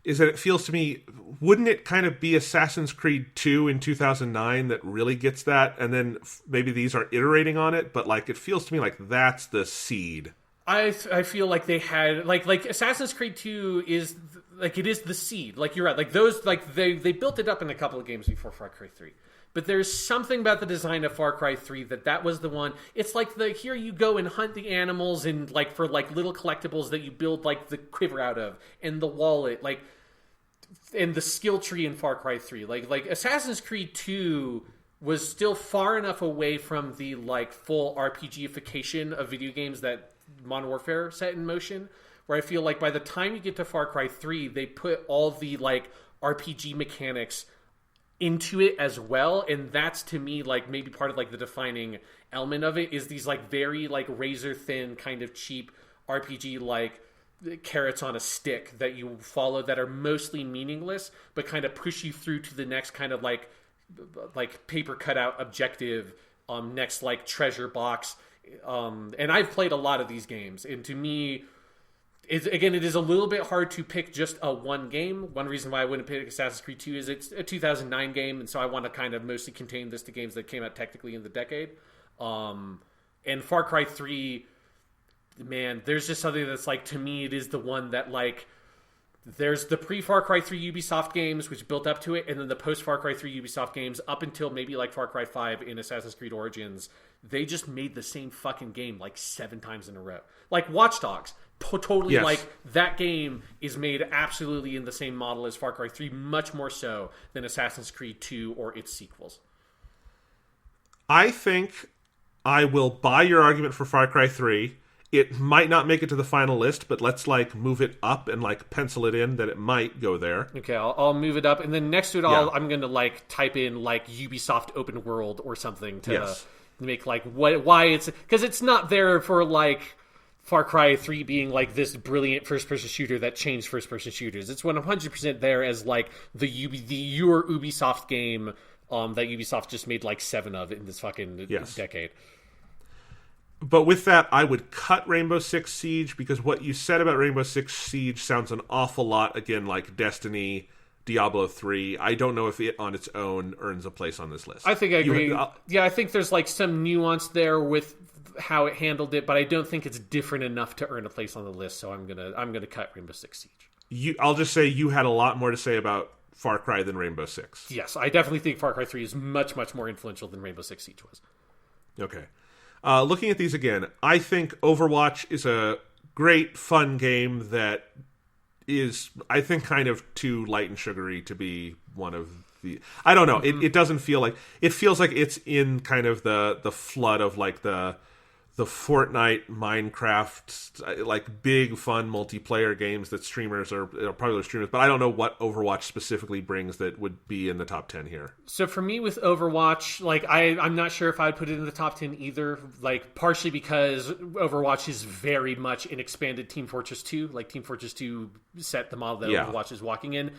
is that it feels to me, wouldn't it kind of be Assassin's Creed 2 in 2009 that really gets that, and then maybe these are iterating on it, but like it feels to me like that's the seed. I feel like they had like Assassin's Creed 2 is like, it is the seed. Like you're right. Like those, like they built it up in a couple of games before Far Cry 3. But there's something about the design of Far Cry 3 that was the one. It's like here you go and hunt the animals and like for like little collectibles that you build like the quiver out of and the wallet, like, and the skill tree in Far Cry 3. Like Assassin's Creed 2 was still far enough away from the like full RPGification of video games that Modern Warfare set in motion, where I feel like by the time you get to Far Cry 3, they put all the like RPG mechanics into it as well, and that's to me like maybe part of like the defining element of it is these like very like razor thin kind of cheap RPG like carrots on a stick that you follow that are mostly meaningless but kind of push you through to the next kind of like paper cutout objective, next like treasure box And I've played a lot of these games, and to me, it is a little bit hard to pick just a one game. One reason why I wouldn't pick Assassin's Creed 2 is it's a 2009 game, and so I want to kind of mostly contain this to games that came out technically in the decade. And Far Cry 3, man, there's just something that's like, to me, it is the one that like, there's the pre-Far Cry 3 Ubisoft games, which built up to it, and then the post-Far Cry 3 Ubisoft games up until maybe like Far Cry 5 in Assassin's Creed Origins. They just made the same fucking game like 7 times in a row. Like Watch Dogs, totally yes. Like that game is made absolutely in the same model as Far Cry 3, much more so than Assassin's Creed 2 or its sequels. I think I will buy your argument for Far Cry 3. It might not make it to the final list, but let's like move it up and like pencil it in that it might go there. Okay, I'll move it up, and then next to it, I'm going to like type in like Ubisoft Open World or something to make like why it's, because it's not there for like Far Cry 3 being like this brilliant first-person shooter that changed first-person shooters. It's 100% there as like your Ubisoft game that Ubisoft just made like 7 of in this fucking decade. But with that, I would cut Rainbow Six Siege, because what you said about Rainbow Six Siege sounds an awful lot, again, like Destiny, Diablo 3. I don't know if it on its own earns a place on this list. I think I agree. I think there's like some nuance there with how it handled it, but I don't think it's different enough to earn a place on the list, so I'm gonna cut Rainbow Six Siege. I'll just say you had a lot more to say about Far Cry than Rainbow Six. Yes, I definitely think Far Cry 3 is much, much more influential than Rainbow Six Siege was. Okay. Looking at these again, I think Overwatch is a great, fun game that is, I think, kind of too light and sugary to be one of the... I don't know. Mm-hmm. It doesn't feel like... It feels like it's in kind of the flood of like the Fortnite, Minecraft, like big fun multiplayer games that streamers are popular streamers, but I don't know what Overwatch specifically brings that would be in the top 10 here. So for me with Overwatch, like I'm not sure if I'd put it in the top 10 either, like partially because Overwatch is very much an expanded Team Fortress 2, like Team Fortress 2 set the model that Overwatch is walking in,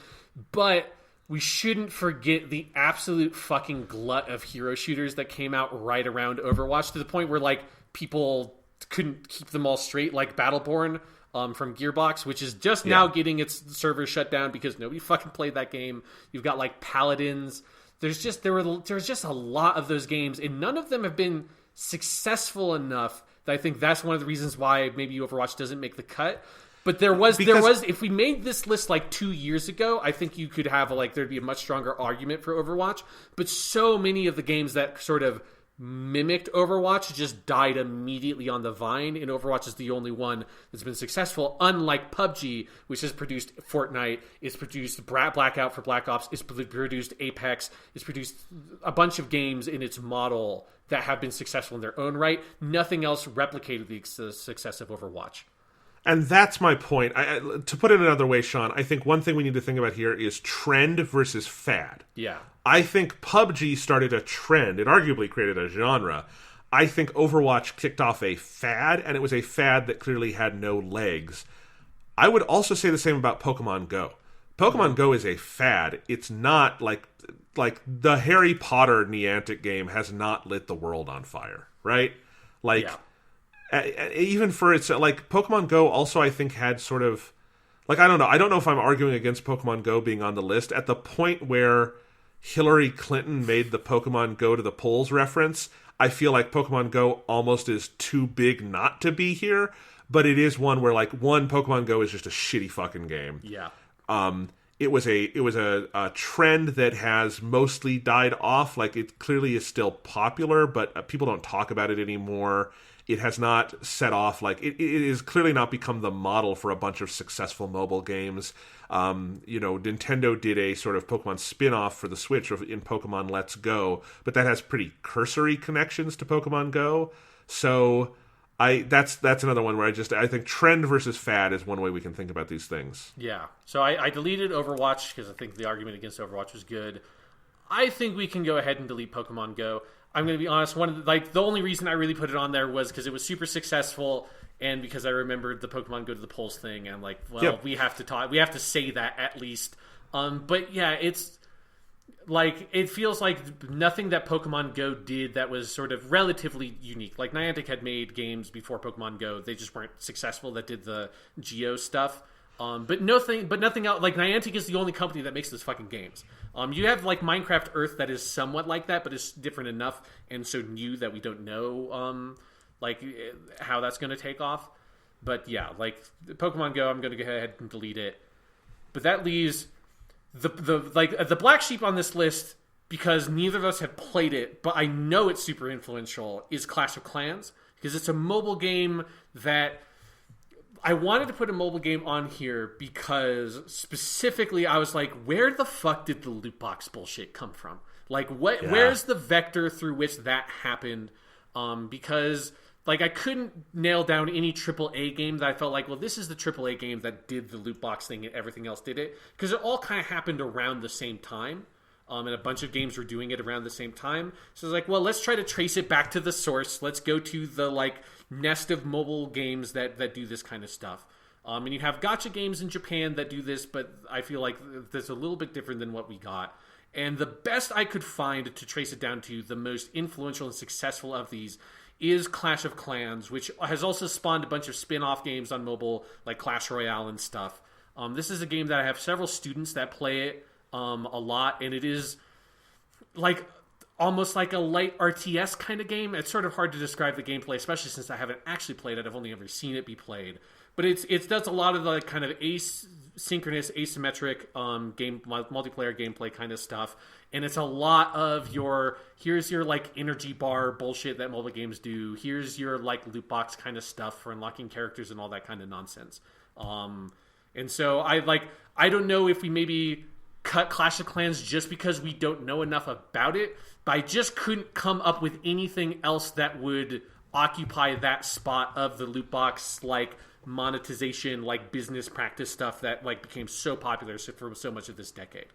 but we shouldn't forget the absolute fucking glut of hero shooters that came out right around Overwatch, to the point where like people couldn't keep them all straight, like Battleborn from Gearbox, which is just now getting its servers shut down because nobody fucking played that game. You've got like Paladins. There's just a lot of those games, and none of them have been successful enough that I think that's one of the reasons why maybe Overwatch doesn't make the cut. But there was if we made this list like 2 years ago, I think you could have there'd be a much stronger argument for Overwatch. But so many of the games that sort of mimicked Overwatch just died immediately on the vine, and Overwatch is the only one that's been successful, unlike PUBG, which has produced Fortnite, it's produced Blackout for Black Ops, it's produced Apex, it's produced a bunch of games in its model that have been successful in their own right. Nothing else replicated the success of Overwatch. And that's my point. To put it another way, Sean, I think one thing we need to think about here is trend versus fad. Yeah. I think PUBG started a trend. It arguably created a genre. I think Overwatch kicked off a fad, and it was a fad that clearly had no legs. I would also say the same about Pokemon Go. Pokemon Go is a fad. It's not like the Harry Potter Niantic game has not lit the world on fire, right? Even for its Pokemon Go also I think had sort of I don't know if I'm arguing against Pokemon Go being on the list. At the point where Hillary Clinton made the Pokemon Go to the polls reference, I feel like Pokemon Go almost is too big not to be here, but it is one where Pokemon Go is just a shitty fucking game. Yeah. It was a trend that has mostly died off. It clearly is still popular, but people don't talk about it anymore. It has not set off, it is clearly not become the model for a bunch of successful mobile games. Nintendo did a sort of Pokemon spin-off for the Switch in Pokemon Let's Go, but that has pretty cursory connections to Pokemon Go. So that's another one where I think trend versus fad is one way we can think about these things. Yeah. So I deleted Overwatch because I think the argument against Overwatch was good. I think we can go ahead and delete Pokemon Go. I'm going to be honest. The only reason I really put it on there was because it was super successful, and because I remembered the Pokemon Go to the polls thing. And we have to say that at least. But yeah, it's like it feels like nothing that Pokemon Go did that was sort of relatively unique. Like Niantic had made games before Pokemon Go, they just weren't successful. That did the Geo stuff, but nothing else. Like Niantic is the only company that makes those fucking games. You have like Minecraft Earth that is somewhat like that, but it's different enough and so new that we don't know like how that's going to take off. But yeah, like Pokemon Go, I'm going to go ahead and delete it. But that leaves the black sheep on this list, because neither of us have played it, but I know it's super influential, is Clash of Clans, because it's a mobile game that I wanted to put a mobile game on here because specifically I was like, where the fuck did the loot box bullshit come from? Like, where's the vector through which that happened? Because like I couldn't nail down any AAA game that I felt like, well, this is the AAA game that did the loot box thing and everything else did it, because it all kind of happened around the same time. And a bunch of games were doing it around the same time. So I was like, well, let's try to trace it back to the source. Let's go to the like nest of mobile games that do this kind of stuff. And you have gacha games in Japan that do this, but I feel like that's a little bit different than what we got. And the best I could find to trace it down to, the most influential and successful of these, is Clash of Clans, which has also spawned a bunch of spin-off games on mobile, like Clash Royale and stuff. This is a game that I have several students that play it a lot, and it is like almost like a light RTS kind of game. It's sort of hard to describe the gameplay, especially since I haven't actually played it. I've only ever seen it be played. But it does a lot of the kind of asynchronous, asymmetric game multiplayer gameplay kind of stuff. And it's a lot of here's your like energy bar bullshit that mobile games do. Here's your like loot box kind of stuff for unlocking characters and all that kind of nonsense. And so I don't know if we maybe cut Clash of Clans just because we don't know enough about it, but I just couldn't come up with anything else that would occupy that spot of the loot box like monetization, like business practice stuff that like became so popular for so much of this decade.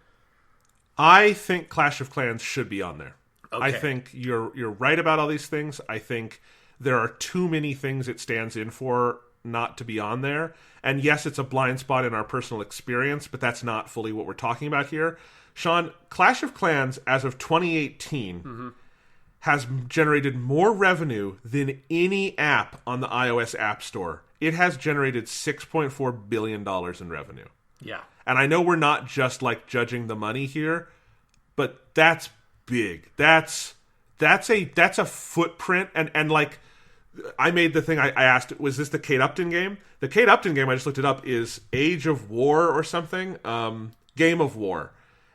I think Clash of Clans should be on there. Okay. I think you're right about all these things. I think there are too many things it stands in for not to be on there. And yes, it's a blind spot in our personal experience, but that's not fully what we're talking about here. Sean, Clash of Clans, as of 2018, has generated more revenue than any app on the iOS App Store. It has generated $6.4 billion in revenue. Yeah. And I know we're not just like judging the money here, but that's big. That's a footprint. And like, I made the thing, I asked, was this the Kate Upton game? The Kate Upton game, I just looked it up, is Age of War or something. Game of War,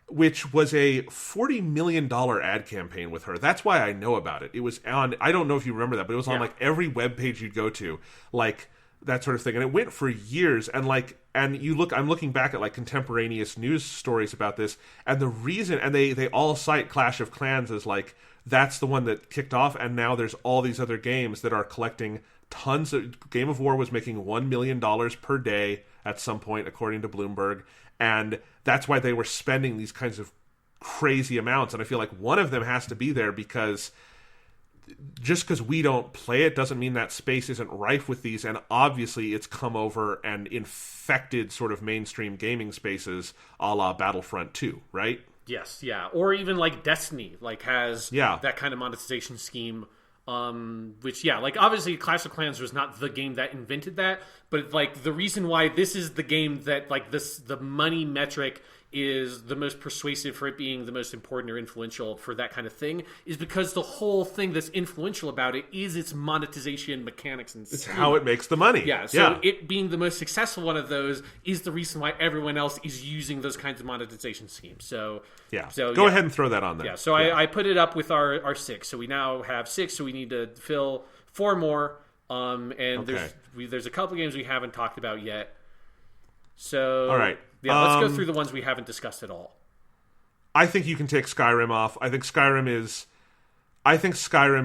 which was a $40 million ad campaign with her. That's why I know about it. It was on, I don't know if you remember that, but it was on like every webpage you'd go to, like that sort of thing. And it went for years. And like, and you look, I'm looking back at like contemporaneous news stories about this, and the reason, and they all cite Clash of Clans as like, that's the one that kicked off, and now there's all these other games that are collecting tons of... Game of War was making $1 million per day at some point, according to Bloomberg, and that's why they were spending these kinds of crazy amounts, and I feel like one of them has to be there, because just because we don't play it doesn't mean that space isn't rife with these, and obviously it's come over and infected sort of mainstream gaming spaces a la Battlefront 2, right? Yes, yeah. Or even like Destiny, like has that kind of monetization scheme. Which, yeah, like obviously Clash of Clans was not the game that invented that, but like the reason why this is the game that like the money metric is the most persuasive for it being the most important or influential for that kind of thing is because the whole thing that's influential about it is its monetization mechanics and it's how it makes the money. Yeah, so it being the most successful one of those is the reason why everyone else is using those kinds of monetization schemes. So go ahead and throw that on there. Yeah, so I put it up with our 6. So we now have 6, so we need to fill 4 more. And there's a couple games we haven't talked about yet. So all right. Yeah, let's go through the ones we haven't discussed at all. I think you can take Skyrim off. I think Skyrim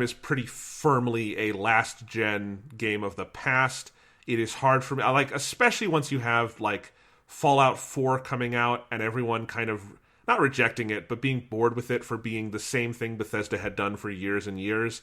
is pretty firmly a last gen game of the past. It is hard for me. I like, especially once you have like Fallout 4 coming out and everyone kind of not rejecting it, but being bored with it for being the same thing Bethesda had done for years and years.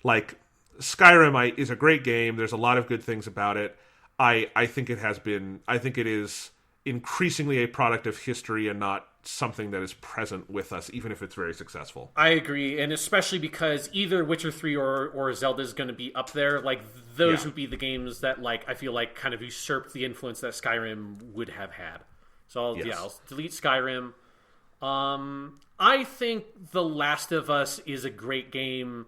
Like Skyrim is a great game. There's a lot of good things about it. I think it is increasingly a product of history and not something that is present with us, even if it's very successful. I agree, and especially because either Witcher 3 or Zelda is going to be up there. Like, those would be the games that, like, I feel like kind of usurp the influence that Skyrim would have had. So, I'll delete Skyrim. I think The Last of Us is a great game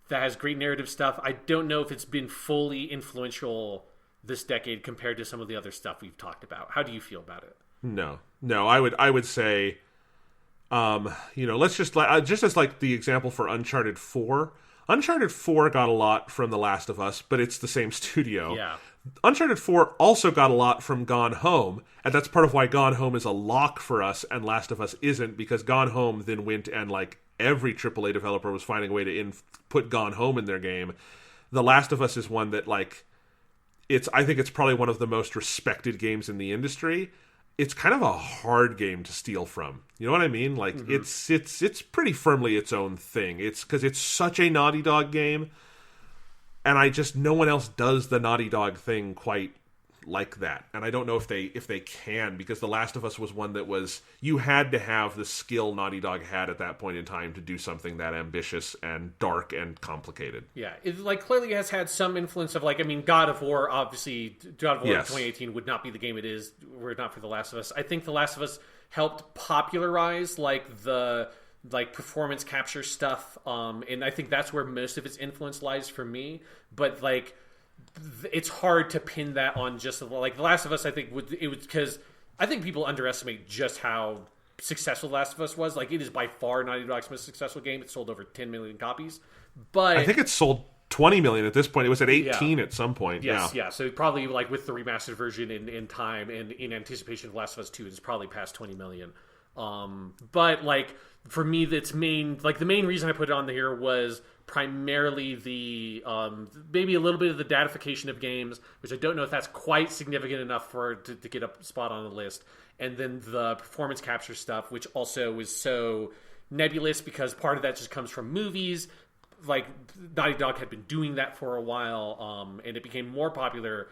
that has great narrative stuff. I don't know if it's been fully influential this decade compared to some of the other stuff we've talked about. How do you feel about it? No, I would say, let's just as like the example for Uncharted 4. Uncharted 4 got a lot from The Last of Us, but it's the same studio. Yeah. Uncharted 4 also got a lot from Gone Home, and that's part of why Gone Home is a lock for us and Last of Us isn't, because Gone Home then went and, like, every AAA developer was finding a way to put Gone Home in their game. The Last of Us is one that, like, I think it's probably one of the most respected games in the industry. It's kind of a hard game to steal from. You know what I mean? Like, it's pretty firmly its own thing. It's because it's such a Naughty Dog game, and no one else does the Naughty Dog thing quite like that. And I don't know if they can, because The Last of Us was one that was, you had to have the skill Naughty Dog had at that point in time to do something that ambitious and dark and complicated. Yeah, it like clearly has had some influence of, like, I mean, God of War, obviously, God of War in 2018 would not be the game it is were it not for The Last of Us. I think The Last of Us helped popularize, like, the performance capture stuff, and I think that's where most of its influence lies for me. But, like, it's hard to pin that on just, like, The Last of Us. I think it was because I think people underestimate just how successful The Last of Us was. Like, it is by far Naughty Dog's most successful game. It sold over 10 million copies, but I think it sold 20 million at this point. It was at 18 at some point. Yes, yeah. So probably, like, with the remastered version in time and in anticipation of Last of Us 2, it's probably past 20 million. But, like, for me, the main reason I put it on here was primarily the maybe a little bit of the datification of games, which I don't know if that's quite significant enough to get a spot on the list, and then the performance capture stuff, which also was so nebulous because part of that just comes from movies. Like, Naughty Dog had been doing that for a while, and it became more popular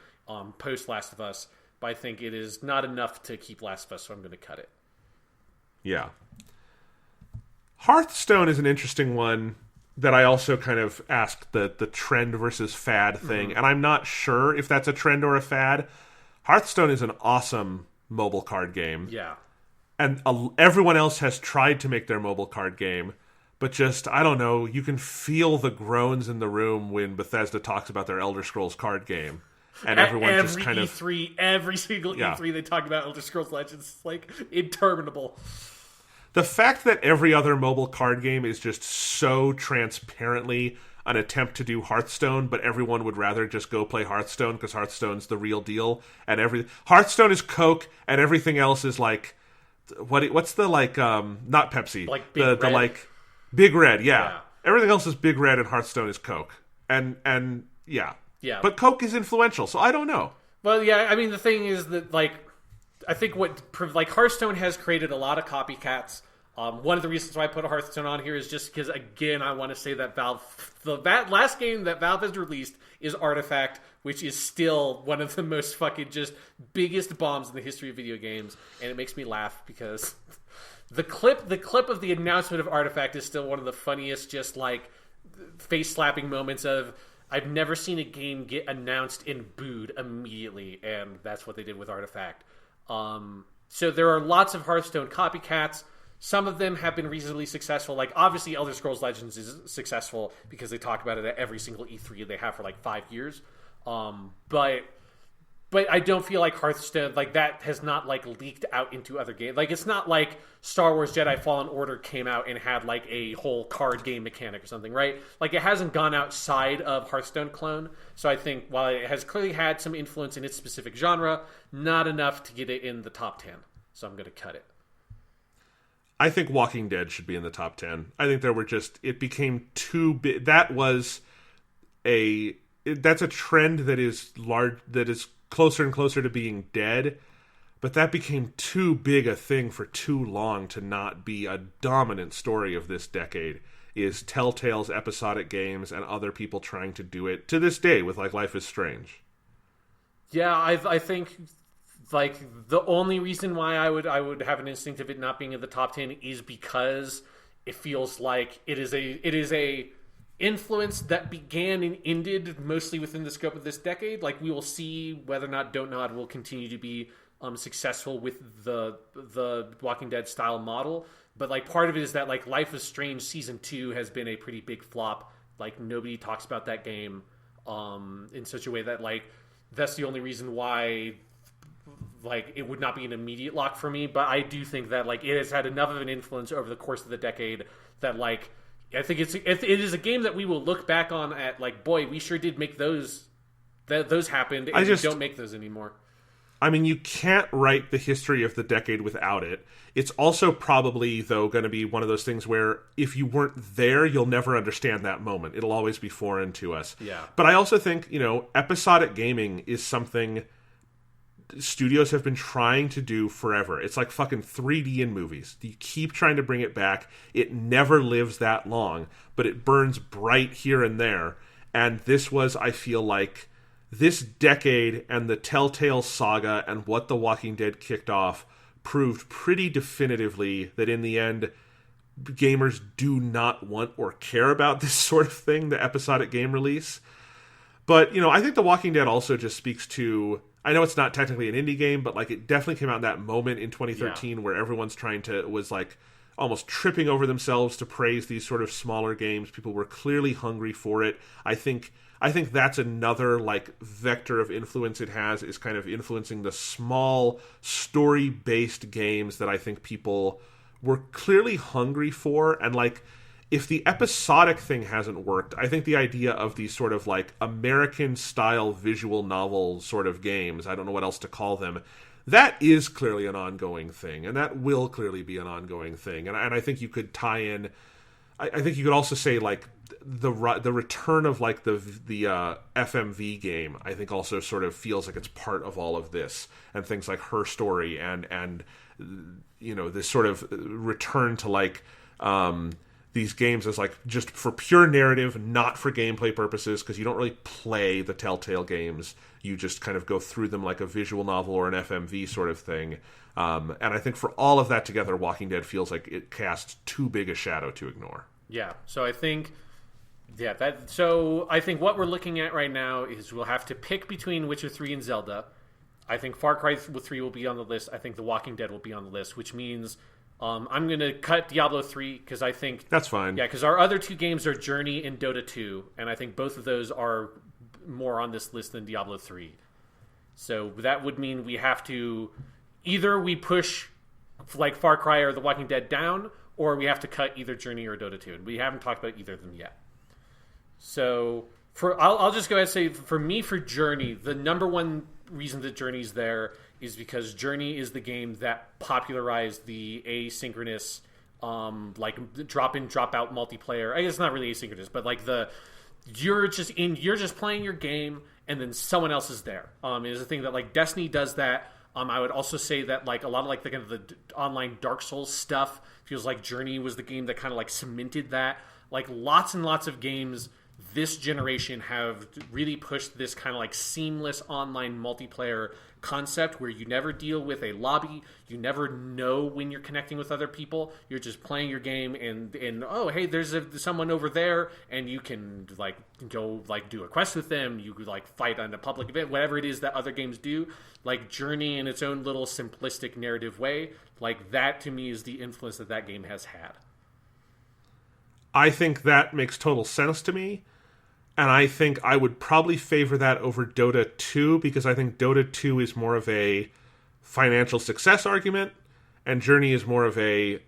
post Last of Us, but I think it is not enough to keep Last of Us, so I'm going to cut it. Yeah. Hearthstone is an interesting one that I also kind of asked the trend versus fad thing, and I'm not sure if that's a trend or a fad. Hearthstone is an awesome mobile card game. Yeah. And everyone else has tried to make their mobile card game, but just, I don't know, you can feel the groans in the room when Bethesda talks about their Elder Scrolls card game. And everyone just kind of... Every single E3 they talk about Elder Scrolls Legends. It's, like, interminable. The fact that every other mobile card game is just so transparently an attempt to do Hearthstone, but everyone would rather just go play Hearthstone because Hearthstone's the real deal, and Hearthstone is Coke, and everything else is like, what's the, like, not Pepsi, like Big Red. Like Big Red, yeah. Everything else is Big Red, and Hearthstone is Coke, and yeah. But Coke is influential, so I don't know. Well, yeah, I mean, the thing is that, like, I think Hearthstone has created a lot of copycats. One of the reasons why I put a Hearthstone on here is just because, again, I want to say that that last game that Valve has released is Artifact, which is still one of the most fucking just biggest bombs in the history of video games, and it makes me laugh because the clip of the announcement of Artifact is still one of the funniest, just, like, face slapping moments of, I've never seen a game get announced and booed immediately, and that's what they did with Artifact. So there are lots of Hearthstone copycats. Some of them have been reasonably successful. Like, obviously, Elder Scrolls Legends is successful because they talk about it at every single E3 they have for, like, 5 years. But I don't feel like Hearthstone, like, that has not, like, leaked out into other games. Like, it's not like Star Wars Jedi Fallen Order came out and had, like, a whole card game mechanic or something, right? Like, it hasn't gone outside of Hearthstone clone. So I think while it has clearly had some influence in its specific genre, not enough to get it in the top 10. So I'm going to cut it. I think Walking Dead should be in the top 10. I think it became too big. That's a trend that is large, that is closer and closer to being dead, but that became too big a thing for too long to not be a dominant story of this decade, is Telltale's episodic games and other people trying to do it to this day with, like, Life is Strange. Yeah, I think like the only reason why I would have an instinct of it not being in the top 10 is because it feels like it is a influence that began and ended mostly within the scope of this decade. Like, we will see whether or not Don't Nod will continue to be successful with the Walking Dead style model. But like, part of it is that like Life is Strange Season 2 has been a pretty big flop. Like, nobody talks about that game in such a way that like that's the only reason why like it would not be an immediate lock for me. But I do think that like it has had enough of an influence over the course of the decade that like I think it is a game that we will look back on at like, boy, we sure did make those happened, and we don't make those anymore. I mean, you can't write the history of the decade without it. It's also probably, though, going to be one of those things where if you weren't there, you'll never understand that moment. It'll always be foreign to us. Yeah. But I also think, episodic gaming is something studios have been trying to do forever. It's like fucking 3D in movies. You keep trying to bring it back. It never lives that long, but it burns bright here and there. And this was, I feel like, this decade and the Telltale saga and what The Walking Dead kicked off proved pretty definitively that in the end, gamers do not want or care about this sort of thing, the episodic game release. But, I think The Walking Dead also just speaks to, I know it's not technically an indie game, but like it definitely came out in that moment in 2013 where everyone's was like almost tripping over themselves to praise these sort of smaller games. People were clearly hungry for it. I think that's another like vector of influence it has, is kind of influencing the small story-based games that I think people were clearly hungry for. And like, if the episodic thing hasn't worked, I think the idea of these sort of like American-style visual novel sort of games, I don't know what else to call them, that is clearly an ongoing thing, and that will clearly be an ongoing thing. And I think you could tie in, I think you could also say like the return of like the FMV game, I think also sort of feels like it's part of all of this, and things like Her Story and this sort of return to like these games as like just for pure narrative, not for gameplay purposes, because you don't really play the Telltale games. You just kind of go through them like a visual novel or an FMV sort of thing. And I think for all of that together, Walking Dead feels like it casts too big a shadow to ignore. Yeah, so I think I think what we're looking at right now is we'll have to pick between Witcher 3 and Zelda. I think Far Cry 3 will be on the list. I think The Walking Dead will be on the list, which means I'm going to cut Diablo 3 because I think... That's fine. Yeah, because our other two games are Journey and Dota 2, and I think both of those are more on this list than Diablo 3. So that would mean we have to... Either we push like Far Cry or The Walking Dead down, or we have to cut either Journey or Dota 2. And we haven't talked about either of them yet. So I'll just go ahead and say, for me, for Journey, the number one reason that Journey's there is because Journey is the game that popularized the asynchronous, like drop in, drop out multiplayer. I guess it's not really asynchronous, but like you're just playing your game and then someone else is there. It is a thing that like Destiny does that. I would also say that like a lot of like the kind of the online Dark Souls stuff feels like Journey was the game that kind of like cemented that. Like lots and lots of games this generation have really pushed this kind of like seamless online multiplayer concept where you never deal with a lobby, you never know when you're connecting with other people, you're just playing your game and oh hey, there's someone over there and you can like go like do a quest with them, you like fight on a public event, whatever it is that other games do. Like Journey in its own little simplistic narrative way, like that to me is the influence that game has had. I think that makes total sense to me. And I think I would probably favor that over Dota 2, because I think Dota 2 is more of a financial success argument, and Journey is more of it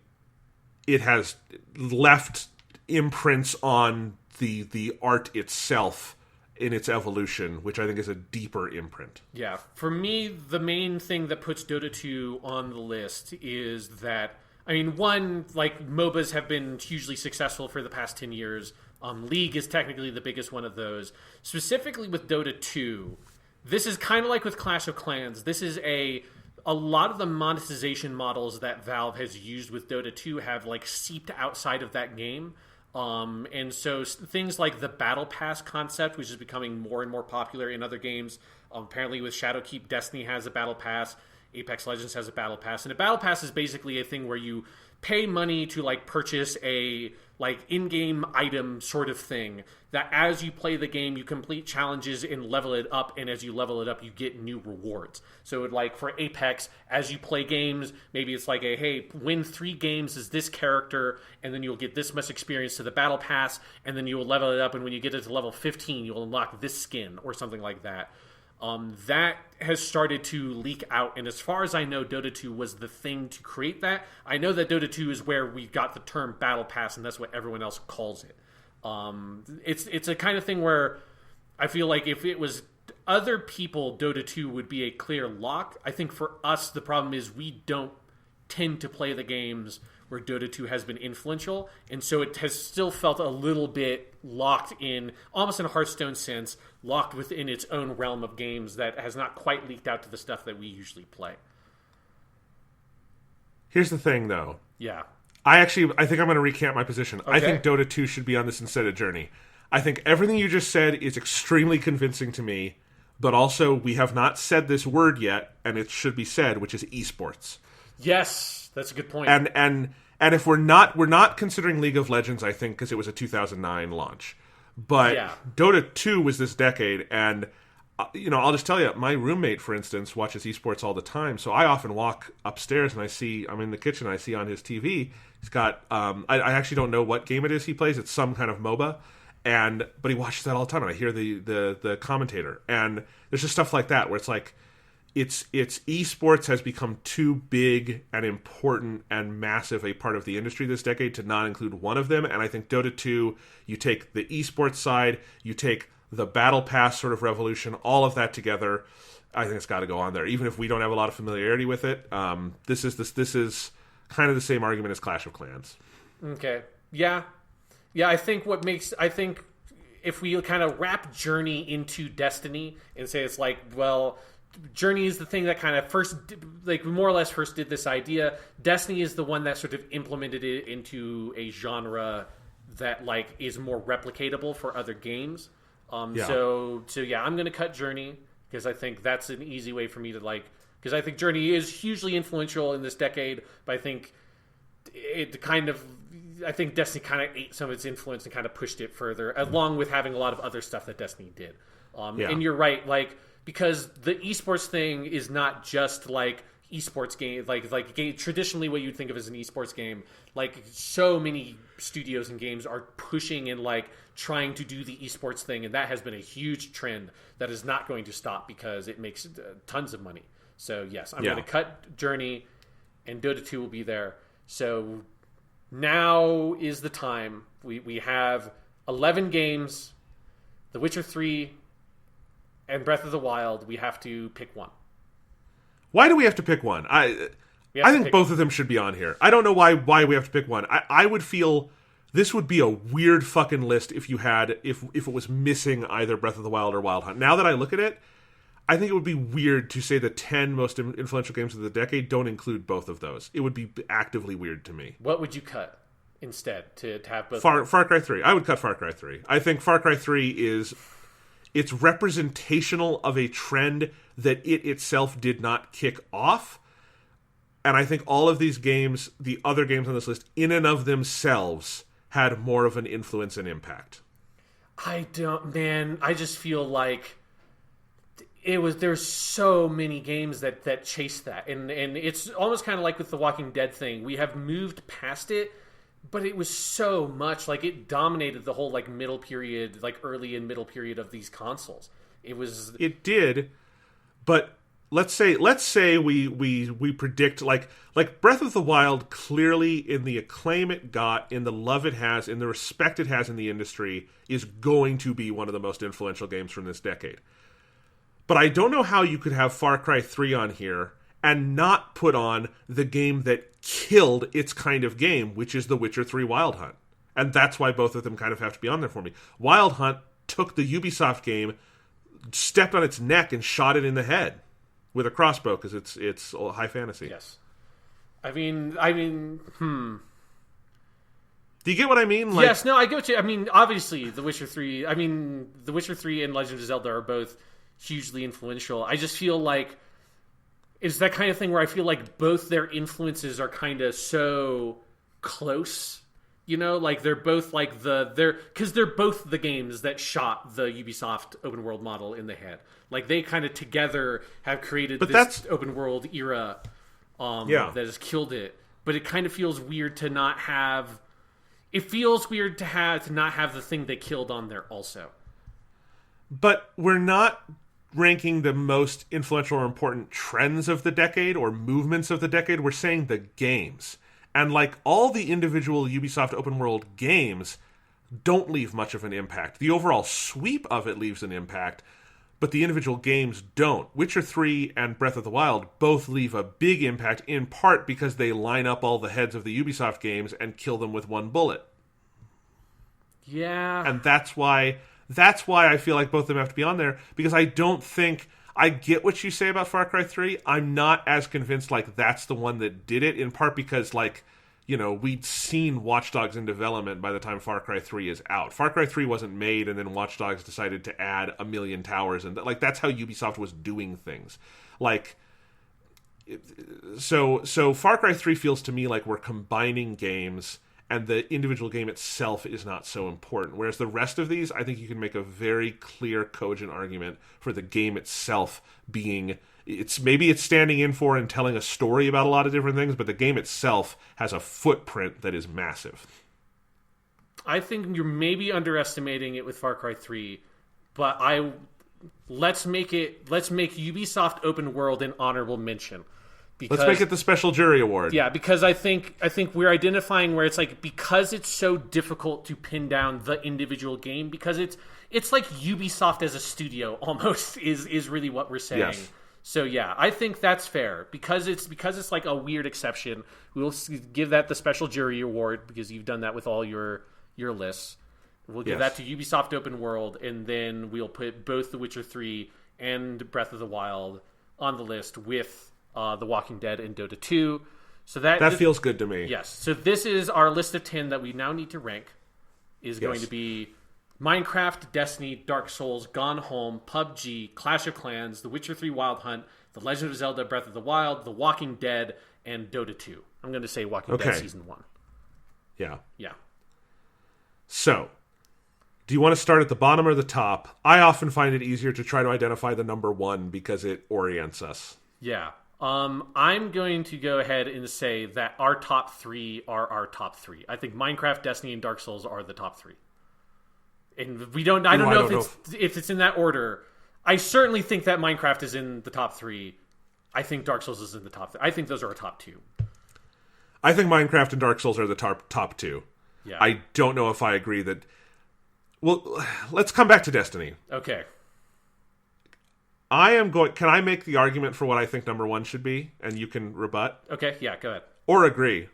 has left imprints on the art itself in its evolution, which I think is a deeper imprint. Yeah, for me, the main thing that puts Dota 2 on the list is that, I mean, one, like, MOBAs have been hugely successful for the past 10 years. League is technically the biggest one of those. Specifically with Dota 2, this is kind of like with Clash of Clans. This is a lot of the monetization models that Valve has used with Dota 2 have like seeped outside of that game. And so things like the Battle Pass concept, which is becoming more and more popular in other games, Apparently with Shadowkeep, Destiny has a battle pass, Apex Legends has a battle pass, and a battle pass is basically a thing where you pay money to like purchase a like in-game item sort of thing that as you play the game you complete challenges and level it up, and as you level it up you get new rewards. So like for Apex, as you play games, maybe it's like a hey, win 3 games as this character and then you'll get this much experience to the battle pass, and then you'll level it up, and when you get it to level 15 you'll unlock this skin or something like that. That has started to leak out, and as far as I know, Dota 2 was the thing to create that. I know that Dota 2 is where we got the term Battle Pass, and that's what everyone else calls it. It's a kind of thing where I feel like if it was other people, Dota 2 would be a clear lock. I think for us, the problem is we don't tend to play the games where Dota 2 has been influential, and so it has still felt a little bit locked in, almost in a Hearthstone sense, locked within its own realm of games that has not quite leaked out to the stuff that we usually play. Here's the thing, though. Yeah. I think I'm going to recant my position. Okay. I think Dota 2 should be on this instead of Journey. I think everything you just said is extremely convincing to me, but also we have not said this word yet, and it should be said, which is esports. Yes, that's a good point. And if we're not considering League of Legends, I think, because it was a 2009 launch. But yeah. Dota 2 was this decade, and I'll just tell you, my roommate, for instance, watches esports all the time. So I often walk upstairs and I'm in the kitchen, and I see on his TV, he's got, I actually don't know what game it is he plays. It's some kind of MOBA, but he watches that all the time, and I hear the commentator, and there's just stuff like that where it's like, it's esports has become too big and important and massive a part of the industry this decade to not include one of them. And I think Dota 2, you take the esports side, you take the battle pass sort of revolution, all of that together, I think it's got to go on there. Even if we don't have a lot of familiarity with it, this is kind of the same argument as Clash of Clans. Okay, yeah. I think if we kind of wrap Journey into Destiny and say it's like, well, Journey is the thing that kind of first, like more or less first did this idea. Destiny is the one that sort of implemented it into a genre that like is more replicatable for other games. Yeah. So yeah, I'm going to cut Journey because I think that's an easy way for me to because I think Journey is hugely influential in this decade, but I think I think Destiny kind of ate some of its influence and kind of pushed it further, along with having a lot of other stuff that Destiny did. And you're right, like, because the esports thing is not just like esports game, like traditionally what you'd think of as an esports game. Like so many studios and games are pushing and like trying to do the esports thing, and that has been a huge trend that is not going to stop because it makes tons of money. So yes, I'm going to cut Journey, and Dota 2 will be there. So now is the time. We have 11 games, The Witcher 3 and Breath of the Wild. We have to pick one. Why do we have to pick one? I think both of them should be on here. I don't know why we have to pick one. I would feel this would be a weird fucking list if it was missing either Breath of the Wild or Wild Hunt. Now that I look at it, I think it would be weird to say the 10 most influential games of the decade don't include both of those. It would be actively weird to me. What would you cut instead to have both? Far Cry 3. I would cut Far Cry 3. I think Far Cry 3 it's representational of a trend that it itself did not kick off. And I think all of these games, the other games on this list, in and of themselves, had more of an influence and impact. I just feel like there's so many games that chase that. And it's almost kind of like with the Walking Dead thing. We have moved past it, but it was so much, like it dominated the whole like middle period, like early and middle period of these consoles. It did, but let's say we predict like Breath of the Wild, clearly in the acclaim it got, in the love it has, in the respect it has in the industry, is going to be one of the most influential games from this decade. But I don't know how you could have Far Cry 3 on here and not put on the game that killed its kind of game, which is The Witcher 3 Wild Hunt. And that's why both of them kind of have to be on there for me. Wild Hunt took the Ubisoft game, stepped on its neck, and shot it in the head with a crossbow because it's high fantasy. Yes. I mean, Do you get what I mean? Like, yes, no, I get what you. I mean, obviously, The Witcher 3 and Legend of Zelda are both hugely influential. I just feel like it's that kind of thing where I feel like both their influences are kind of so close. You know, like they're both like because they're both the games that shot the Ubisoft open world model in the head. Like they kind of together have created this open world era that has killed it. But it kind of feels weird to not have. It feels weird to not have the thing they killed on there also. But we're not ranking the most influential or important trends of the decade or movements of the decade. We're saying the games. And like all the individual Ubisoft open world games don't leave much of an impact. The overall sweep of it leaves an impact, but the individual games don't. Witcher 3 and Breath of the Wild both leave a big impact, in part because they line up all the heads of the Ubisoft games and kill them with one bullet. Yeah. And that's why I feel like both of them have to be on there, because I don't think... I get what you say about Far Cry 3. I'm not as convinced like that's the one that did it, in part because like, you know, we'd seen Watch Dogs in development by the time Far Cry 3 is out. Far Cry 3 wasn't made and then Watch Dogs decided to add 1 million towers, and like that's how Ubisoft was doing things. Like so Far Cry 3 feels to me like we're combining games and the individual game itself is not so important. Whereas the rest of these, I think you can make a very clear, cogent argument for the game itself being... Maybe it's standing in for and telling a story about a lot of different things, but the game itself has a footprint that is massive. I think you're maybe underestimating it with Far Cry 3, but let's make Ubisoft Open World an honorable mention. Let's make it the special jury award. Yeah, because I think we're identifying where it's like, because it's so difficult to pin down the individual game, because it's like Ubisoft as a studio almost is really what we're saying. Yes. So yeah, I think that's fair because it's like a weird exception. We'll give that the special jury award because you've done that with all your lists. We'll give that to Ubisoft Open World, and then we'll put both The Witcher 3 and Breath of the Wild on the list with The Walking Dead and Dota 2. So that feels good to me. Yes. So this is our list of 10 that we now need to rank. Is going to be Minecraft, Destiny, Dark Souls, Gone Home, PUBG, Clash of Clans, The Witcher 3 Wild Hunt, The Legend of Zelda Breath of the Wild, The Walking Dead, and Dota 2. I'm going to say Walking Dead Season 1. Yeah. Yeah. So, do you want to start at the bottom or the top? I often find it easier to try to identify the number one because it orients us. Yeah. I'm going to go ahead and say that our top three are our top three. I think Minecraft, Destiny, and Dark Souls are the top three. And I don't know if it's in that order. I certainly think that Minecraft is in the top three. I think Dark Souls is in the top three. I think those are our top two. I think Minecraft and Dark Souls are the top two. Yeah. I don't know if I agree that... Well, let's come back to Destiny. Okay. Can I make the argument for what I think number one should be, and you can rebut? Okay, yeah, go ahead. Or agree.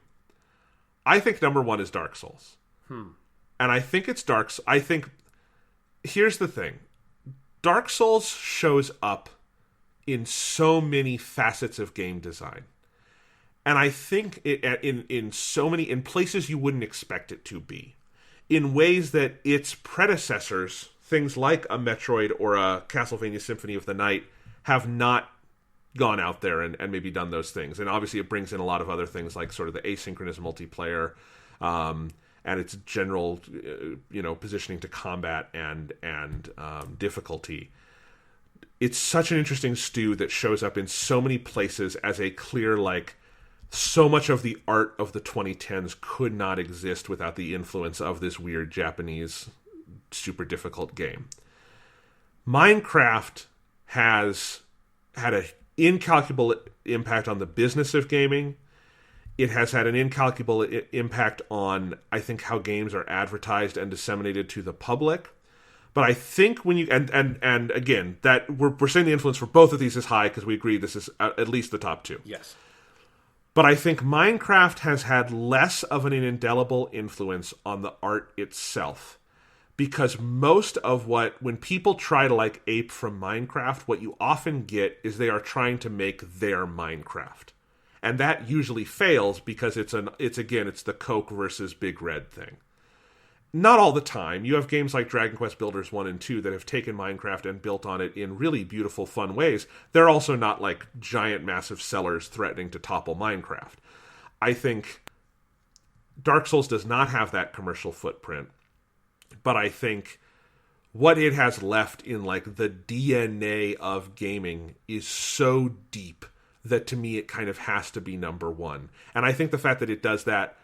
I think number one is Dark Souls. And I think it's here's the thing. Dark Souls shows up in so many facets of game design. And I think in places you wouldn't expect it to be. In ways that its predecessors, things like a Metroid or a Castlevania Symphony of the Night, have not gone out there and maybe done those things. And obviously it brings in a lot of other things like sort of the asynchronous multiplayer, and its general, positioning to combat and difficulty. It's such an interesting stew that shows up in so many places as a clear, so much of the art of the 2010s could not exist without the influence of this weird Japanese super difficult game. Minecraft has had an incalculable impact on the business of gaming. It has had an incalculable impact on, I think, how games are advertised and disseminated to the public. But I think when you and again, that we're saying the influence for both of these is high because we agree this is at least the top two. Yes. But I think Minecraft has had less of an indelible influence on the art itself. Because most of when people try to ape from Minecraft, what you often get is they are trying to make their Minecraft. And that usually fails because it's the Coke versus Big Red thing. not all the time. You have games like Dragon Quest Builders 1 and 2 that have taken Minecraft and built on it in really beautiful, fun ways. They're also not like giant, massive sellers threatening to topple Minecraft. I think Dark Souls does not have that commercial footprint, but I think what it has left in like the DNA of gaming is so deep that to me it kind of has to be number one. And I think the fact that it does that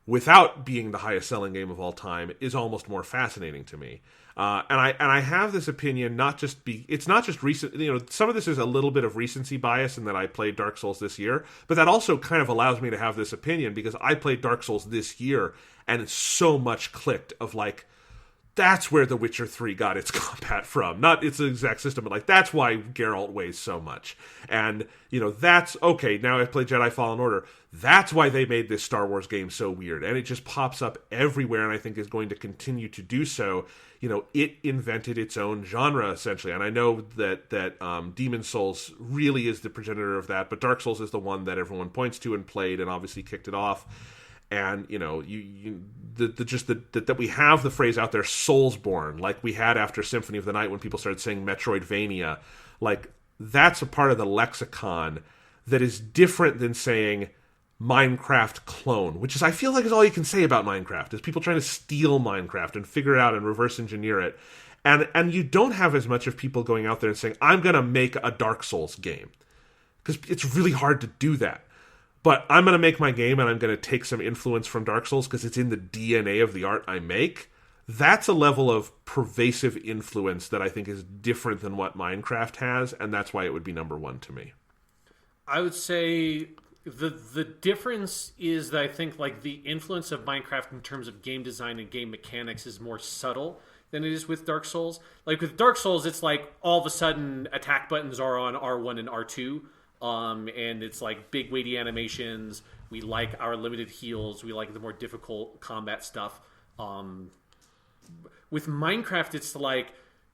without being the highest selling game of all time is almost more fascinating to me. And I have this opinion, it's not just recent, some of this is a little bit of recency bias in that I played Dark Souls this year, but that also kind of allows me to have this opinion because I played Dark Souls this year and it's so much clicked of like, that's where The Witcher 3 got its combat from. Not its exact system, but like that's why Geralt weighs so much. And, that's okay. Now I've played Jedi Fallen Order. That's why they made this Star Wars game so weird. And it just pops up everywhere and I think is going to continue to do so. It invented its own genre essentially. And I know that Demon's Souls really is the progenitor of that, but Dark Souls is the one that everyone points to and played and obviously kicked it off. And that we have the phrase out there, Soulsborne, like we had after Symphony of the Night when people started saying Metroidvania, like that's a part of the lexicon that is different than saying Minecraft clone, which is I feel like is all you can say about Minecraft is people trying to steal Minecraft and figure it out and reverse engineer it, and you don't have as much of people going out there and saying I'm gonna make a Dark Souls game because it's really hard to do that. But I'm going to make my game and I'm going to take some influence from Dark Souls because it's in the DNA of the art I make. That's a level of pervasive influence that I think is different than what Minecraft has, and that's why it would be number one to me. I would say the difference is that I think like the influence of Minecraft in terms of game design and game mechanics is more subtle than it is with Dark Souls. Like with Dark Souls, it's like all of a sudden attack buttons are on R1 and R2. And it's like big weighty animations. We like our limited heals. We like the more difficult combat stuff. With Minecraft, it's like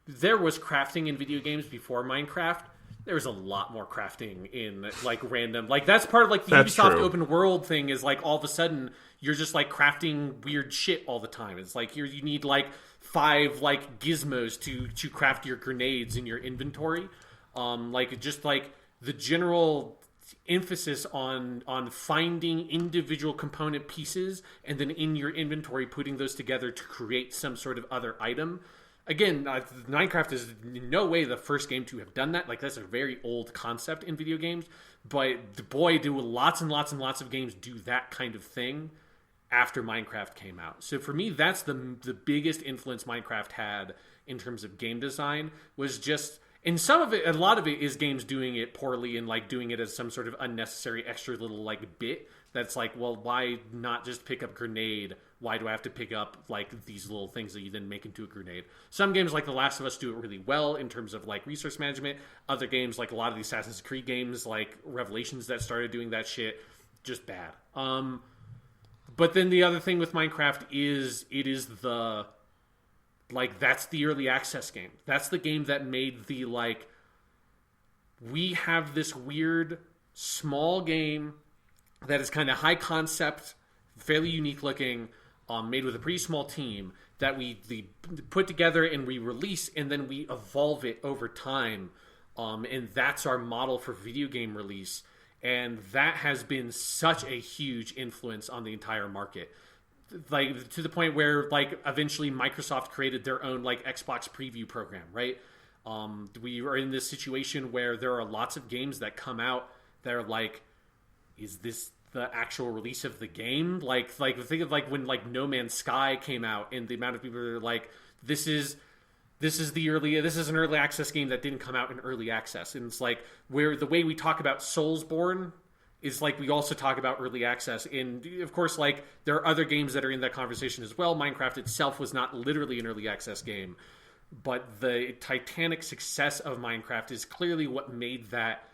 there was crafting in video games before Minecraft. There was a lot more crafting in like random. Like that's part of like the Ubisoft open world thing is like all of a sudden you're just like crafting weird shit all the time. It's like you need like 5 like gizmos to craft your grenades in your inventory. The general emphasis on finding individual component pieces and then in your inventory putting those together to create some sort of other item. Again, Minecraft is in no way the first game to have done that. Like that's a very old concept in video games, but boy, do lots and lots and lots of games do that kind of thing after Minecraft came out. So for me, that's the biggest influence Minecraft had in terms of game design was just. And some of it, a lot of it is games doing it poorly and like doing it as some sort of unnecessary extra little like bit that's like, well, why not just pick up grenade? Why do I have to pick up like these little things that you then make into a grenade? Some games like The Last of Us do it really well in terms of like resource management. Other games like a lot of the Assassin's Creed games like Revelations that started doing that shit, just bad. But then the other thing with Minecraft is it is the... Like, that's the early access game. That's the game that made the, like, we have this weird, small game that is kind of high concept, fairly unique looking, made with a pretty small team, that we put together and we release, and then we evolve it over time. And that's our model for video game release. And that has been such a huge influence on the entire market. Like to the point where like eventually Microsoft created their own like Xbox preview program, right? We are in this situation where there are lots of games that come out that are like, is this the actual release of the game? Like think of like when like No Man's Sky came out and the amount of people that are like, this is an early access game that didn't come out in early access. And it's like where the way we talk about Soulsborne is like we also talk about early access. And of course, like there are other games that are in that conversation as well. Minecraft itself was not literally an early access game, but the titanic success of Minecraft is clearly what made that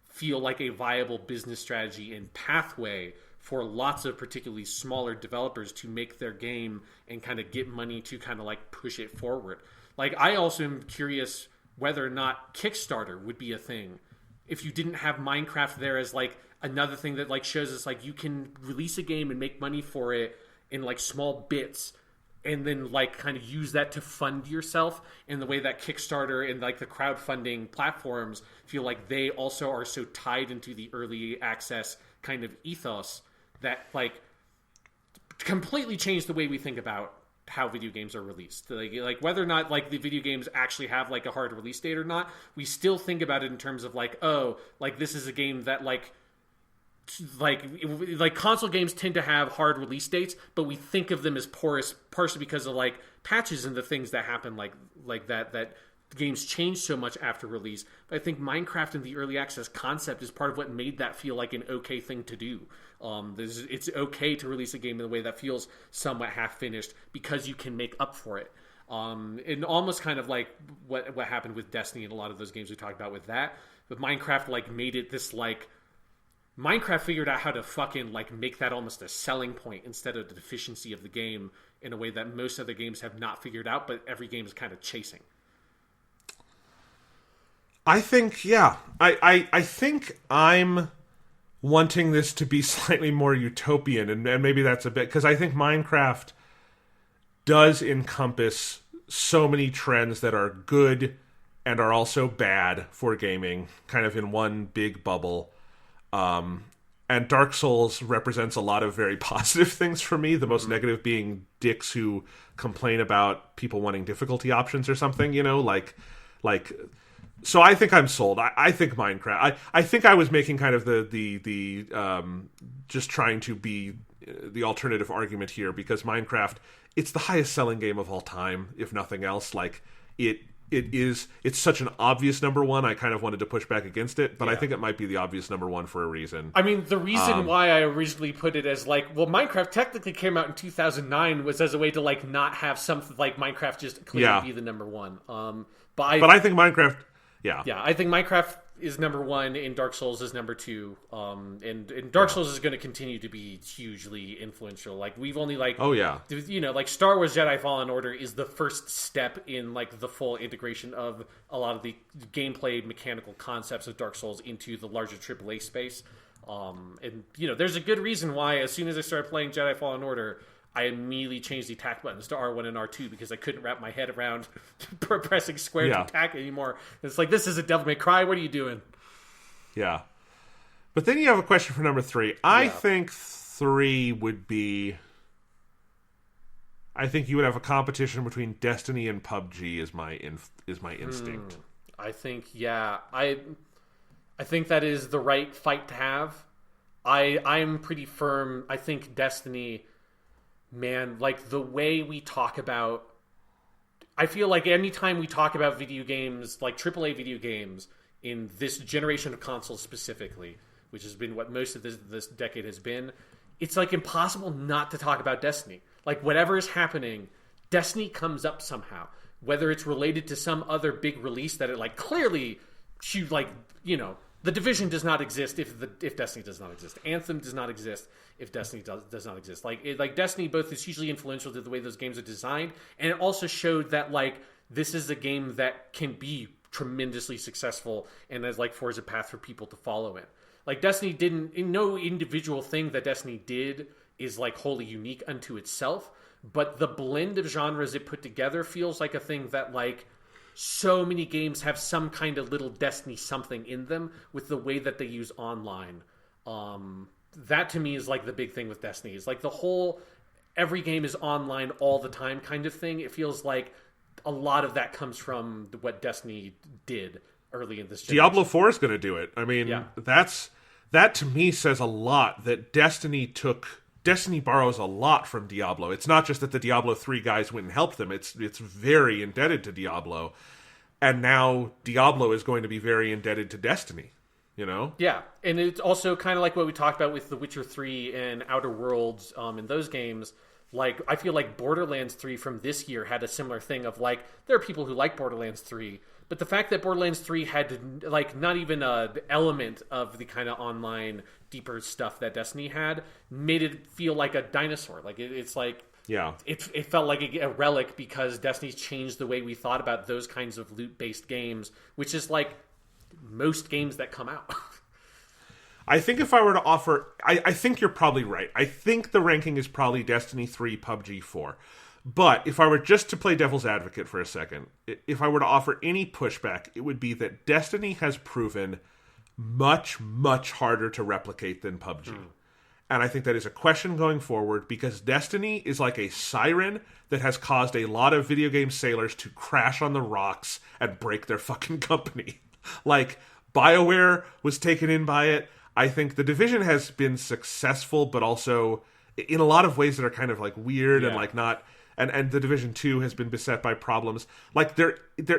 feel like a viable business strategy and pathway for lots of particularly smaller developers to make their game and kind of get money to kind of like push it forward. Like I also am curious whether or not Kickstarter would be a thing if you didn't have Minecraft there as like another thing that like shows us like you can release a game and make money for it in like small bits and then like kind of use that to fund yourself in the way that Kickstarter and like the crowdfunding platforms feel like they also are so tied into the early access kind of ethos that like completely change the way we think about how video games are released. Like whether or not like the video games actually have like a hard release date or not, we still think about it in terms of like, oh, like this is a game that like console games tend to have hard release dates, but we think of them as porous partially because of like patches and the things that happen like that games change so much after release. But I think Minecraft and the early access concept is part of what made that feel like an okay thing to do. It's okay to release a game in a way that feels somewhat half finished because you can make up for it. And almost kind of like what happened with Destiny and a lot of those games we talked about with that. But Minecraft like made it this like Minecraft figured out how to fucking like make that almost a selling point instead of the deficiency of the game in a way that most other games have not figured out, but every game is kind of chasing. I think, yeah. I think I'm wanting this to be slightly more utopian, and maybe that's a bit, because I think Minecraft does encompass so many trends that are good and are also bad for gaming, kind of in one big bubble. And Dark Souls represents a lot of very positive things for me, the most negative being dicks who complain about people wanting difficulty options or something, you know, like so I think I'm sold. I think Minecraft. I think I was making kind of the just trying to be the alternative argument here, because Minecraft, it's the highest selling game of all time, if nothing else. Like it's such an obvious number one. I kind of wanted to push back against it, but yeah. I think it might be the obvious number one for a reason. I mean, the reason why I originally put it as like, well, Minecraft technically came out in 2009 was as a way to like not have something like Minecraft just clearly be the number one. But I think Minecraft. Yeah, I think Minecraft is number one and Dark Souls is number two. And Dark Souls is going to continue to be hugely influential. Like we've only like, you know, like Star Wars Jedi Fallen Order is the first step in like the full integration of a lot of the gameplay mechanical concepts of Dark Souls into the larger AAA space. And you know, there's a good reason why as soon as I started playing Jedi Fallen Order, I immediately changed the attack buttons to R1 and R2 because I couldn't wrap my head around pressing square to attack anymore. It's like, this is a Devil May Cry. What are you doing? Yeah. But then you have a question for number 3. I think 3 would be... I think you would have a competition between Destiny and PUBG is my instinct. I think, I think that is the right fight to have. I'm pretty firm. I think Destiny... Man, like the way we talk about, I feel like anytime we talk about video games, like AAA video games in this generation of consoles specifically, which has been what most of this decade has been, it's like impossible not to talk about Destiny. Like whatever is happening, Destiny comes up somehow, whether it's related to some other big release that it like clearly, The Division does not exist if Destiny does not exist. Anthem does not exist if Destiny does not exist. Like Destiny both is hugely influential to the way those games are designed, and it also showed that like this is a game that can be tremendously successful and as like forge a path for people to follow in. Like Destiny no individual thing that Destiny did is like wholly unique unto itself, but the blend of genres it put together feels like a thing that like so many games have some kind of little Destiny something in them with the way that they use online. That to me is like the big thing with Destiny is like the whole every game is online all the time kind of thing. It feels like a lot of that comes from what Destiny did early in this generation. Diablo 4 is going to do it. I mean, that to me says a lot that Destiny borrows a lot from Diablo. It's not just that the Diablo 3 guys went and helped them. It's very indebted to Diablo. And now Diablo is going to be very indebted to Destiny, you know? Yeah, and it's also kind of like what we talked about with The Witcher 3 and Outer Worlds in those games. Like, I feel like Borderlands 3 from this year had a similar thing of, like, there are people who like Borderlands 3, but the fact that Borderlands 3 had, like, not even an element of the kind of online, deeper stuff that Destiny had, made it feel like a dinosaur. Like, it's like... Yeah. It felt like a relic because Destiny's changed the way we thought about those kinds of loot-based games, which is, like, most games that come out. I think if I were to offer... I think you're probably right. I think the ranking is probably Destiny 3, PUBG 4. But if I were just to play devil's advocate for a second, if I were to offer any pushback, it would be that Destiny has proven much, much harder to replicate than PUBG. And I think that is a question going forward, because Destiny is like a siren that has caused a lot of video game sailors to crash on the rocks and break their fucking company. Like, BioWare was taken in by it. I think The Division has been successful, but also in a lot of ways that are kind of like weird and like not... And The Division 2 has been beset by problems. Like, there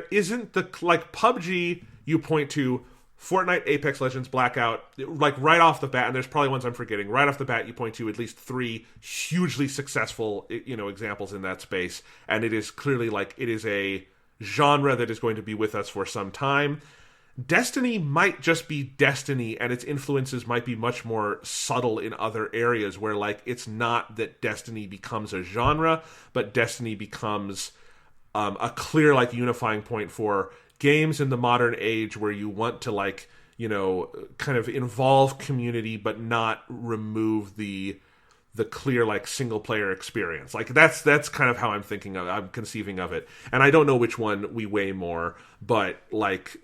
isn't the... Like, PUBG, you point to Fortnite, Apex Legends, Blackout, like right off the bat, and there's probably ones I'm forgetting. Right off the bat, you point to at least 3 hugely successful, examples in that space, and it is clearly like it is a genre that is going to be with us for some time. Destiny might just be Destiny, and its influences might be much more subtle in other areas, where like it's not that Destiny becomes a genre, but Destiny becomes a clear like unifying point for games in the modern age where you want to like, kind of involve community but not remove the clear like single player experience. Like that's kind of how I'm conceiving of it. And I don't know which one we weigh more, but like,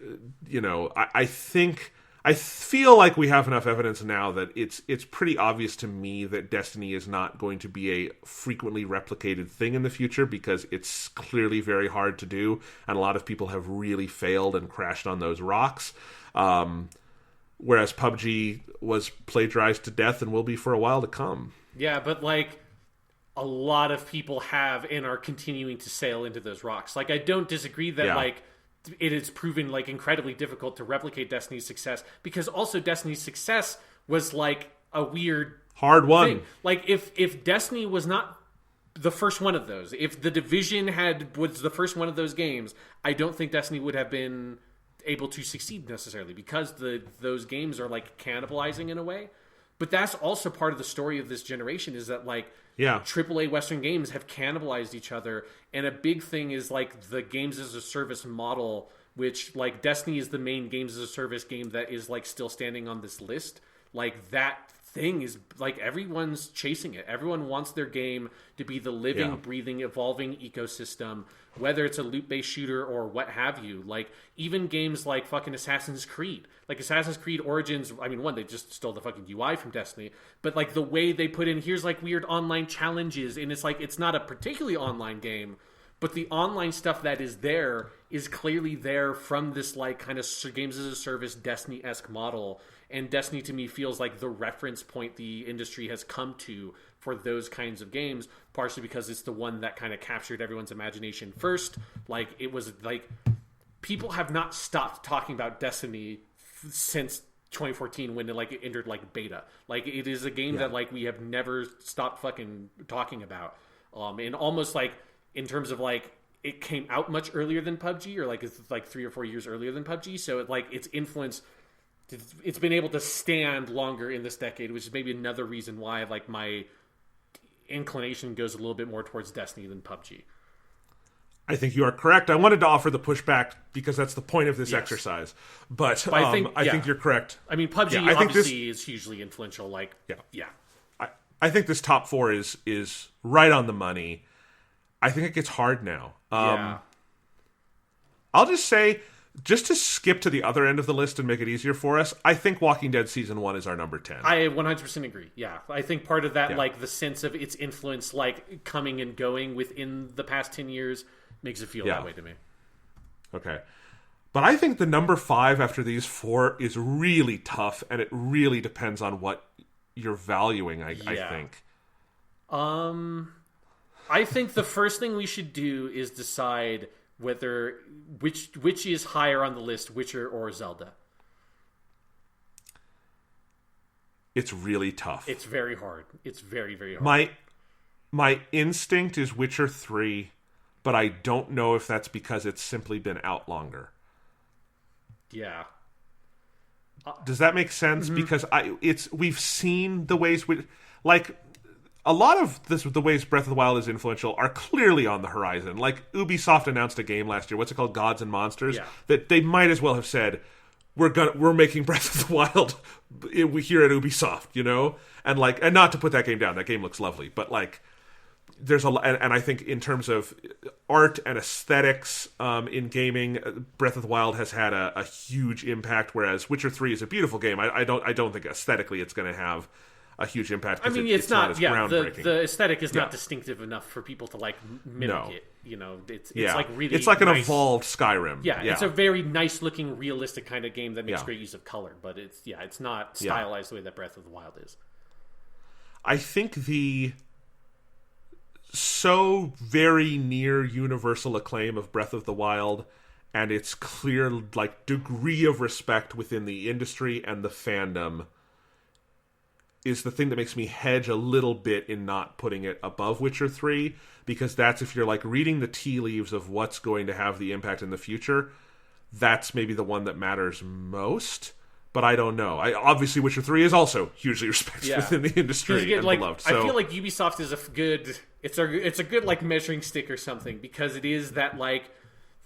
I feel like we have enough evidence now that it's pretty obvious to me that Destiny is not going to be a frequently replicated thing in the future, because it's clearly very hard to do, and a lot of people have really failed and crashed on those rocks. Whereas PUBG was plagiarized to death and will be for a while to come. Yeah, but like a lot of people have and are continuing to sail into those rocks. Like, I don't disagree that like it is proven like incredibly difficult to replicate Destiny's success, because also Destiny's success was like a weird hard one thing. Like if Destiny was not the first one of those, if The Division was the first one of those games, I don't think Destiny would have been able to succeed necessarily, because those games are like cannibalizing in a way. But that's also part of the story of this generation, is that like AAA Western games have cannibalized each other. And a big thing is like the games as a service model, which like Destiny is the main games as a service game that is like still standing on this list. Like that thing is like everyone's chasing it. Everyone wants their game to be the living, breathing, evolving ecosystem, whether it's a loot-based shooter or what have you. Like even games like fucking Assassin's Creed. Like Assassin's Creed Origins, I mean, one, they just stole the fucking UI from Destiny, but like the way they put in, here's like weird online challenges, and it's like, it's not a particularly online game, but the online stuff that is there is clearly there from this like kind of games as a service Destiny-esque model. And Destiny to me feels like the reference point the industry has come to for those kinds of games, partially because it's the one that kind of captured everyone's imagination first. Like it was like people have not stopped talking about Destiny since 2014 when it entered like beta. Like it is a game that like we have never stopped fucking talking about. And almost like in terms of like it came out much earlier than PUBG, or like it's like 3 or 4 years earlier than PUBG. So it, like its influence, it's been able to stand longer in this decade, which is maybe another reason why like my inclination goes a little bit more towards Destiny than PUBG. I think you are correct. I wanted to offer the pushback because that's the point of this exercise. But I think you're correct. I mean, PUBG obviously is hugely influential. Like, I think this top 4 is right on the money. I think it gets hard now. I'll just say, just to skip to the other end of the list and make it easier for us, I think Walking Dead Season 1 is our number 10. I 100% agree. Yeah. I think part of that, like the sense of its influence, like coming and going within the past 10 years, makes it feel that way to me. Okay. But I think the number 5 after these 4 is really tough, and it really depends on what you're valuing, I think. I think the first thing we should do is decide whether which is higher on the list, Witcher or Zelda. It's really tough. It's very hard. It's very, very hard. My instinct is Witcher 3, but I don't know if that's because it's simply been out longer. Yeah. Does that make sense? Mm-hmm. Because we've seen the ways a lot of the ways Breath of the Wild is influential are clearly on the horizon. Like Ubisoft announced a game last year. What's it called? Gods and Monsters. Yeah. That they might as well have said, we're making Breath of the Wild here at Ubisoft, and not to put that game down. That game looks lovely, but like there's and I think in terms of art and aesthetics in gaming, Breath of the Wild has had a huge impact. Whereas Witcher 3 is a beautiful game. I don't think aesthetically it's going to have a huge impact. I mean, it's not as groundbreaking. The aesthetic is not distinctive enough for people to like mimic it. You know, it's like really it's like nice. An evolved Skyrim. Yeah, it's a very nice looking, realistic kind of game that makes great use of color. But it's not stylized the way that Breath of the Wild is. I think the so very near universal acclaim of Breath of the Wild and its clear like degree of respect within the industry and the fandom is the thing that makes me hedge a little bit in not putting it above Witcher 3, because that's, if you're like reading the tea leaves of what's going to have the impact in the future, that's maybe the one that matters most. But I don't know. Obviously, Witcher 3 is also hugely respected within the industry and beloved. So. I feel like Ubisoft is a good. It's a good like measuring stick or something, because it is that like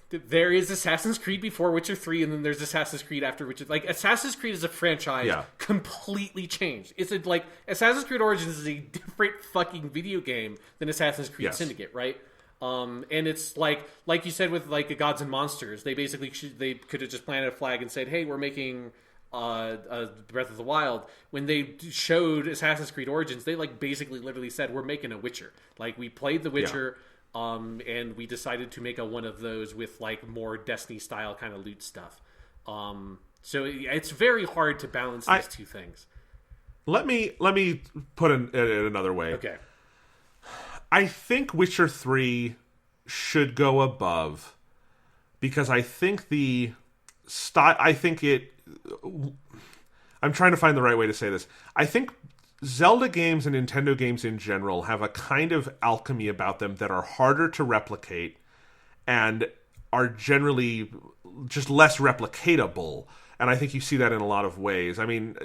there is Assassin's Creed before Witcher 3, and then there's Assassin's Creed after Witcher. Like Assassin's Creed is a franchise completely changed. It's like Assassin's Creed Origins is a different fucking video game than Assassin's Creed Syndicate, right? And it's like you said with like Gods and Monsters, they basically they could have just planted a flag and said, "Hey, we're making." Breath of the Wild. When they showed Assassin's Creed Origins, they like basically literally said, we're making a Witcher. Like we played the Witcher and we decided to make one of those with like more Destiny style kind of loot stuff. So it's very hard to balance these two things. Let me put it another way. Okay. I think Witcher 3 should go above, because I think the style, I'm trying to find the right way to say this. I think Zelda games and Nintendo games in general have a kind of alchemy about them that are harder to replicate and are generally just less replicatable. And I think you see that in a lot of ways. I mean,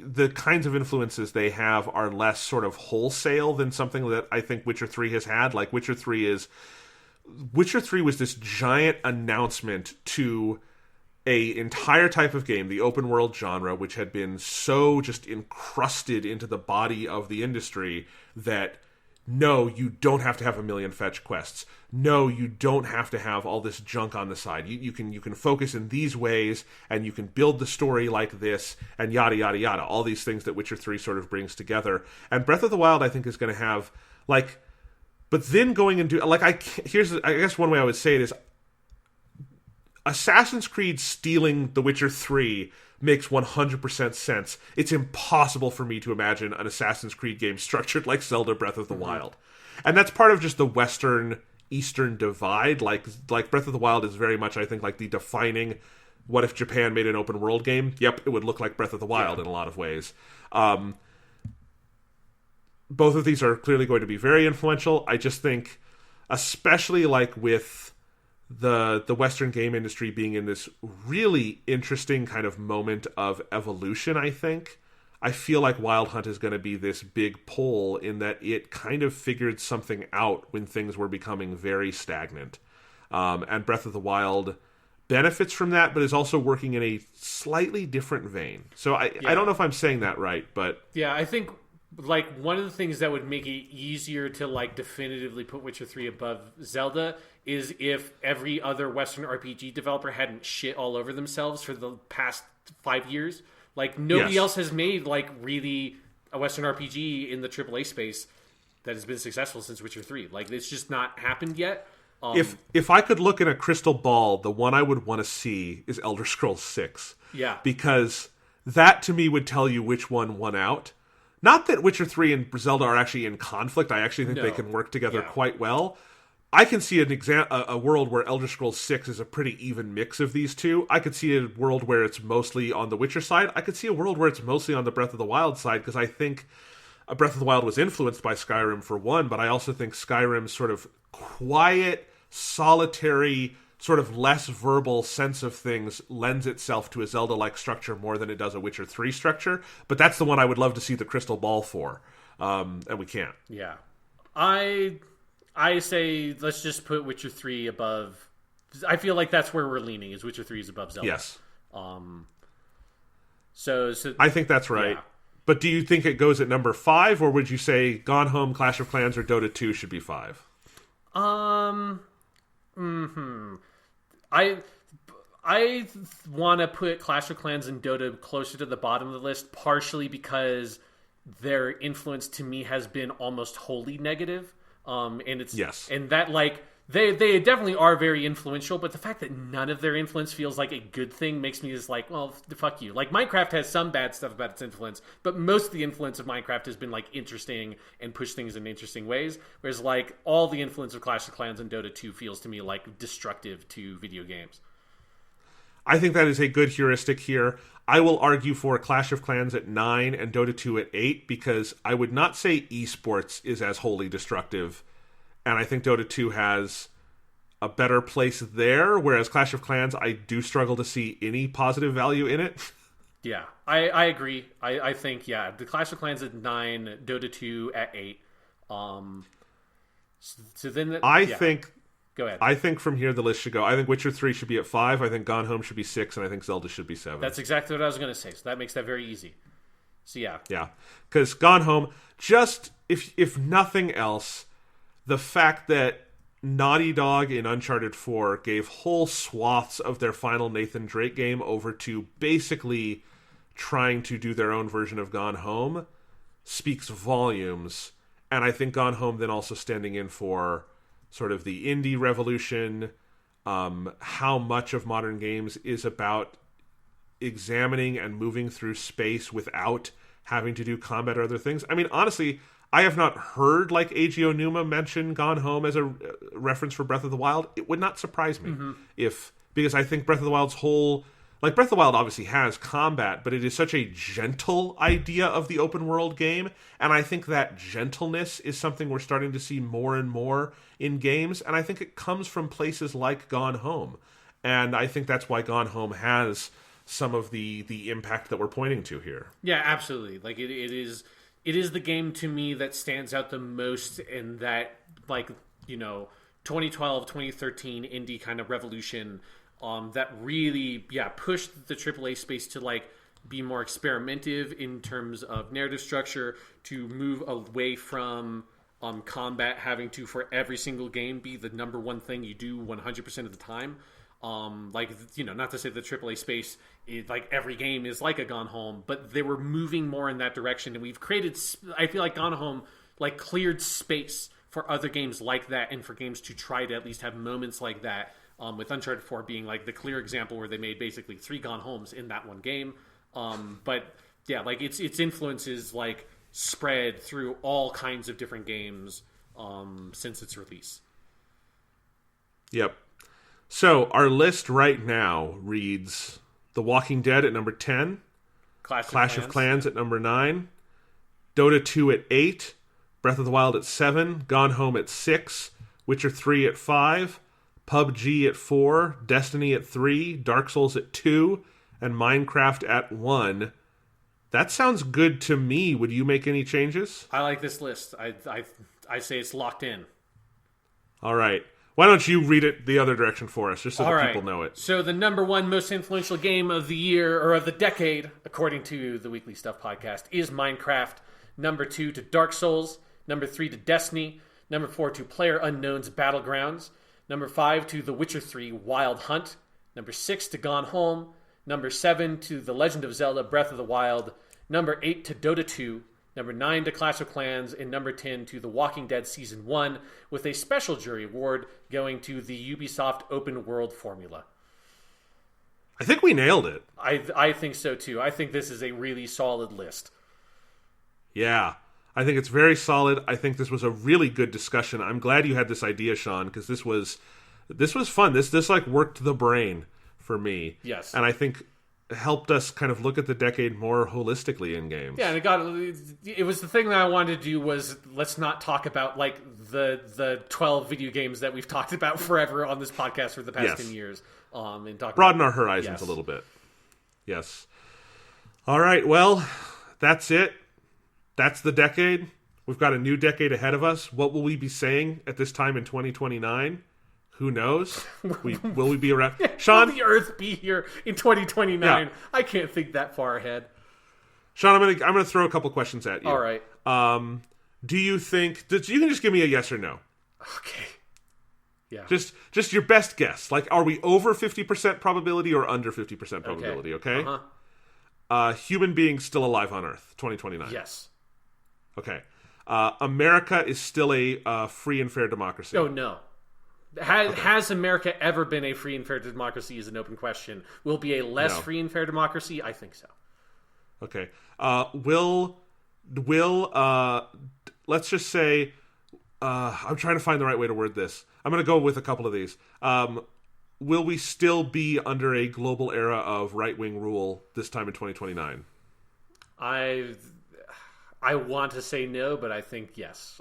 the kinds of influences they have are less sort of wholesale than something that I think Witcher 3 has had. Like Witcher 3 was this giant announcement to a entire type of game, the open world genre, which had been so just encrusted into the body of the industry that no, you don't have to have a million fetch quests. No, you don't have to have all this junk on the side. You can focus in these ways, and you can build the story like this, and yada yada yada. All these things that Witcher 3 sort of brings together. And Breath of the Wild, I think, is going to have like, but then going into like I guess one way I would say it is, Assassin's Creed stealing The Witcher 3 makes 100% sense. It's impossible for me to imagine an Assassin's Creed game structured like Zelda Breath of the Wild. And that's part of just the Western-Eastern divide. Like Breath of the Wild is very much, I think, like the defining, what if Japan made an open world game? Yep, it would look like Breath of the Wild in a lot of ways. Both of these are clearly going to be very influential. I just think, especially like with the Western game industry being in this really interesting kind of moment of evolution, I feel like Wild Hunt is going to be this big pull in that it kind of figured something out when things were becoming very stagnant. And Breath of the Wild benefits from that, but is also working in a slightly different vein. So I don't know if I'm saying that right, but... Yeah, I think like one of the things that would make it easier to like definitively put Witcher 3 above Zelda is if every other Western RPG developer hadn't shit all over themselves for the past 5 years. Like nobody else has made like really a Western RPG in the AAA space that has been successful since Witcher 3. Like it's just not happened yet. If I could look in a crystal ball, the one I would want to see is Elder Scrolls 6. Yeah. Because that to me would tell you which one won out. Not that Witcher 3 and Zelda are actually in conflict. I actually think they can work together quite well. I can see a world where Elder Scrolls 6 is a pretty even mix of these two. I could see a world where it's mostly on the Witcher side. I could see a world where it's mostly on the Breath of the Wild side, because I think Breath of the Wild was influenced by Skyrim for one, but I also think Skyrim's sort of quiet, solitary, sort of less verbal sense of things lends itself to a Zelda-like structure more than it does a Witcher 3 structure. But that's the one I would love to see the crystal ball for. And we can't. Yeah. I say let's just put Witcher 3 above... I feel like that's where we're leaning, is Witcher 3 is above Zelda. Yes. So I think that's right. Yeah. But do you think it goes at number 5, or would you say Gone Home, Clash of Clans, or Dota 2 should be 5? I want to put Clash of Clans and Dota closer to the bottom of the list, partially because their influence to me has been almost wholly negative. And it's and that like they definitely are very influential, but the fact that none of their influence feels like a good thing makes me just like, well, fuck you. Like Minecraft has some bad stuff about its influence, but most of the influence of Minecraft has been like interesting and push things in interesting ways. Whereas like all the influence of Clash of Clans and Dota 2 feels to me like destructive to video games. I think that is a good heuristic here. I will argue for Clash of Clans at 9 and Dota 2 at 8 because I would not say esports is as wholly destructive, and I think Dota 2 has a better place there, whereas Clash of Clans, I do struggle to see any positive value in it. Yeah, I agree. I think, yeah, the Clash of Clans at 9, Dota 2 at 8. So then... I think... Go ahead. I think from here the list should go. I think Witcher 3 should be at 5. I think Gone Home should be 6, and I think Zelda should be 7. That's exactly what I was going to say. So that makes that very easy. So yeah. Yeah. Because Gone Home, just if nothing else, the fact that Naughty Dog in Uncharted 4 gave whole swaths of their final Nathan Drake game over to basically trying to do their own version of Gone Home speaks volumes. And I think Gone Home then also standing in for sort of the indie revolution, how much of modern games is about examining and moving through space without having to do combat or other things. I mean, honestly, I have not heard like Eiji Onuma mention Gone Home as a reference for Breath of the Wild. It would not surprise me because I think Breath of the Wild's whole... Like, Breath of the Wild obviously has combat, but it is such a gentle idea of the open world game, and I think that gentleness is something we're starting to see more and more in games, and I think it comes from places like Gone Home. And I think that's why Gone Home has some of the impact that we're pointing to here. Yeah, absolutely. Like, it is the game to me that stands out the most in that, like, 2012, 2013 indie kind of revolution that really, pushed the AAA space to, like, be more experimentative in terms of narrative structure, to move away from combat having to, for every single game, be the number one thing you do 100% of the time. Not to say the AAA space, like, every game is like a Gone Home, but they were moving more in that direction, and we've created, I feel like Gone Home, like, cleared space for other games like that, and for games to try to at least have moments like that, with Uncharted 4 being, like, the clear example where they made basically 3 Gone Homes in that one game. But, yeah, like, its influence is, like, spread through all kinds of different games since its release. Yep. So, our list right now reads The Walking Dead at number 10, Clash of Clans at number 9, Dota 2 at 8, Breath of the Wild at 7, Gone Home at 6, Witcher 3 at 5, PUBG at 4, Destiny at 3, Dark Souls at 2, and Minecraft at 1. That sounds good to me. Would you make any changes? I like this list. I say it's locked in. All right. Why don't you read it the other direction for us, just so that people know it. So the number 1 most influential game of the year, or of the decade, according to the Weekly Stuff podcast, is Minecraft. Number 2 to Dark Souls. Number 3 to Destiny. Number 4 to PlayerUnknown's Battlegrounds. Number 5 to The Witcher 3 Wild Hunt. Number 6 to Gone Home. Number 7 to The Legend of Zelda Breath of the Wild. Number 8 to Dota 2. Number 9 to Clash of Clans. And number 10 to The Walking Dead Season 1, with a special jury award going to the Ubisoft Open World formula. I think we nailed it. I think so too. I think this is a really solid list. Yeah. I think it's very solid. I think this was a really good discussion. I'm glad you had this idea, Sean, because this was fun. This like worked the brain for me. Yes. And I think helped us kind of look at the decade more holistically in games. Yeah, and it was the thing that I wanted to do was, let's not talk about like the 12 video games that we've talked about forever on this podcast for the past 10 years. And broaden our horizons a little bit. Yes. All right, well, that's it. That's the decade. We've got a new decade ahead of us. What will we be saying at this time in 2029? Who knows? Will we be around? Sean? Will the Earth be here in 2029? Yeah. I can't think that far ahead. Sean, I'm gonna throw a couple questions at you. All right. Do you think you can just give me a yes or no? Okay. Yeah. Just your best guess. Like, are we over 50% probability or under 50% probability? Okay. Human beings still alive on Earth, 2029. Yes. Okay. America is still a free and fair democracy. Oh, no. Has America ever been a free and fair democracy is an open question. Will it be a less free and fair democracy? I think so. Okay. Will let's just say, I'm trying to find the right way to word this. I'm going to go with a couple of these. Will we still be under a global era of right-wing rule this time in 2029? I want to say no, but I think yes.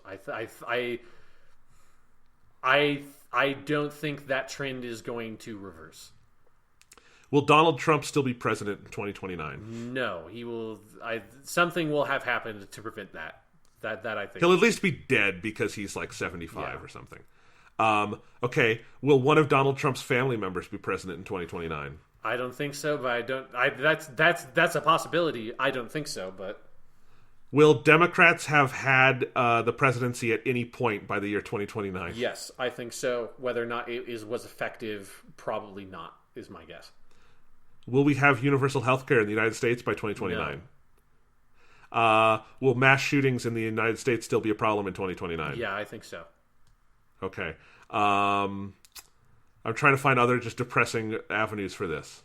I don't think that trend is going to reverse. Will Donald Trump still be president in 2029? No, he will. Something will have happened to prevent that. That I think he'll at least be dead because he's like 75 or something. Okay, will one of Donald Trump's family members be president in 2029? I don't think so, but I don't. That's a possibility. I don't think so, but will Democrats have had the presidency at any point by the year 2029? Yes, I think so. Whether or not it was effective, probably not, is my guess. Will we have universal health care in the United States by 2029? No. Will mass shootings in the United States still be a problem in 2029? Yeah, I think so. Okay. I'm trying to find other just depressing avenues for this.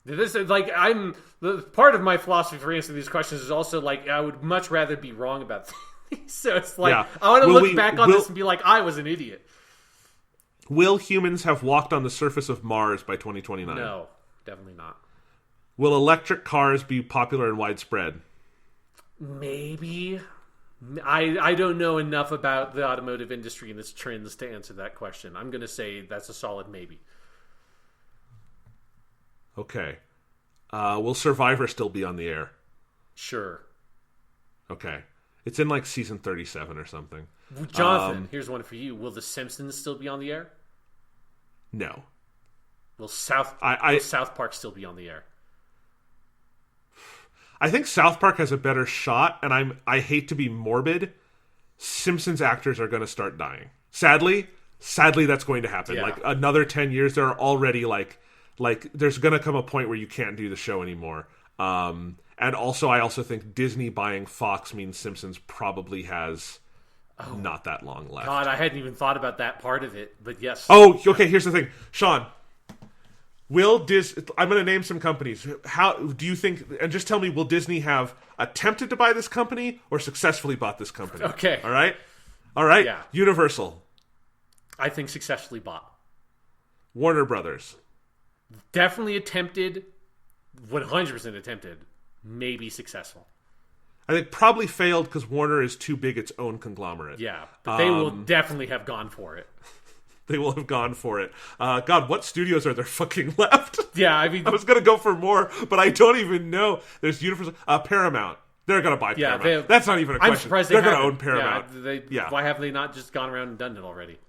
This is like part of my philosophy for answering these questions is also like I would much rather be wrong about things. So it's like I want to look back on this and be like I was an idiot. Will humans have walked on the surface of Mars by 2029? No, definitely not. Will electric cars be popular and widespread? Maybe. I don't know enough about the automotive industry and its trends to answer that question. I'm going to say that's a solid maybe. Okay. Will Survivor still be on the air? Sure. Okay. It's in like season 37 or something. Jonathan, here's one for you. Will The Simpsons still be on the air? No. Will South Park still be on the air? I think South Park has a better shot, and I hate to be morbid. Simpsons actors are going to start dying. Sadly, that's going to happen. Yeah. Like another 10 years, there are already like there's going to come a point where you can't do the show anymore. And also, I also think Disney buying Fox means Simpsons probably has not that long left. God, I hadn't even thought about that part of it, but yes. Oh, okay. Here's the thing, Sean. I'm going to name some companies. How do you think? And just tell me, will Disney have attempted to buy this company or successfully bought this company? Okay. All right. Yeah. Universal. I think successfully bought. Warner Brothers. Definitely attempted. 100% attempted. Maybe successful. I think probably failed because Warner is too big its own conglomerate. Yeah, but they will definitely have gone for it. They will have gone for it. God, what studios are there fucking left? Yeah, I mean... I was going to go for more, but I don't even know. There's Universal... Paramount. They're going to buy Paramount. That's not even a question. I'm surprised they're going to own Paramount. Why have they not just gone around and done it already?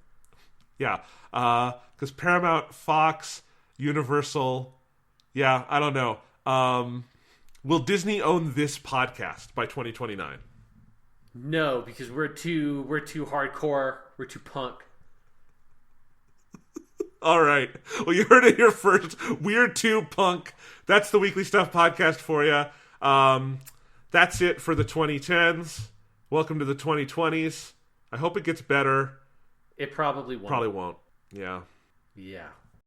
Yeah, because Paramount, Fox, Universal... Yeah, I don't know. Will Disney own this podcast by 2029? No, because we're too hardcore. We're too punk. All right. Well, you heard it here first. We're too punk. That's the Weekly Stuff podcast for you. That's it for the 2010s. Welcome to the 2020s. I hope it gets better. It probably won't. Probably won't. Yeah. Yeah.